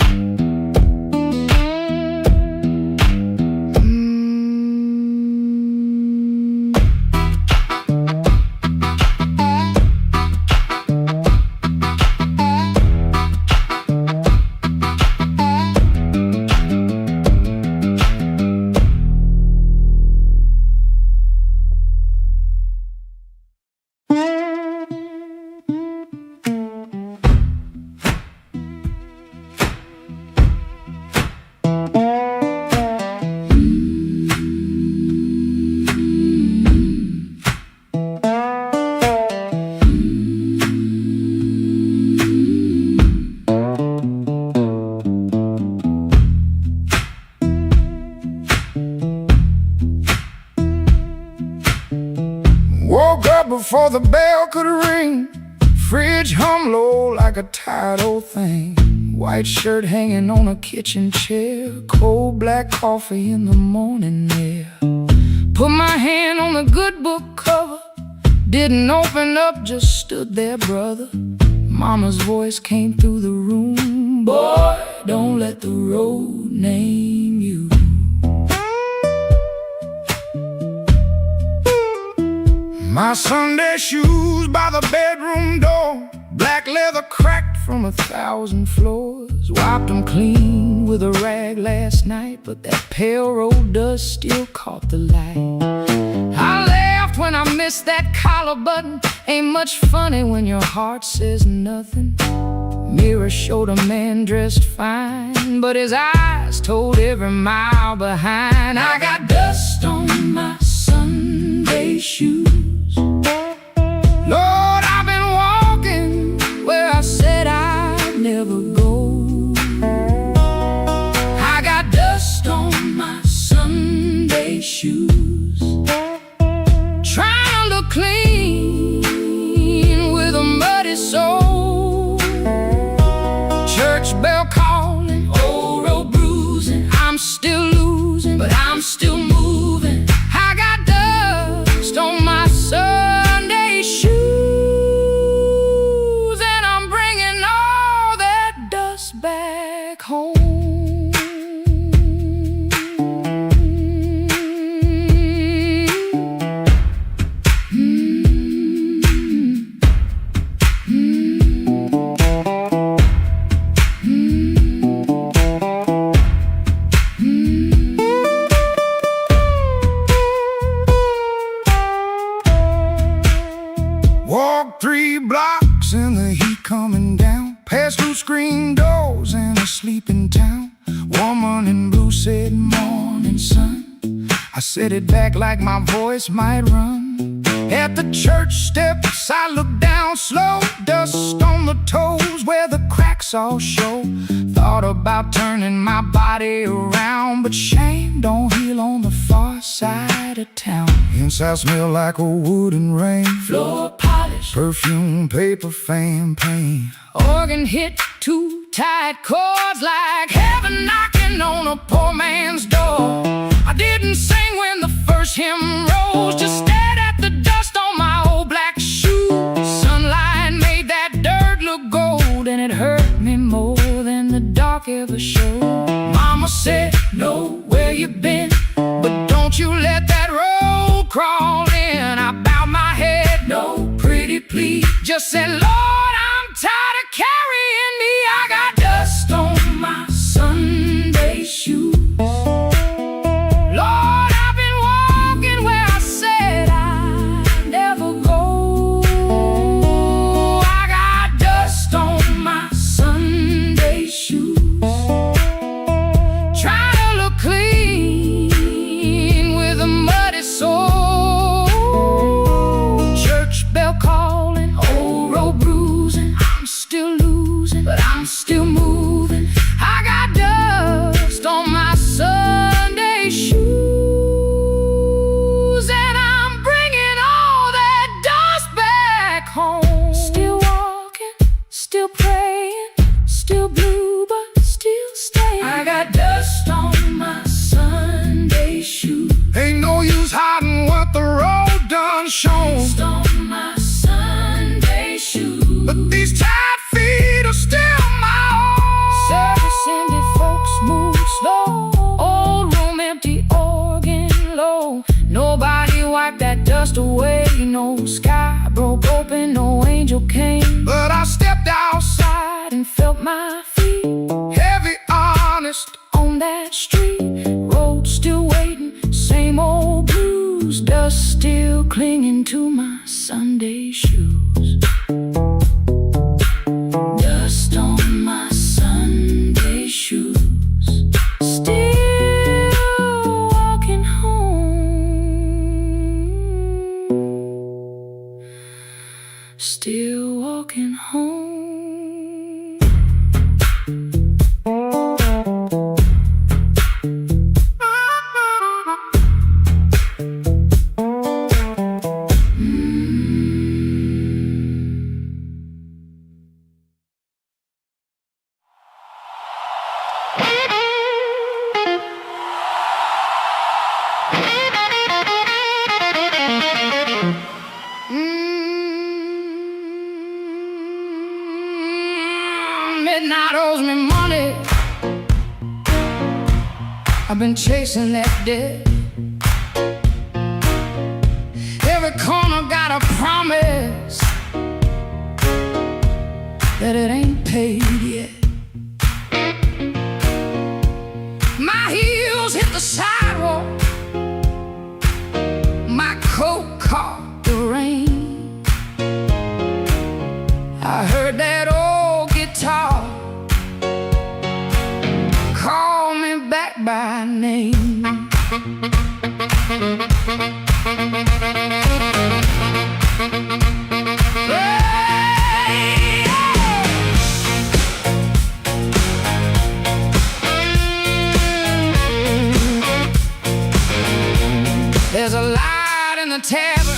Speaker 2: Woke up before the bell could ring. Fridge hum low like a tired old thing. White shirt hanging on a kitchen chair. Cold black coffee in the morning air. Put my hand on the good book cover. Didn't open up, just stood there, brother. Mama's voice came through the room. Boy, don't let the road name you. My Sunday shoes by the bedroom door. Black leather cracked from 1,000 floors. Wiped them clean with a rag last night, but that pale road dust still caught the light. I laughed when I missed that collar button. Ain't much funny when your heart says nothing. Mirror showed a man dressed fine, but his eyes told every mile behind. I got dust on my Sunday shoes. Lord, I've been walking where I said I'd never go. I got dust on my Sunday shoes. Trying to look clean with a muddy soul. Church bell calling, old road bruising. I'm still losing, but I'm still moving. I got dust on my Sunday shoes, and I'm bringing all that dust back home. Walked 3 blocks in the heat coming down. Passed through screen doors in a sleeping town. Woman in blue said, morning sun. I said it back like my voice might run. At the church steps I looked down slow. Dust on the toes where the cracks all show. Thought about turning my body around, but shame don't heal on the far side of town. Inside smell like a wood and rain. Floor polish, perfume, paper, fan, pain. Organ hit 2 tight chords like heaven knocking on a poor man's door. I didn't sing when the first hymn rose, just stared at the dust on my old black shoe. Sunlight made that dirt look gold, and it hurt me more than the dark ever showed. Mama said, know where you been, but don't you let that road crawl in. I bowed my head, no pretty please, just said, Lord, I'm tired of carrying me. I got dust on my Sunday shoes. Lord, I've been walking where I said I'd never go. I got dust on my Sunday shoes. Trying to look clean with a muddy soul. Church bell calling, old road bruising. I'm still losing, but I'm still moving. I got dust on my Sunday shoes, and I'm bringing all that dust back home. Still walking, still praying, still blue, but still staying. I got dust on my Sunday shoes. Ain't no use hiding what the road done shown. Dust on my Sunday shoes, but these tired feet are still my own. Service ended, folks move slow. Old room empty, organ low. Nobody wiped that dust away. No sky broke open, no angel came. But I stepped outside and felt my feet heavy, honest, on that street. Road still waiting, same old blues. Dust still clinging to my Sunday shoes. Dust on my Sunday shoes. Still walking home. Still walking home.
Speaker 1: Midnight owes me money. I've been chasing that debt. Every corner got a promise that it ain't paid yet. My heels hit the sidewalk, my coat caught the rain. I heard that old guitar call me back by name. There's a light in the tavern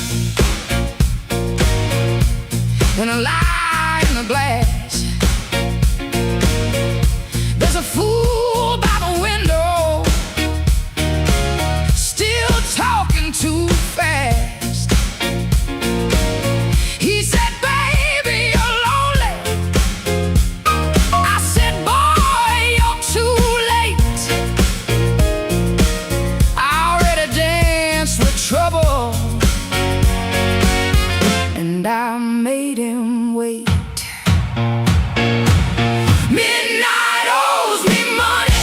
Speaker 1: and a light in the glass. There's a fool by the window, still talking too fast. He said, baby, you're lonely. I said, boy, you're too late. I already danced with trouble, and I made him wait. Midnight owes me money,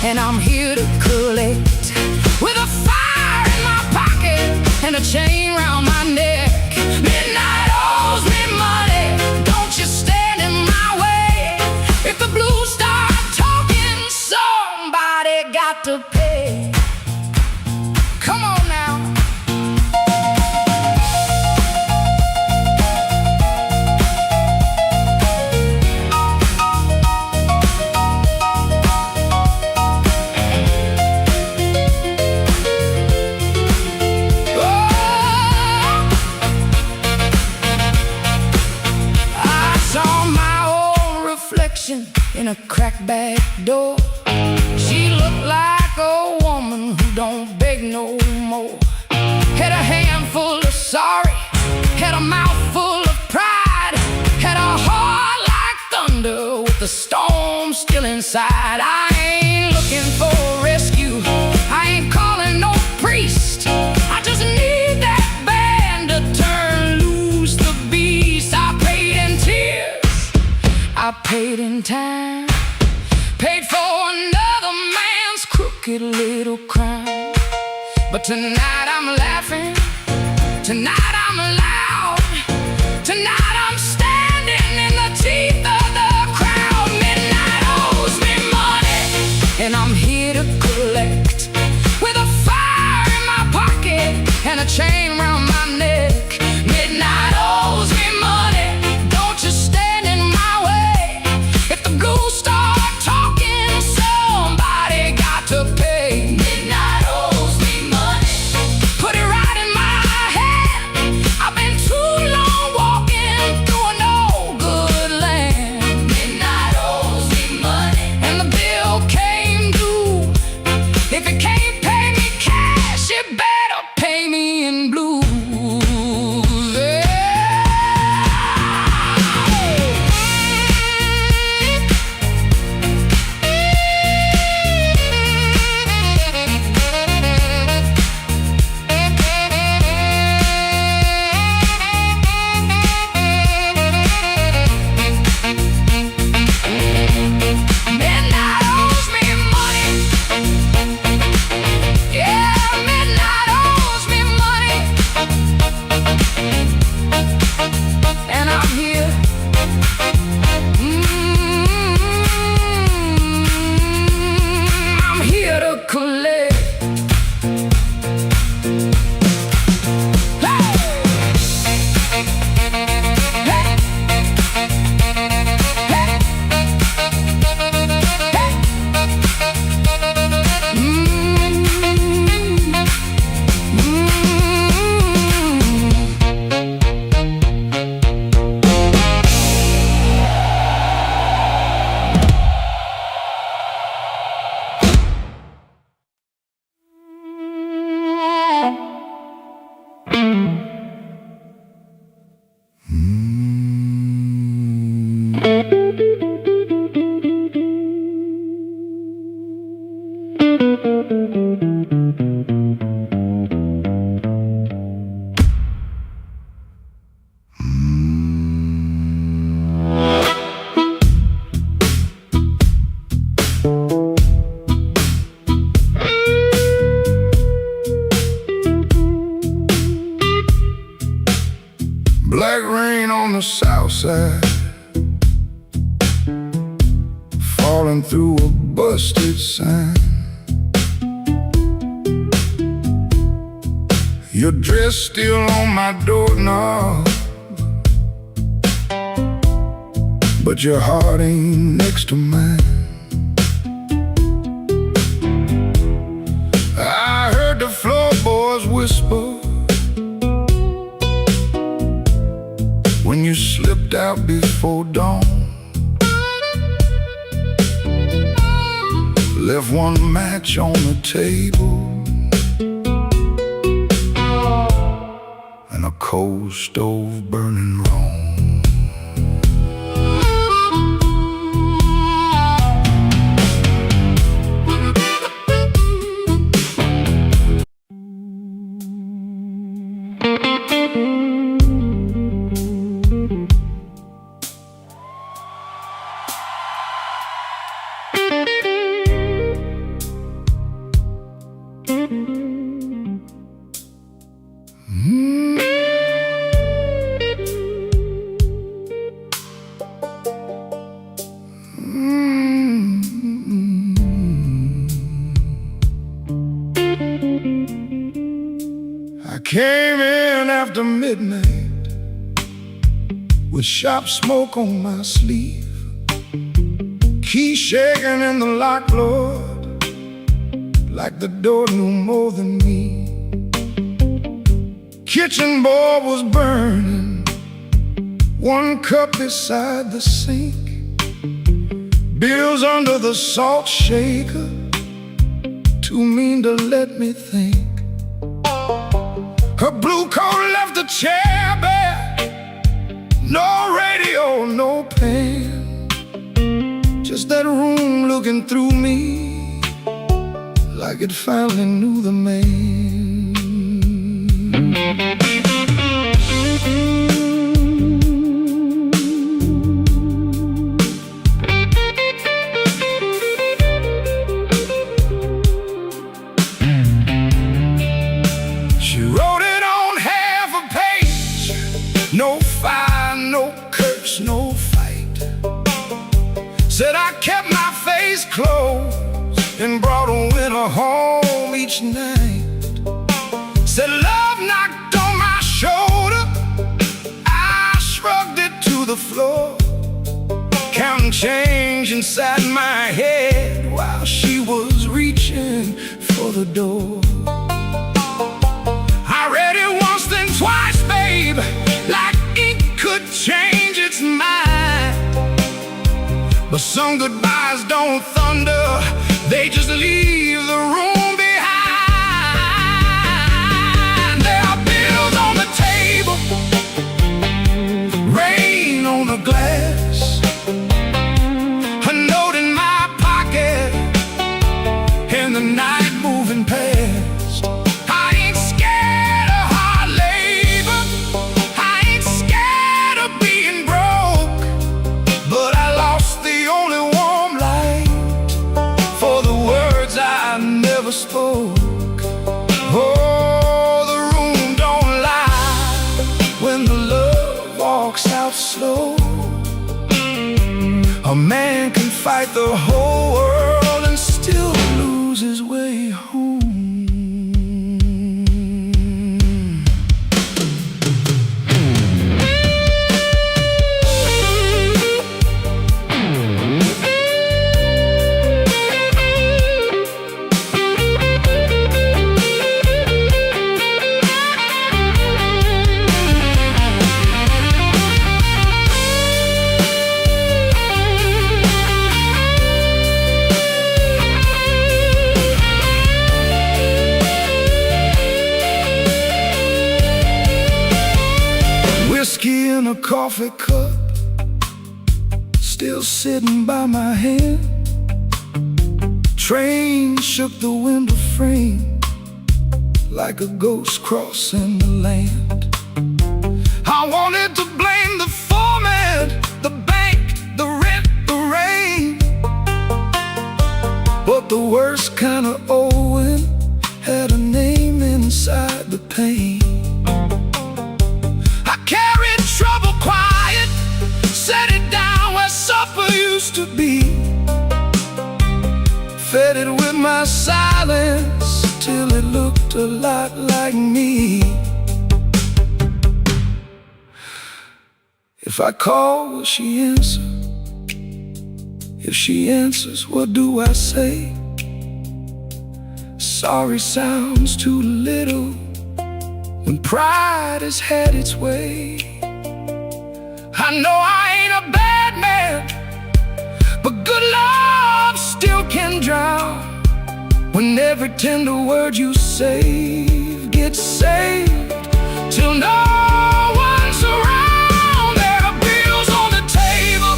Speaker 1: and I'm here to collect. With a fire in my pocket and a chain round my neck. Midnight owes me money, don't you stand in my way. If the blues start talking, somebody got to pay. Come on now. In a cracked back door, she looked like a woman who don't beg no more. Had a handful of sorry, had a mouth full of pride, had a heart like thunder with the storm still inside. I ain't looking for a rescue, I ain't calling no priest. I just need that band to turn loose the beast. I paid in tears, I paid in time, paid for another man's crooked little crime. But tonight I'm laughing, tonight I'm loud, tonight I'm standing in the teeth of the crowd. Midnight owes me money, and I'm here to collect. With a fire in my pocket and a chain round my neck. Midnight owes me money, don't you stand in my way. If the ghosts start talking, somebody got to pay. Midnight owes me money, put it right in my hand. I've been too long walking through a no good land. Midnight owes me money, and the bill came due. If you can't pay me cash, you better pay me in blue.
Speaker 2: Black rain on the south side, falling through a busted sign. Your dress still on my doorknob, but your heart ain't next to mine. I heard the floorboards whisper when you slipped out before dawn. Left one match on the table and a cold stove burning wrong. Came in after midnight with sharp smoke on my sleeve, key shaking in the lock, Lord, like the door knew more than me. Kitchen board was burning, one cup beside the sink, bills under the salt shaker, too mean to let me think. Her blue coat left the chair bare, no radio, no pen, just that room looking through me like it finally knew the man. She wrote it on half a page, no fire, no curse, no fight. Said I kept my face closed and brought a winter home each night. Said love knocked on my shoulder, I shrugged it to the floor, counting change inside my head while she was reaching for the door. I read it once, then twice, babe, like ink could change its mind. But some goodbyes don't thunder, they just leave the room behind. There are bills on the table, rain on the glass, a note in my pocket, and the night moving past. I ain't scared of hard labor, I ain't scared of being broke, but I lost the only warm light for the words I never spoke. Oh, the room don't lie when the love walks out slow. A man can fight the whole world and still lose his way home. Whiskey in a coffee cup, still sitting by my hand. Train shook the window frame like a ghost crossing the land. I wanted to blame the foreman, the bank, the rent, the rain, but the worst kind of owing had a name inside the pain. I carried silence till it looked a lot like me. If I call, will she answer? If she answers, what do I say? Sorry sounds too little when pride has had its way. I know I ain't a bad man, but good love still can drown. When every tender word you save gets saved till no one's around. There are bills on the table,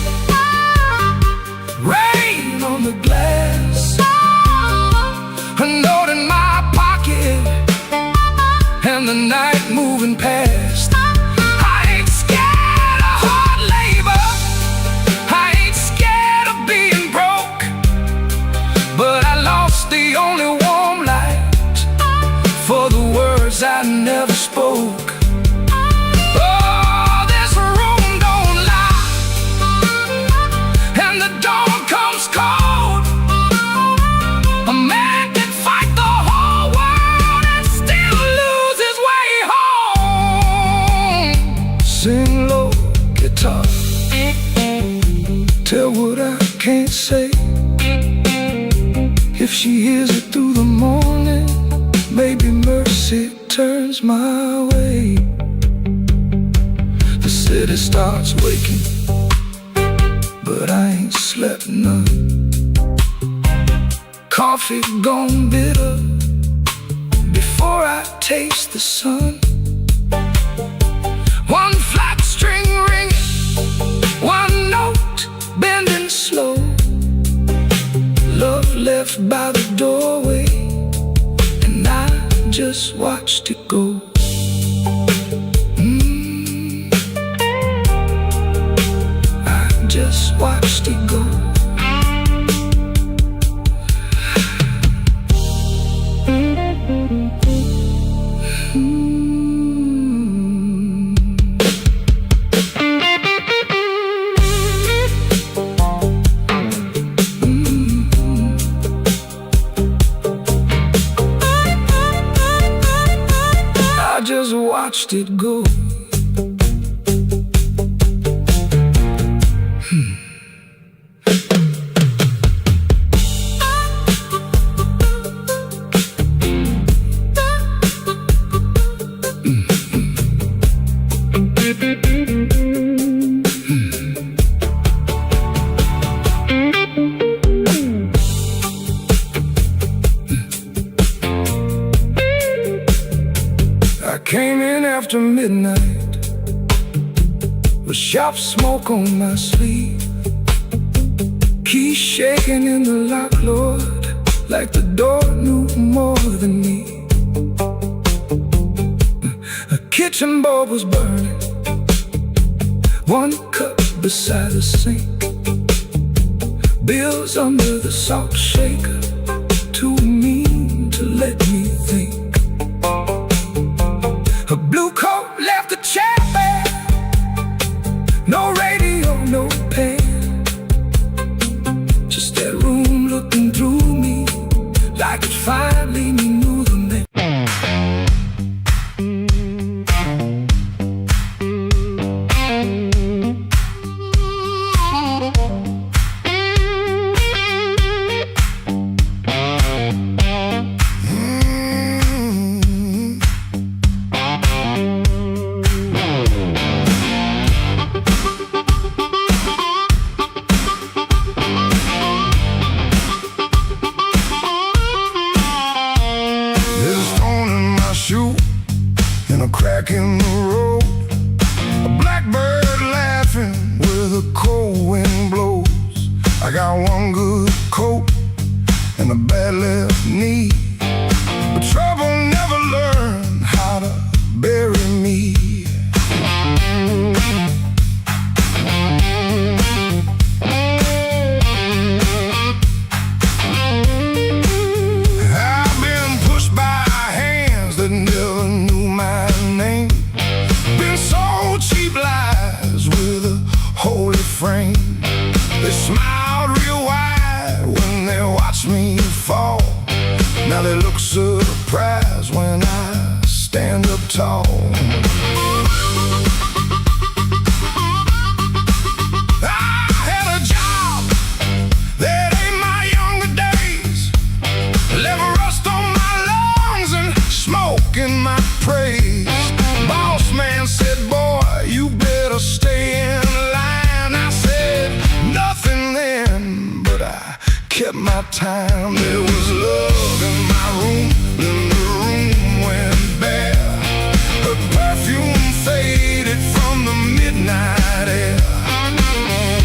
Speaker 2: rain on the glass, a note in my pocket, and the night moving past. I ain't scared of hard labor, I ain't scared of being broke, but I lost the only warm light for the words I never spoke. Oh, this room don't lie, and the dawn comes cold. A man can fight the whole world and still lose his way home. Sing low, guitar, tell what I can't say. If she hears it through the morning, maybe mercy turns my way. The city starts waking, but I ain't slept none. Coffee gone bitter before I taste the sun. One flat string ringing, one note bending slow. Love left by the doorway, and I just watched it go. I just watched it go. I just watched it go. I came in after midnight with sharp smoke on my sleeve, keys shaking in the lock, Lord, like the door knew more than me. A kitchen bulb was burning, one cup beside the sink, bills under the salt shaker, too mean to let me think. A blue coat left the chair bare, no radio, no pen, just that room looking through me like it finally knew the name. A crack in the road, a blackbird laughing where the cold wind blows. I got one good coat and a bad left knee, but trouble never learned how to bury me. I've been pushed by hands that never knew my name, been sold cheap lies with a holy frame. They smiled real wide when they watched me fall. my time. There was love in my room, then the room went bare. Her perfume faded from the midnight air.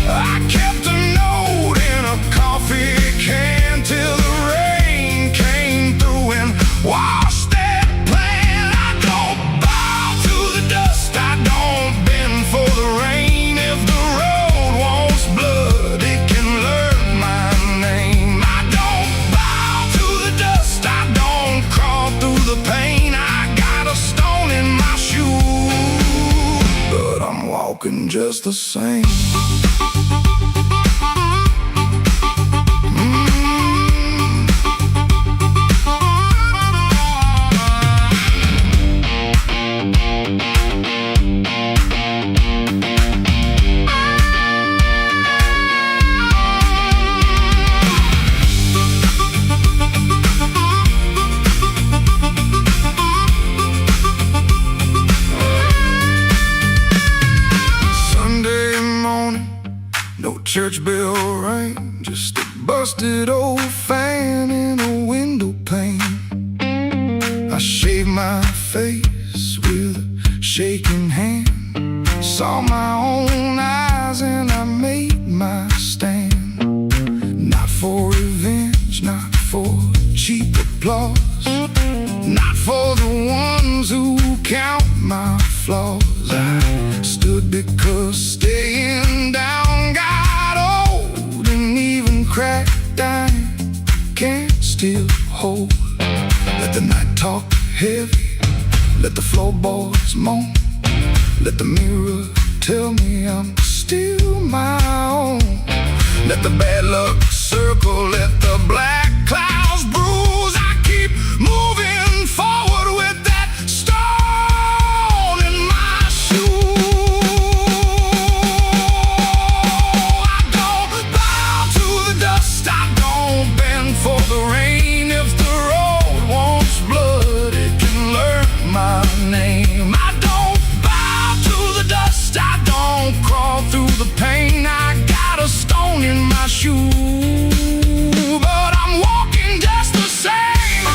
Speaker 2: I kept a note in a coffee can till the rain came through and washed that plan. I don't bow to the dust, I don't bend for the rain. If the road wants blood, it can learn my name. I don't bow to the dust, I don't crawl through the pain. I got a stone in my shoe, but I'm walking just the same. Church bell rang, just a busted old fan in a window pane. I shaved my face with a shaking hand, saw my own eyes and I made my stand. Not for revenge, not for cheap applause, not for the ones who count my flaws. I stood because staying down got old, and even cracked dying can't still hold. Let the night talk heavy, let the floorboards moan, let the mirror tell me I'm still my own. Let the bad luck circle, let the black clouds bruise. I keep moving forward with that stone in my shoe. I don't bow to the dust, I don't bend for the rain. If the road wants blood, it can learn my name. I don't bow to the dust, I don't crawl through the pain. I got a stone in my shoe, but I'm walking just the same.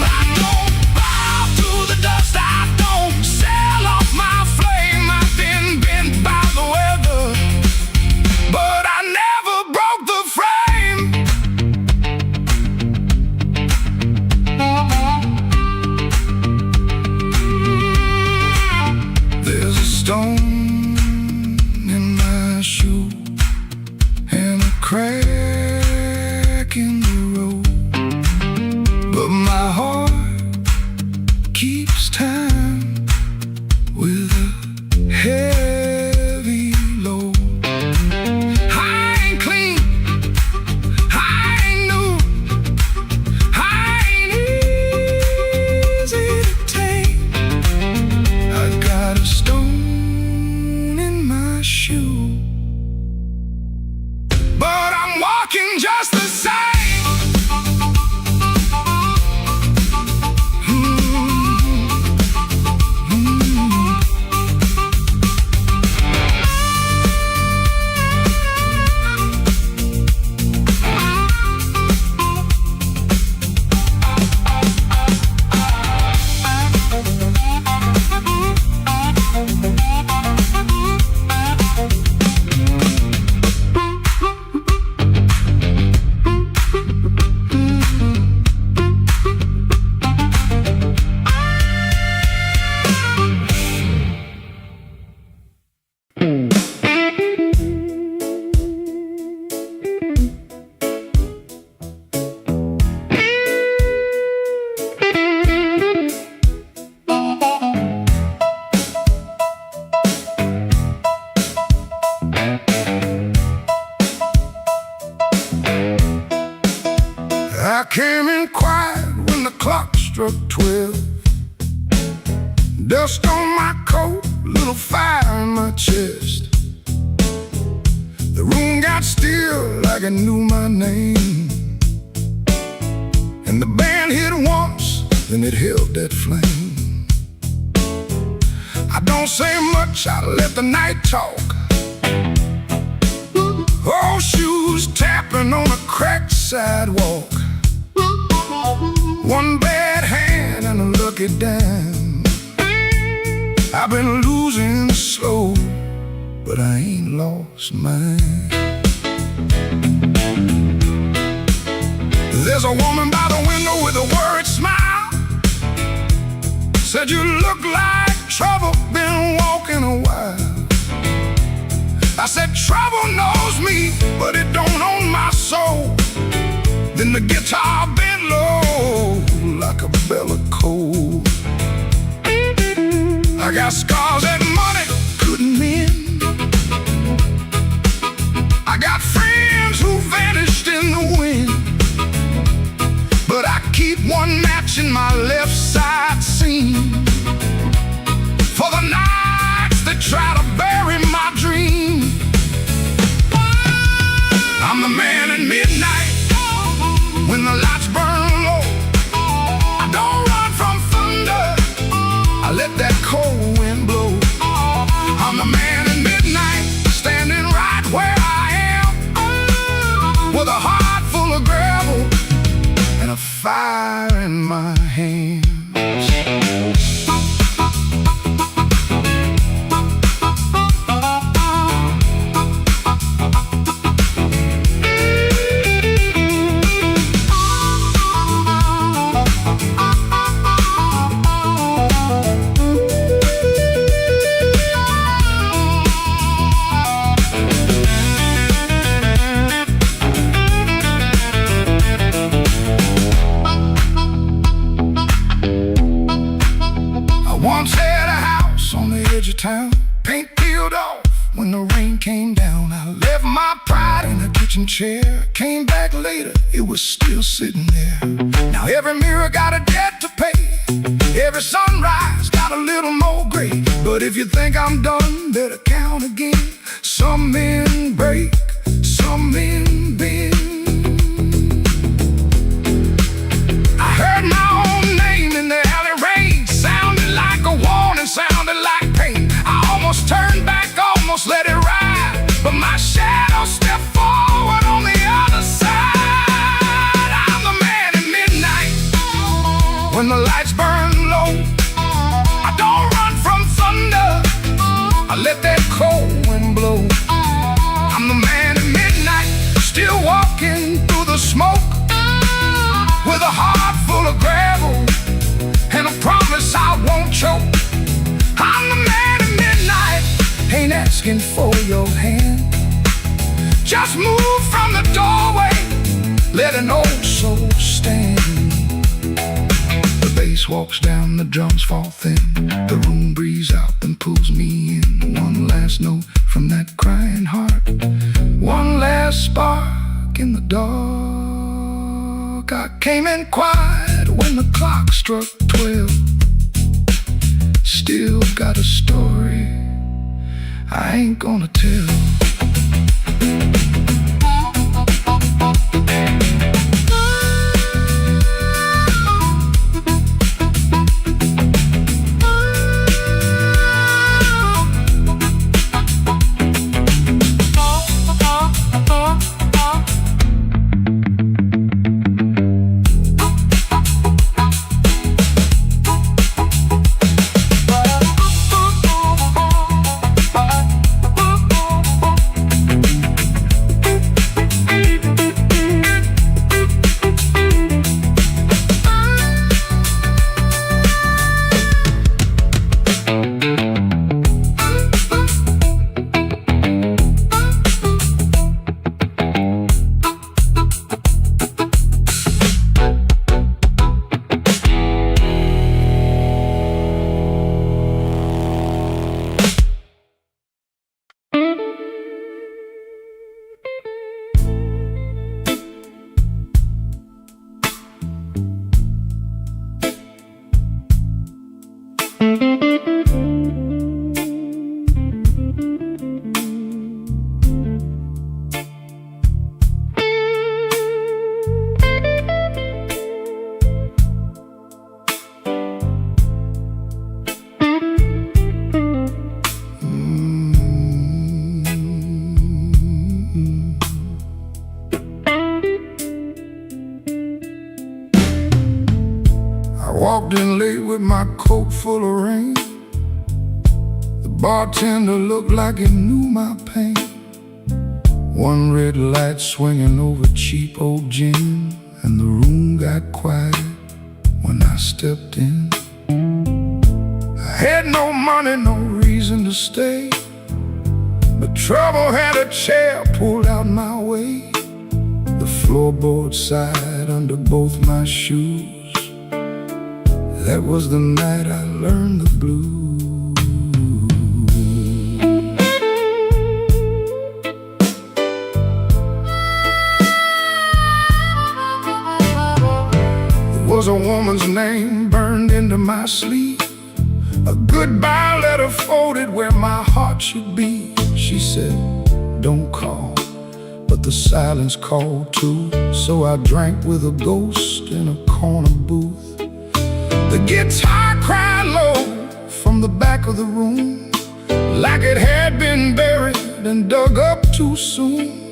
Speaker 2: I don't bow to the dust, I don't sell off my flame. I've been bent by the weather, but I never broke the frame. There's a stone in my shoe and a crack in the road, but my heart keeps time with a heavy load. I ain't clean, I ain't new, I ain't easy to tame. I got a stone in my shoe, but I'm walking just the same. I came in quiet when the clock struck 12. Dust on my coat, little fire in my chest. The room got still like it knew my name, and the band hit once, then it held that flame. I don't say much, I let the night talk. Old shoes tapping on a cracked sidewalk. One bad hand and a lucky dime. I've been losing slow, but I ain't lost mine. There's a woman by the window with a worried smile. Said you look like trouble, been walking a while. I said trouble knows me, but it don't own my soul. Then the guitar bent low like a bell of coal. I got scars that money couldn't mend. I got friends who vanished in the wind, but I keep one match in my left side seam for the nights that try to bury my dream. I'm the man at midnight when the lights burn low. I don't run from thunder, I let that cold wind blow. I'm the man at midnight, standing right where I am, with a heart full of gravel and a fire in my hands. Once had a house on the edge of town, paint peeled off when the rain came down. I left my pride in a kitchen chair, came back later, it was still sitting there. Now every mirror got a debt to pay, every sunrise got a little more gray. But if you think I'm done, better count again. Some men break, some men bend. I heard my own name in the alley rain, sounded like a warning, sounded like pain. I almost turned back, almost let it ride, but my shadow stepped forward on the other side. I'm the man at midnight when the lights burn low. I don't run from thunder, I let that cold wind blow. I'm the man at midnight, still walking through the smoke, with a heart full of gravel and a promise I won't choke. I'm the man at midnight, ain't asking for your hand. Just move from the doorway, let an old soul stand. The bass walks down, the drums fall thin, the room breathes out and pulls me in. One last note from that crying heart, one last spark in the dark. I came in quiet when the clock struck 12. Still got a story I ain't gonna tell. I walked in late with my coat full of rain. The bartender looked like he knew my pain. One red light swinging over cheap old gin, and the room got quiet when I stepped in. I had no money, no reason to stay, but trouble had a chair pulled out my way. The floorboard side under both my shoes. That was the night I learned the blues. There was a woman's name burned into my sleeve, a goodbye letter folded where my heart should be. She said, don't call, but the silence called too. So I drank with a ghost in a corner booth. The guitar cried low from the back of the room, like it had been buried and dug up too soon.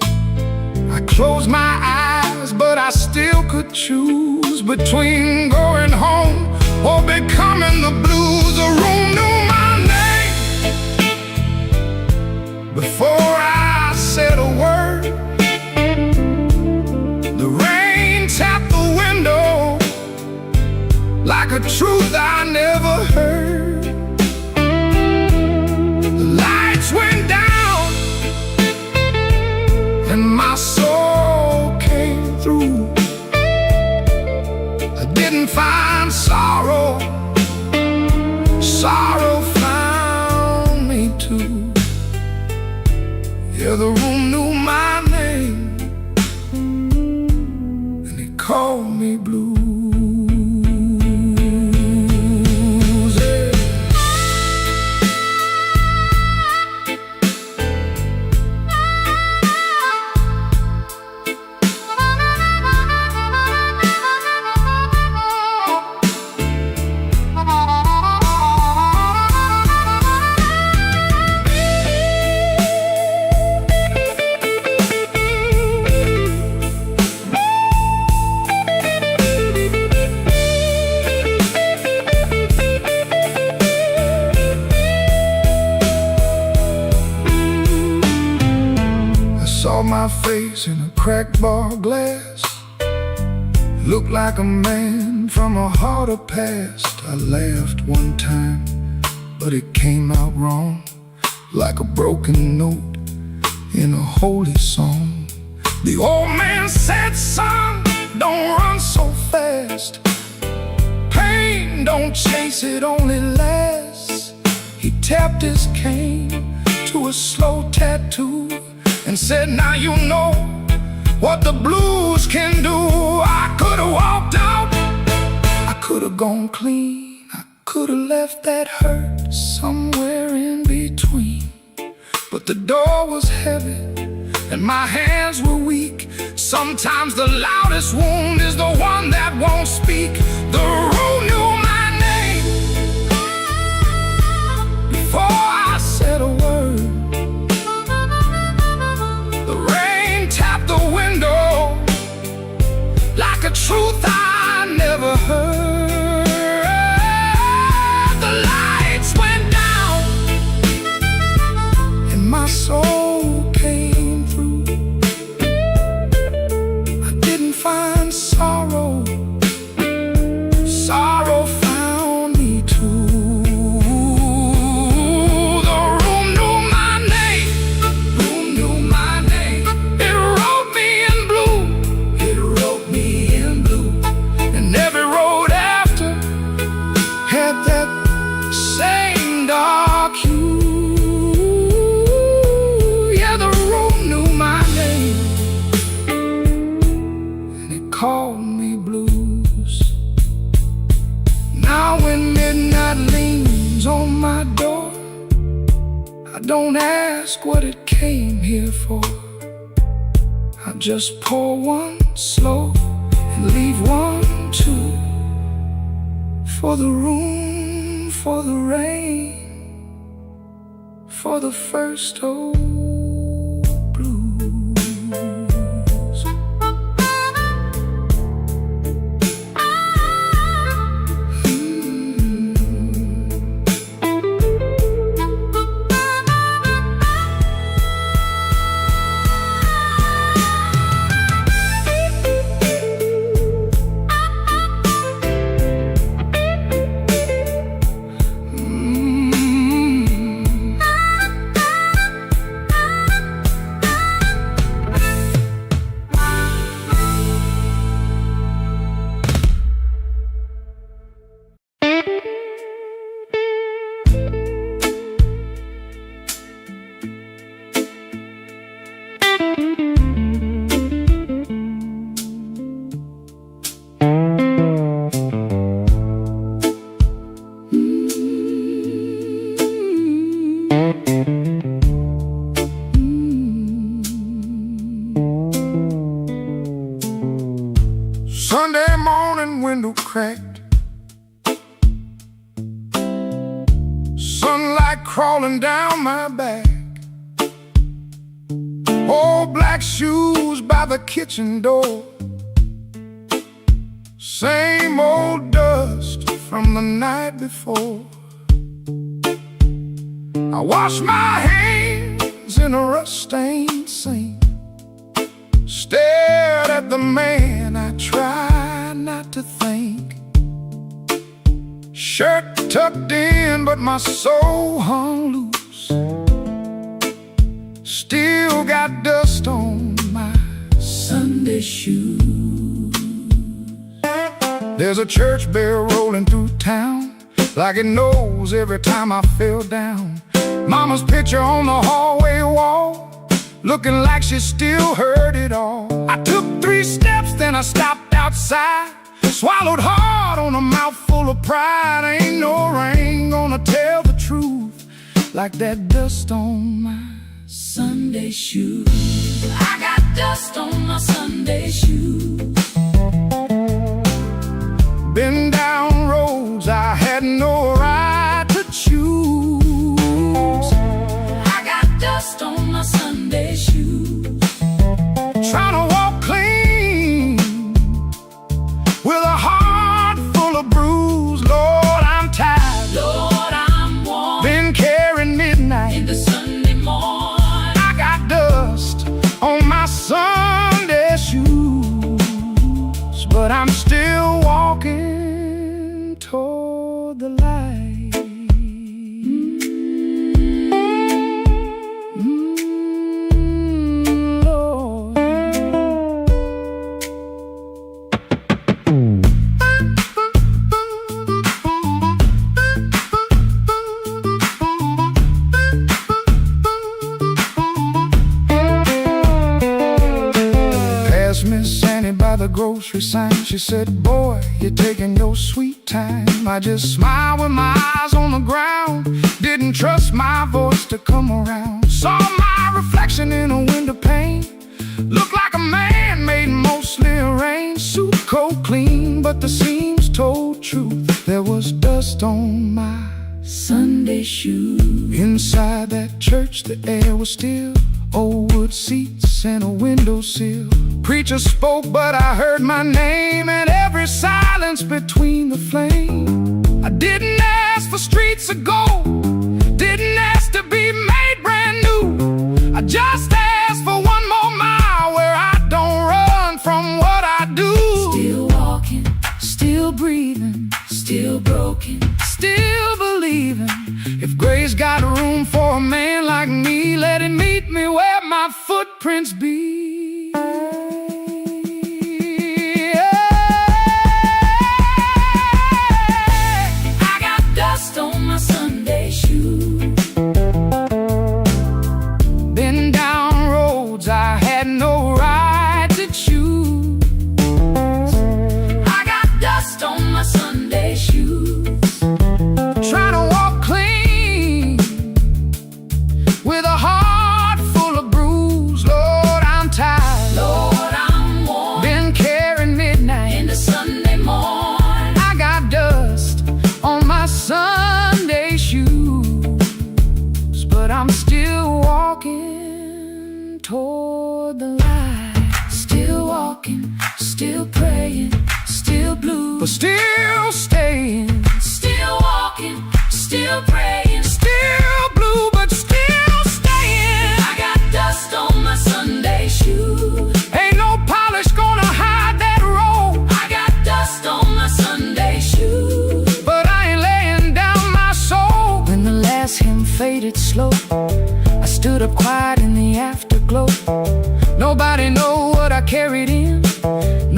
Speaker 2: I closed my eyes, but I still could choose between going home or becoming the blues. The room knew my name before I said a word. The rain tapped the window like a truth I never heard. The lights went down and my soul came through. I didn't find sorrow, sorrow found me too. Yeah, the room knew my name and it called me blue. Saw my face in a cracked bar glass. Looked like a man from a harder past. I laughed one time, but it came out wrong, like a broken note in a holy song. The old man said, son, don't run so fast. Pain, don't chase it, only lasts. He tapped his cane to a slow tattoo and said, now you know what the blues can do. I could've walked out, I could've gone clean, I could've left that hurt somewhere in between. But the door was heavy and my hands were weak. Sometimes the loudest wound is the one that won't speak. The room knew my name before I said a word. Tapped the window like a truth I never heard. The lights went down and my soul came through. I didn't find sorrow, sorrow found me too. The room knew my name, room knew my name. Called me blues. Now when midnight leans on my door, I don't ask what it came here for. I just pour one slow and leave one too. For the room, for the rain, for the first old blues. cracked, sunlight crawling down my back, old black shoes by the kitchen door, same old dust from the night before. I wash my hands in a rust-stained sink, stared at the man I tried not to think. Shirt tucked in, but my soul hung loose. Still got dust on my Sunday shoes. There's a church bell rolling through town, like it knows every time I fell down. Mama's picture on the hallway wall, looking like she still heard it all. I took 3 steps, then I stopped outside, swallowed hard on a mouthful of pride. Ain't no rain gonna tell the truth like that dust on my Sunday shoes. I got dust on my Sunday shoes. Been down roads I had no right to choose. I got dust on my Sunday shoes. Trying to walk clean with a heart full of bruise. Lord, I'm tired.
Speaker 3: Lord, I'm worn.
Speaker 2: Been carrying midnight
Speaker 3: In the Sunday morning,
Speaker 2: I got dust on my Sunday shoes, but I'm still walking toward the light. Lord. Passed Miss Annie by the grocery sign. She said, boy, you're taking your sweet time. I just smiled with my eyes on the ground, didn't trust my voice to come around. Saw my reflection in a window pane, looked like a man made mostly of rain. Suit coat clean, but the seams told truth. There was dust on my Sunday shoes. Inside that church the air was still, old wood seats and a windowsill. Preacher spoke, but I heard my name, and every silence between the flame. I didn't ask for streets of gold, didn't ask to be made brand new. I just asked for one more mile where I don't run from what I do.
Speaker 3: still walking,
Speaker 2: Still breathing,
Speaker 3: still broken.
Speaker 2: still believing. If grace got room for a man like me, let it meet me where my footprints be.
Speaker 3: I got dust on my Sunday shoes.
Speaker 2: Been down roads I had no right to choose.
Speaker 3: I got dust on my Sunday shoes.
Speaker 2: Trying to walk clean with a heart full of bruise. Lord, I'm tired.
Speaker 3: Lord, I'm worn.
Speaker 2: Been carrying midnight.
Speaker 3: In the Sunday morning,
Speaker 2: I got dust on my Sunday shoes, but I'm still walking toward the light.
Speaker 3: still walking, still praying, still blue.
Speaker 2: But still staying,
Speaker 3: Still walking, still praying.
Speaker 2: still blue, but still staying.
Speaker 3: I got dust on my Sunday shoes.
Speaker 2: Ain't no polish gonna hide that road,
Speaker 3: I got dust on my Sunday shoes.
Speaker 2: but I ain't laying down my soul. When the last hymn faded slow, I stood up quiet in the afterglow. Nobody know what I carried in,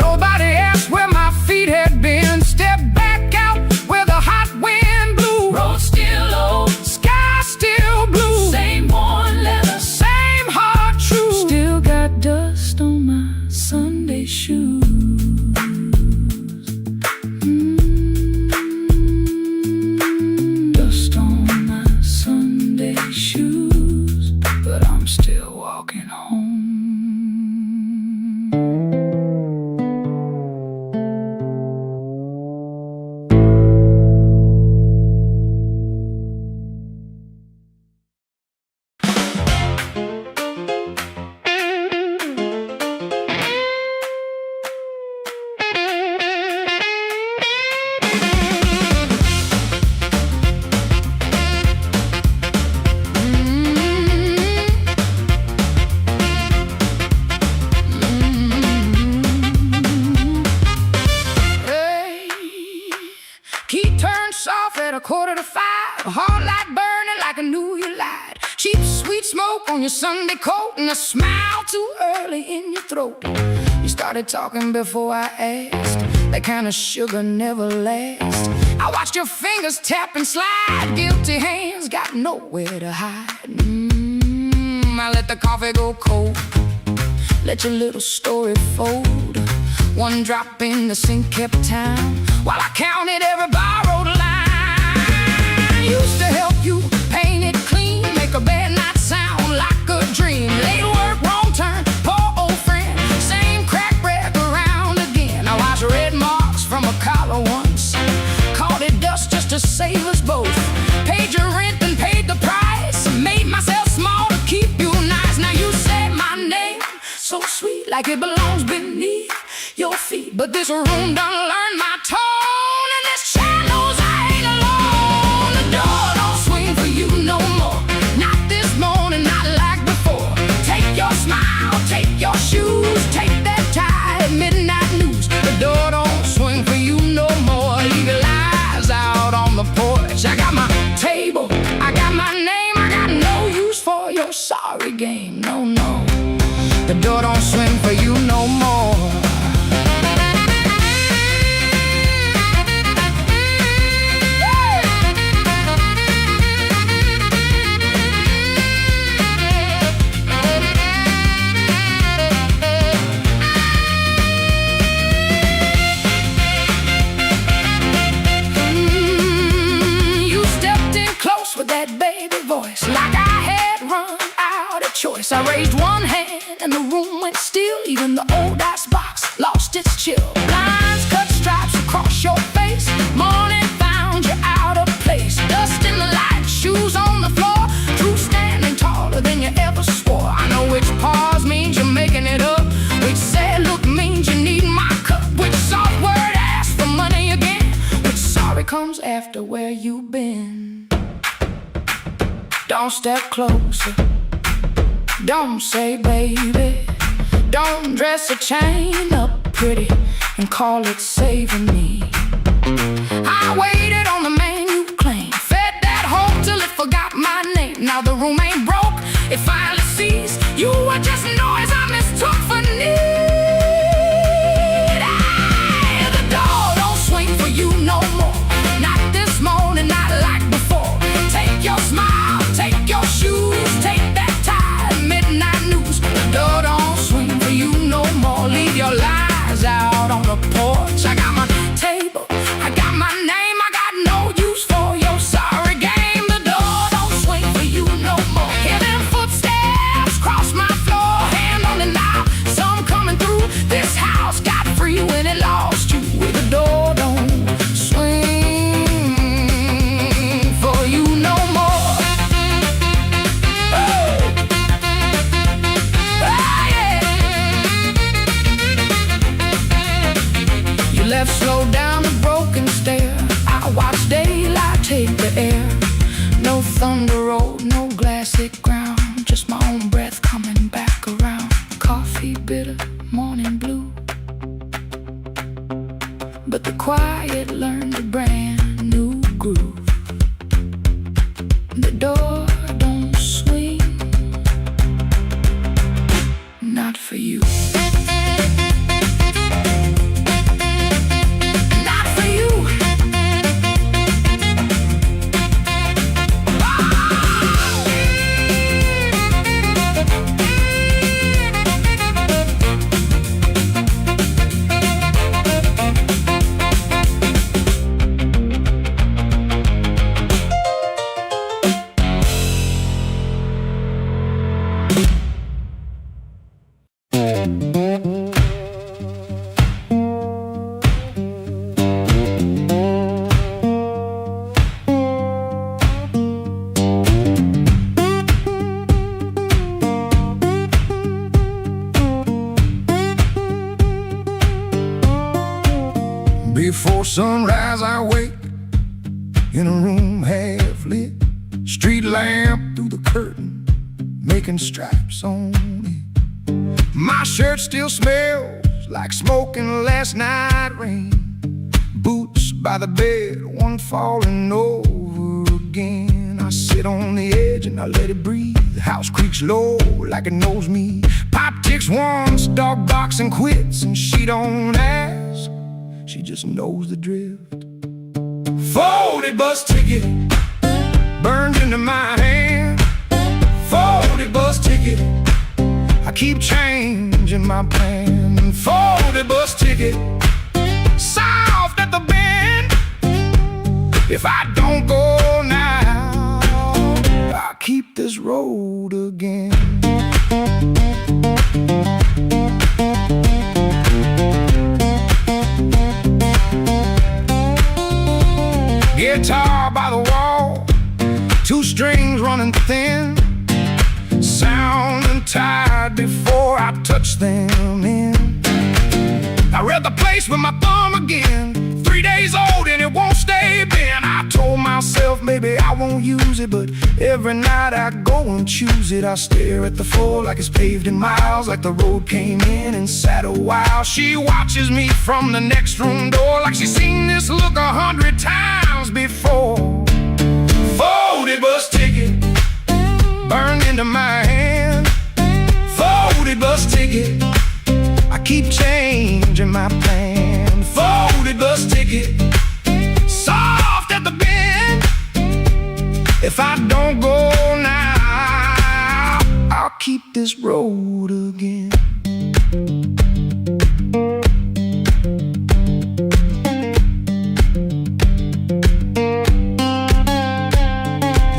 Speaker 2: nobody asked where my feet had been. Stepped back out where the hot wind blew.
Speaker 3: Road still low,
Speaker 2: Sky still blue,
Speaker 3: same worn leather.
Speaker 2: same heart true.
Speaker 3: Still got dust on my Sunday shoes. Dust on my Sunday shoes, but I'm Key turned soft at 4:45. A heart light burning like I knew you lied. Cheap sweet smoke on your Sunday coat, and a smile too early in your throat. You started talking before I asked. That kind of sugar never lasts. I watched your fingers tap and slide. Guilty hands got nowhere to hide. I let the coffee go cold. Let your little story fold. One drop in the sink kept time while I counted every borrowed line. Used to help you paint it clean, make a bad night sound like a dream. Late work, wrong turn, poor old friend. Same crack break around again. I watched red marks from a collar once. Called it dust just to save us both. Paid your rent and paid the price. Made myself small to keep you nice. Now you say my name so sweet, like it belongs beneath your feet. But this room done learned my tone, and this chair knows I ain't alone. The door don't swing for you no more. Not this morning, not like before. Take your smile, take your shoes, take that tie at midnight news. The door don't swing for you no more. Leave your lies out on the porch. I got my table, I got my name. I got no use for your sorry game. No, no. The door don't swing for you no more. You stepped in close with that baby voice, like I had run out of choice. I raised one hand and the room went still. Even the old icebox lost its chill. Lines cut stripes across your face. Morning found you out of place. Dust in the light, shoes on the floor. Through standing taller than you ever swore. I know which pause means you're making it up. Which sad look means you need my cup. Which soft word asks for money again. Which sorry comes after where you've been. Don't step closer. Don't say baby. Don't dress a chain up pretty and call it saving me. I waited on the man you claimed. Fed that hope till it forgot my name. Now the room ain't broke, it finally sees you were just noise I mistook for need. The door don't swing for you no more. Not this morning, not like before. Take your smile, take your shoes, take that tie, midnight news. The door don't swing for you no more. Leave your lies out on the porch. I got my table, I got my name. I got no use for your sorry game. The door don't swing for you no more. Hear them footsteps cross my floor. Hand on the knob, some coming through. This house got free when it lost you. The door don't swing for you no more. Left slow down the broken stair. I watch daylight take the air. No thunder road, no glassy ground. Just my own breath coming back around. Coffee bitter, morning blue. But the quiet learned a brand new groove. The door don't swing. Not for you.
Speaker 2: Before sunrise I wake in a room half lit. Street lamp through the curtain, making stripes on it. My shirt still smells like smoking last night rain. Boots by the bed, one falling over again. I sit on the edge and I let it breathe. The house creaks low like it knows me. Pop ticks once, dog barks and quits, and she don't ask, she just knows the drift. Folded bus ticket burned into my hand. Folded bus ticket, I keep changing my plan. Folded bus ticket, soft at the bend. If I don't go now, I'll keep this road again. Guitar by the wall, two strings running thin, sounding tired before I touch them in. I read the place with my thumb again, 3 days old and it won't stay bent. I told myself maybe I won't use it, but every night I go and choose it. I stare at the floor like it's paved in miles, like the road came in and sat a while. She watches me from the next room door like she's seen this look 100 times before. Folded bus ticket burned into my hand. Folded bus ticket, I keep changing my plan. Folded bus ticket, soft at the bend. If I don't go now, I'll keep this road again.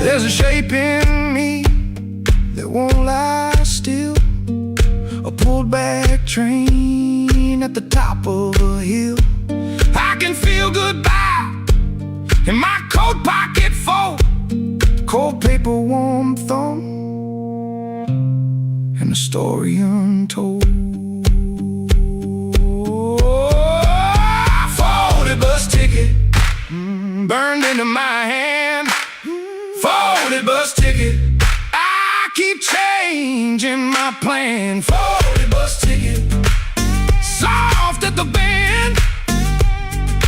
Speaker 2: There's a shape in me that won't lie still, a pulled back train at the top of a hill. I can feel goodbye in my coat pocket full, cold paper, warm thumb, and a story untold. Folded bus ticket burned into my hand. Folded bus ticket, I keep changing my plan. Folded bus ticket, soft at the bend.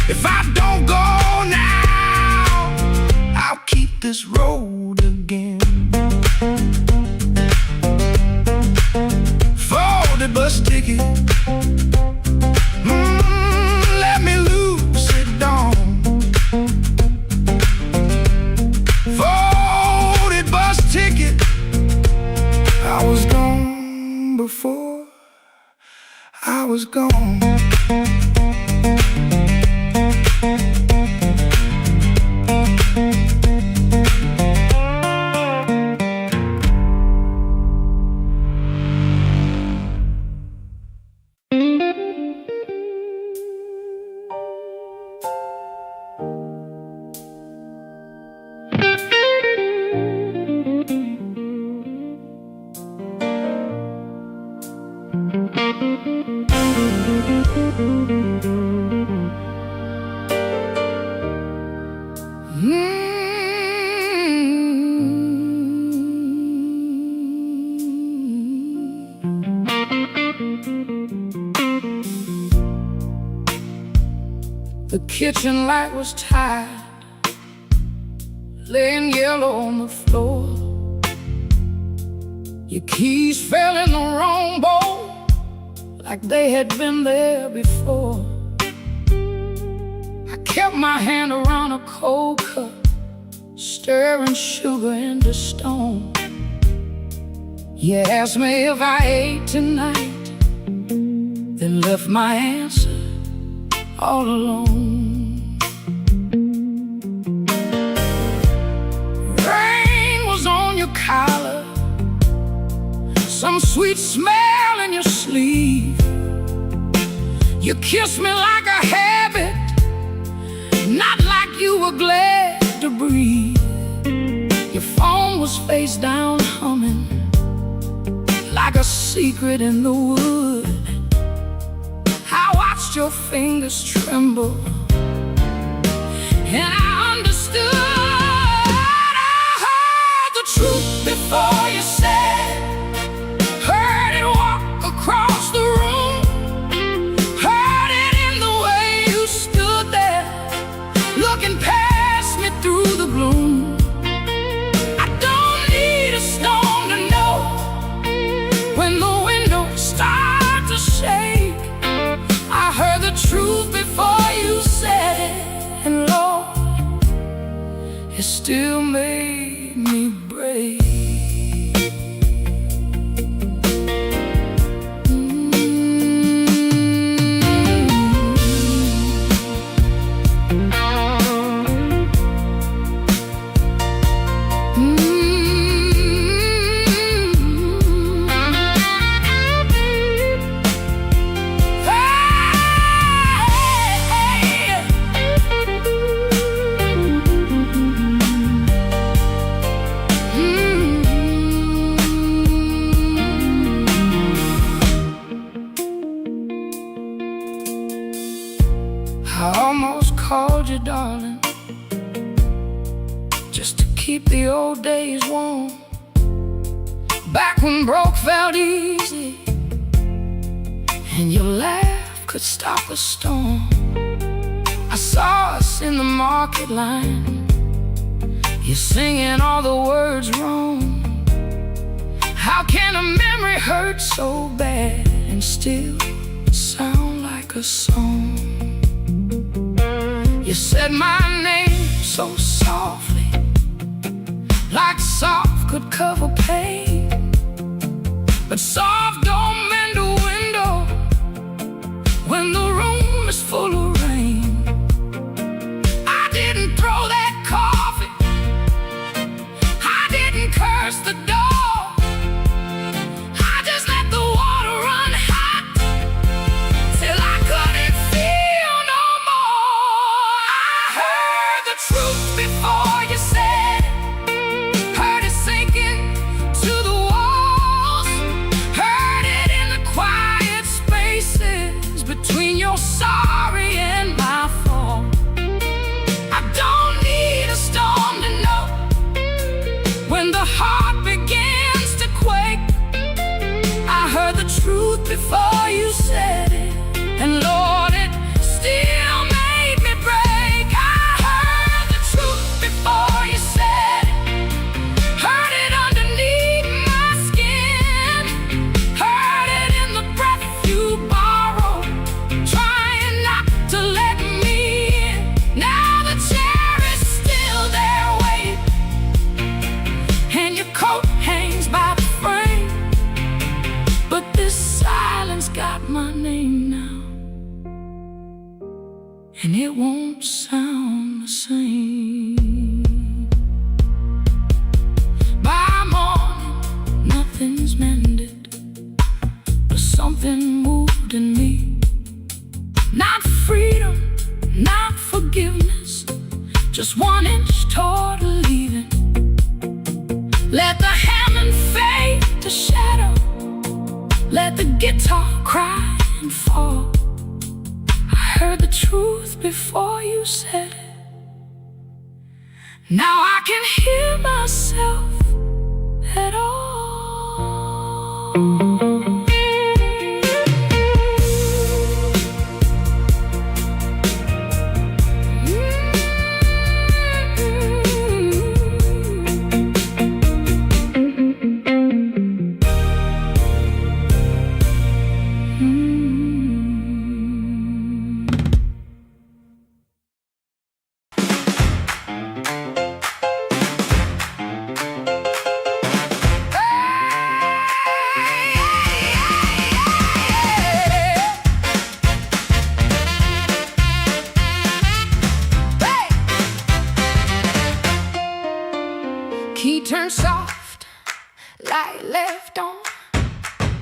Speaker 2: If I don't go now, I'll keep this road again. Folded bus ticket, let me loose it down. Folded bus ticket, I was gone before I was gone.
Speaker 3: The kitchen light was tired, laying yellow on the floor. Your keys fell in the wrong bowl, like they had been there before. I kept my hand around a cold cup, stirring sugar into stone. You asked me if I ate tonight, then left my answer all alone. Rain was on your collar, some sweet smell in your sleeve. You kissed me like a habit, not like you were glad to breathe. Your phone was face down humming, like a secret in the wood. I watched your fingers tremble, and I understood. I heard the truth before you said, heard it walk across the room, heard it in the way you stood there, you still made me brave. I almost called you darling, just to keep the old days warm. Back when broke felt easy, and your laugh could stop a storm. I saw us in the market line, you're singing all the words wrong. How can a memory hurt so bad and still sound like a song? You said my name so softly, like soft could cover pain. But soft don't mend a window when the room is full of rain. I didn't throw that coffee, I didn't curse the dog, I just let the water run hot till I couldn't feel no more. I heard the truth before you said it, heard it sinking to the walls, heard it in the quiet spaces between your sorry and my fall. I don't need a storm to know when the heart begins to quake. I heard the truth before you said it, and Lord, it still made me break. I heard the truth before you said it, heard it underneath my skin, heard it in the breath you borrowed, trying not to let me in. Now the chair is still there waiting, and your coat hangs by the frame, but this silence got my name now, and it won't sound the same. By morning, nothing's mended, but something moved in me. Not freedom, not forgiveness, just 1 inch toward leaving. Let the Hammond fade to shadow, let the guitar cry and fall. I heard the truth before you said it, now I can hear myself at all. Key turned soft, light left on,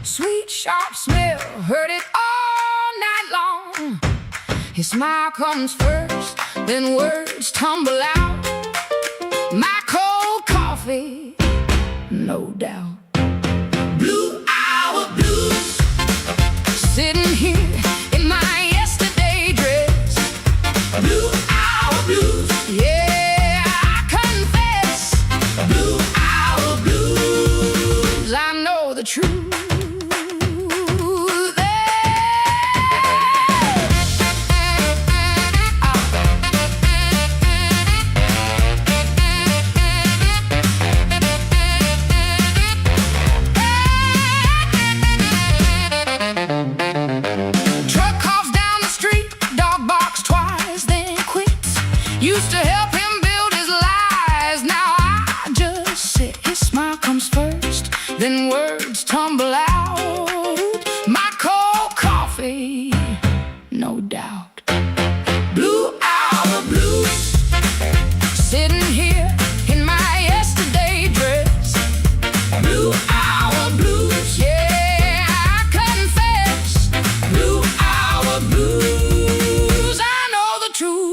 Speaker 3: sweet sharp smell, heard it all night long. His smile comes first, then words tumble out. My cold coffee, no doubt. Blue hour blues, sitting here in my yesterday dress. Blue hour blues, yeah. The truth. Truck coughs down the street, dog barks twice, then quits. Used to help him build his life. it. His smile comes first, then words tumble out. My cold coffee, no doubt. Blue hour blues, sitting here in my yesterday dress. Blue hour blues, yeah, I confess. Blue hour blues, I know the truth.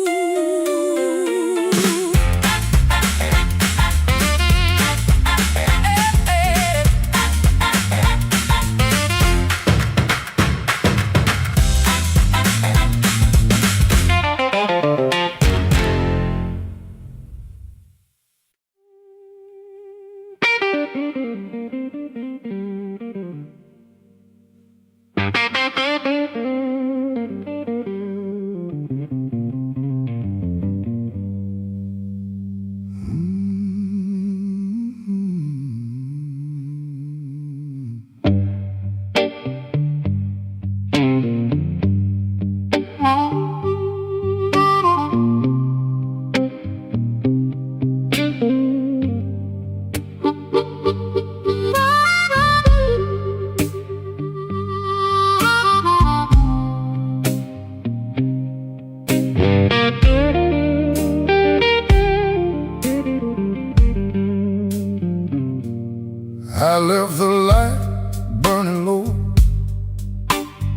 Speaker 2: I left the light burning low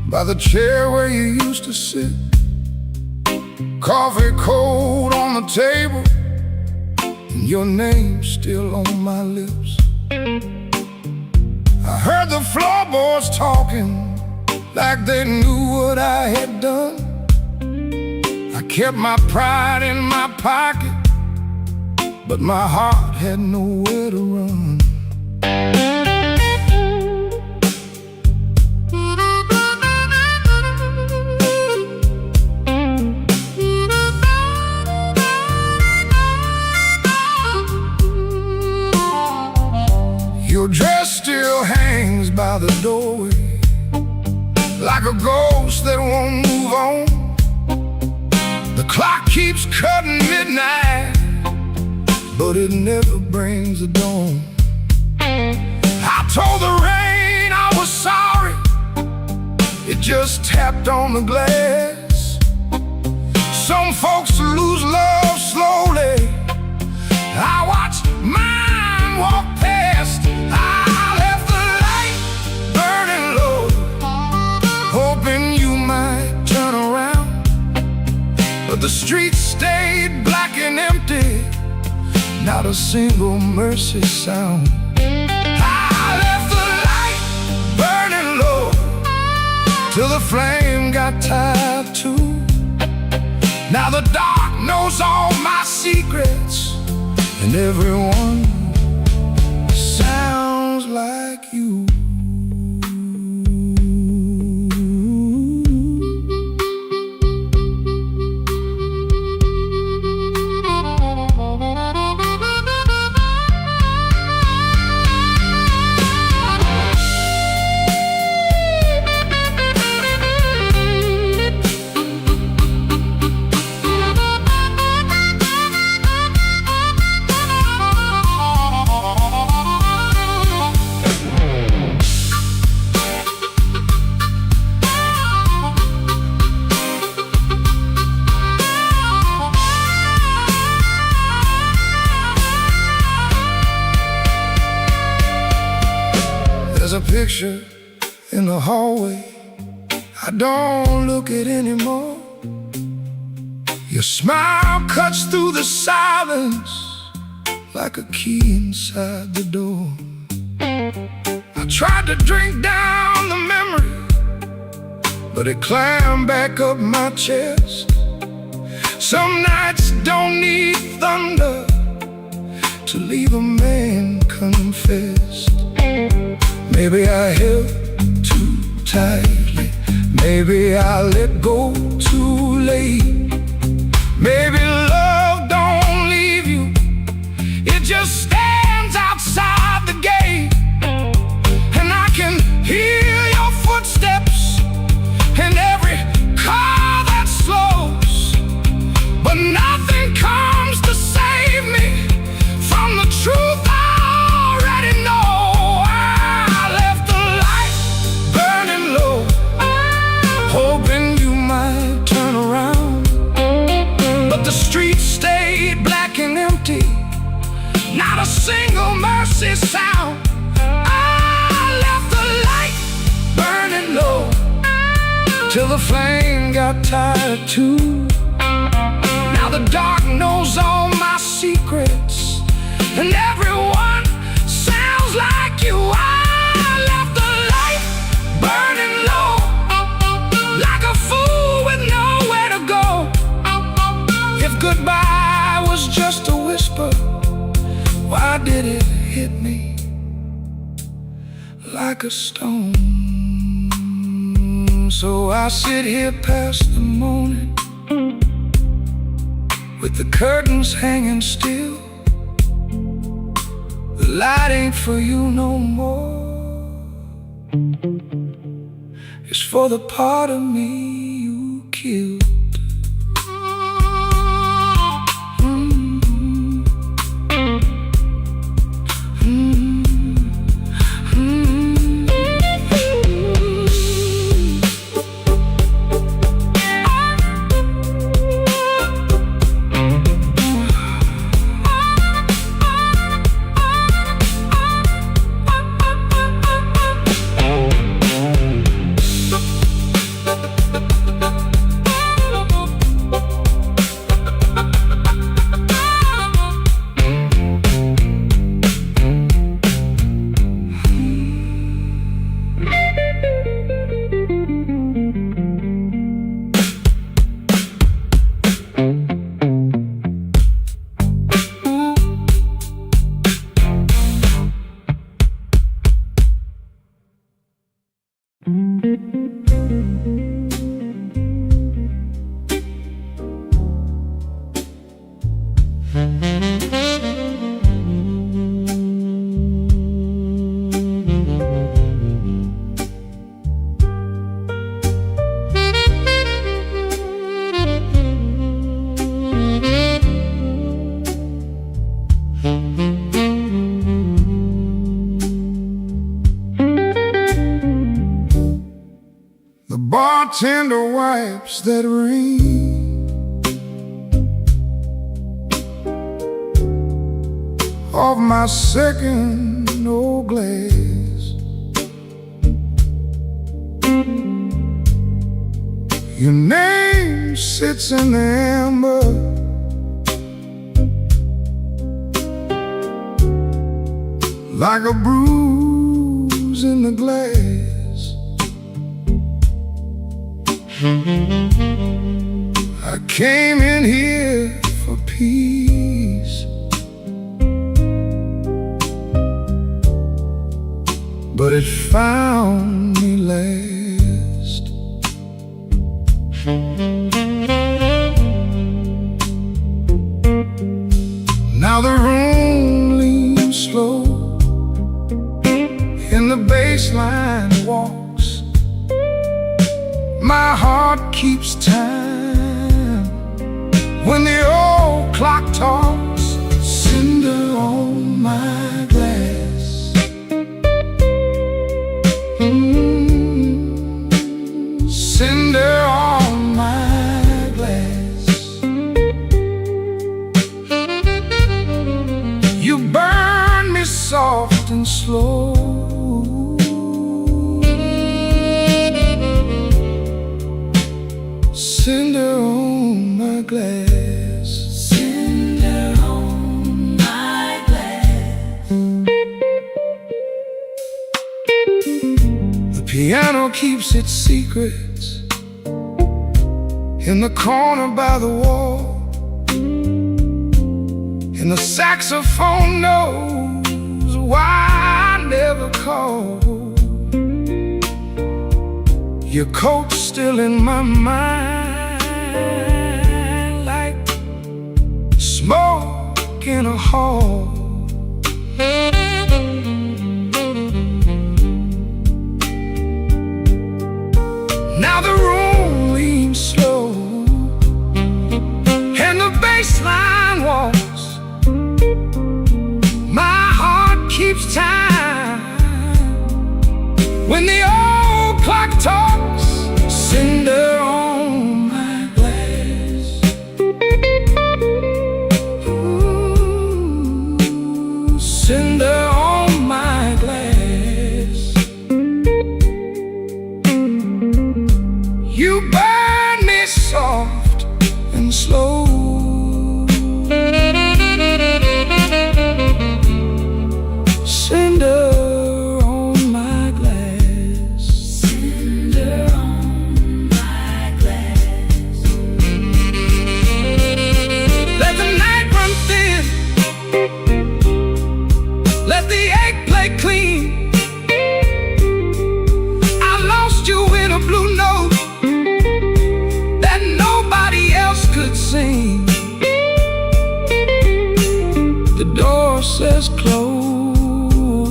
Speaker 2: by the chair where you used to sit. Coffee cold on the table, and your name still on my lips. I heard the floorboards talking like they knew what I had done. I kept my pride in my pocket, but my heart had nowhere to run. Your dress still hangs by the doorway, like a ghost that won't move on. The clock keeps cutting midnight, but it never brings the dawn. I told the rain I was sorry, it just tapped on the glass. Some folks lose love slowly, I watched mine walk past. I left the light burning low, hoping you might turn around, but the streets stayed black and empty, not a single mercy sound. I left the light burning low till the flame got tired too. Now the dark knows all my secrets, and everyone sounds like you. There's a picture in the hallway I don't look at anymore. Your smile cuts through the silence like a key inside the door. I tried to drink down the memory, but it climbed back up my chest. Some nights don't need thunder to leave a man confessed. Maybe I held too tightly, maybe I let go too late. Maybe love don't leave you, it just stands outside the gate. And I can hear your footsteps in every car that slows, but nothing comes to save me from the truth I
Speaker 3: lousy sound. I left the light burning low till the flame got tired too. Now the dark knows all my secrets, and everyone sounds like you. I left the light burning low, like a fool with nowhere to go. If goodbye was just a whisper, why did it hit me like a stone? So I sit here past the morning, with the curtains hanging still. The light ain't for you no more. It's for the part of me you killed.
Speaker 2: Bartender wipes that rain off my second old glass. Your name sits in the amber, like a bruise in the glass. I came in here for peace, but it found me last. Now the room leans slow, and the bass line walks. My heart keeps time when the old clock talks. Cinder on my glass, cinder on my glass. You burn me soft and slow, cinder on my glass, cinder on my glass. The piano keeps its secrets in the corner by the wall, and the saxophone knows why I never called. Your coat's still in my mind, like smoke in a hall. Now the room leans slow, and the bass line walks. My heart keeps time when the old clock talks. Cinder on my glass. Ooh. says closed,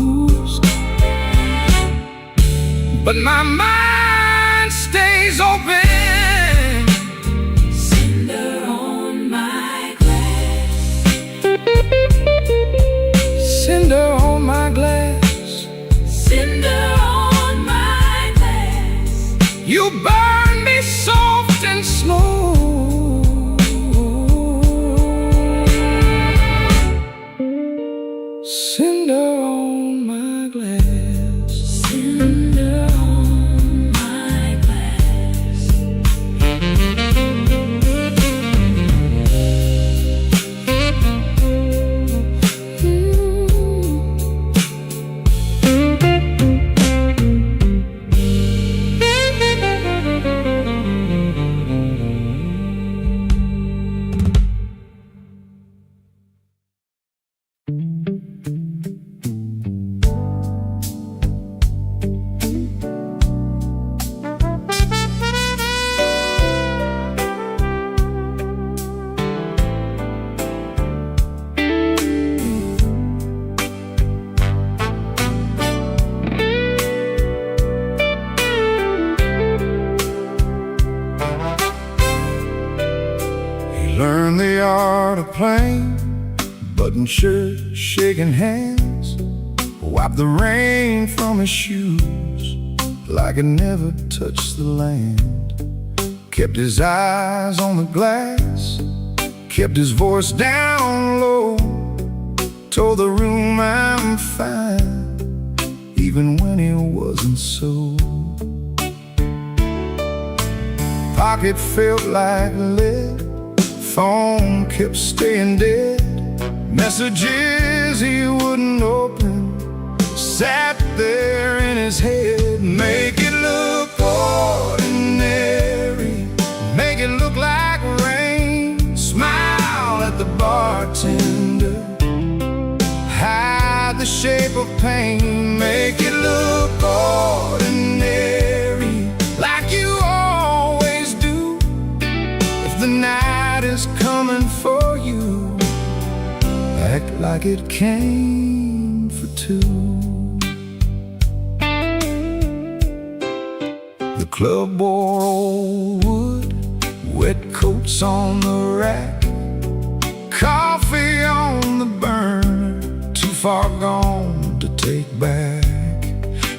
Speaker 2: but my mind stays open.
Speaker 3: Cinder on my glass.
Speaker 2: Cinder on my glass.
Speaker 3: Cinder on my glass.
Speaker 2: You burn me soft and slow. Cinder on my glass.
Speaker 3: Cinder on my glass.
Speaker 2: Learn the art of playing, button shirt, shaking hands, wipe the rain from his shoes like it never touched the land. Kept his eyes on the glass, kept his voice down low, told the room I'm fine, even when he wasn't so. Pocket felt like lead, phone kept staying dead, messages he wouldn't open sat there in his head. Make it look ordinary, make it look like rain. Smile at the bartender, hide the shape of pain. Make it look ordinary, like you always do. If the night is coming for you, act like it came for two. The club wore old wood, wet coats on the rack, coffee on the burner, too far gone to take back.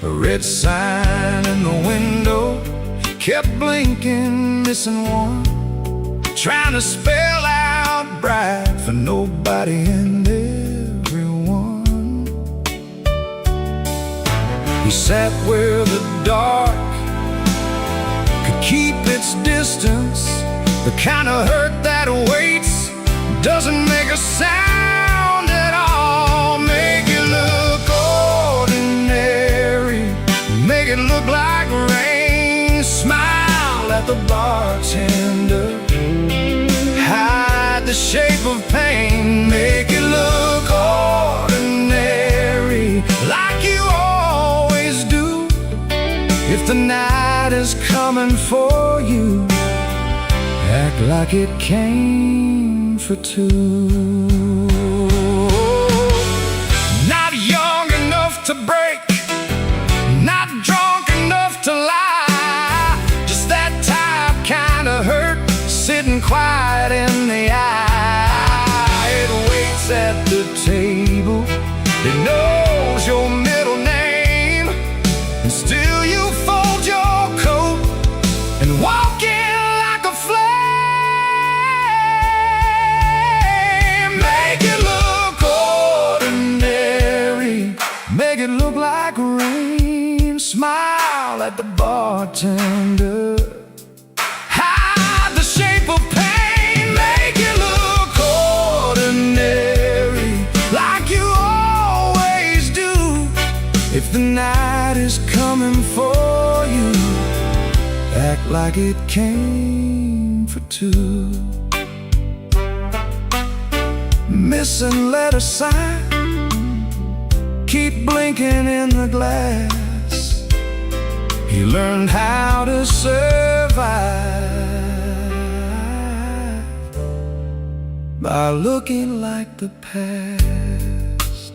Speaker 2: A red sign in the window kept blinking, missing one, trying to spell out bright for nobody and everyone. He sat where the dark could keep its distance, the kind of hurt that waits, doesn't make a sound at all. Make it look ordinary, make it look like rain. Smile at the bartender, hide the shape of pain. Make it look ordinary, like you always do. If the night is coming for you, act like it came for two. Not young enough to break, not drunk enough to lie, just that type kind of hurt sitting quiet in the eye. It waits at the table, it knows your middle name, and still you fold your coat and walk in like a flame. Make it look ordinary, make it look like rain. Smile at the bartender, hide the shape of pain. Make it look ordinary, like you always do. If the night is coming for you, act like it came for two. Missing letter sign, keep blinking in the glass. He learned how to survive by looking like the past.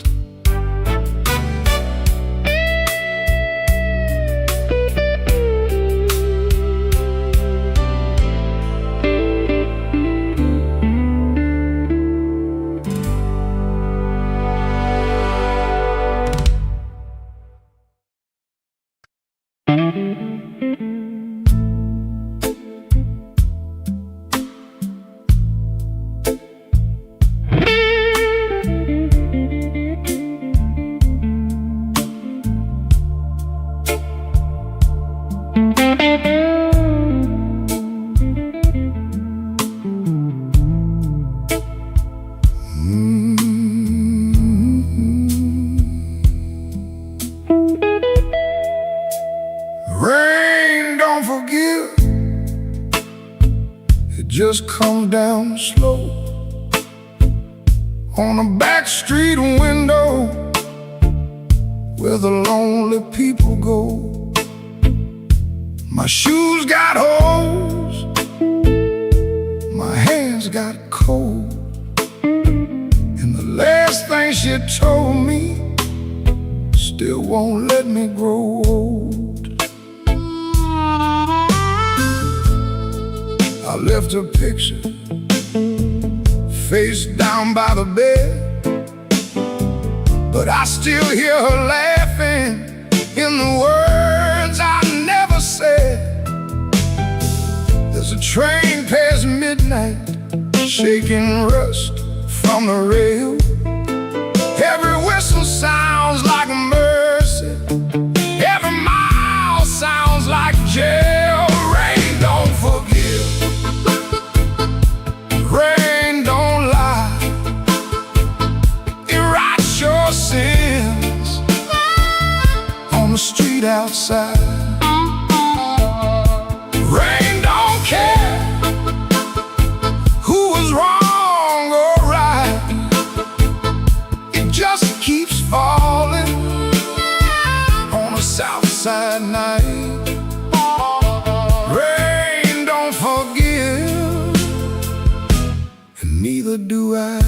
Speaker 2: down slow on a back street window where the lonely people go. My shoes got holes, my hands got cold, and the last thing she told me still won't let me grow old. I left her picture face down by the bed, but I still hear her laughing in the words I never said. There's a train past midnight, shaking rust from the rail. Every whistle sounds like mercy, every mile sounds like jail. Rain don't forgive, rain don't lie, it writes your sins on the street outside. Rain don't care who was wrong or right, it just keeps falling on a south side night. Rain don't forgive, and neither do I.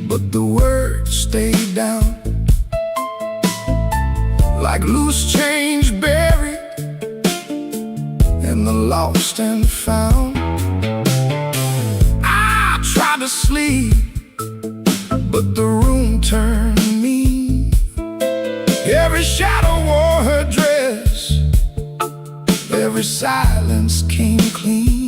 Speaker 2: But the words stayed down like loose change buried in the lost and found. I tried to sleep, but the room turned mean. Every shadow wore her dress, every silence came clean.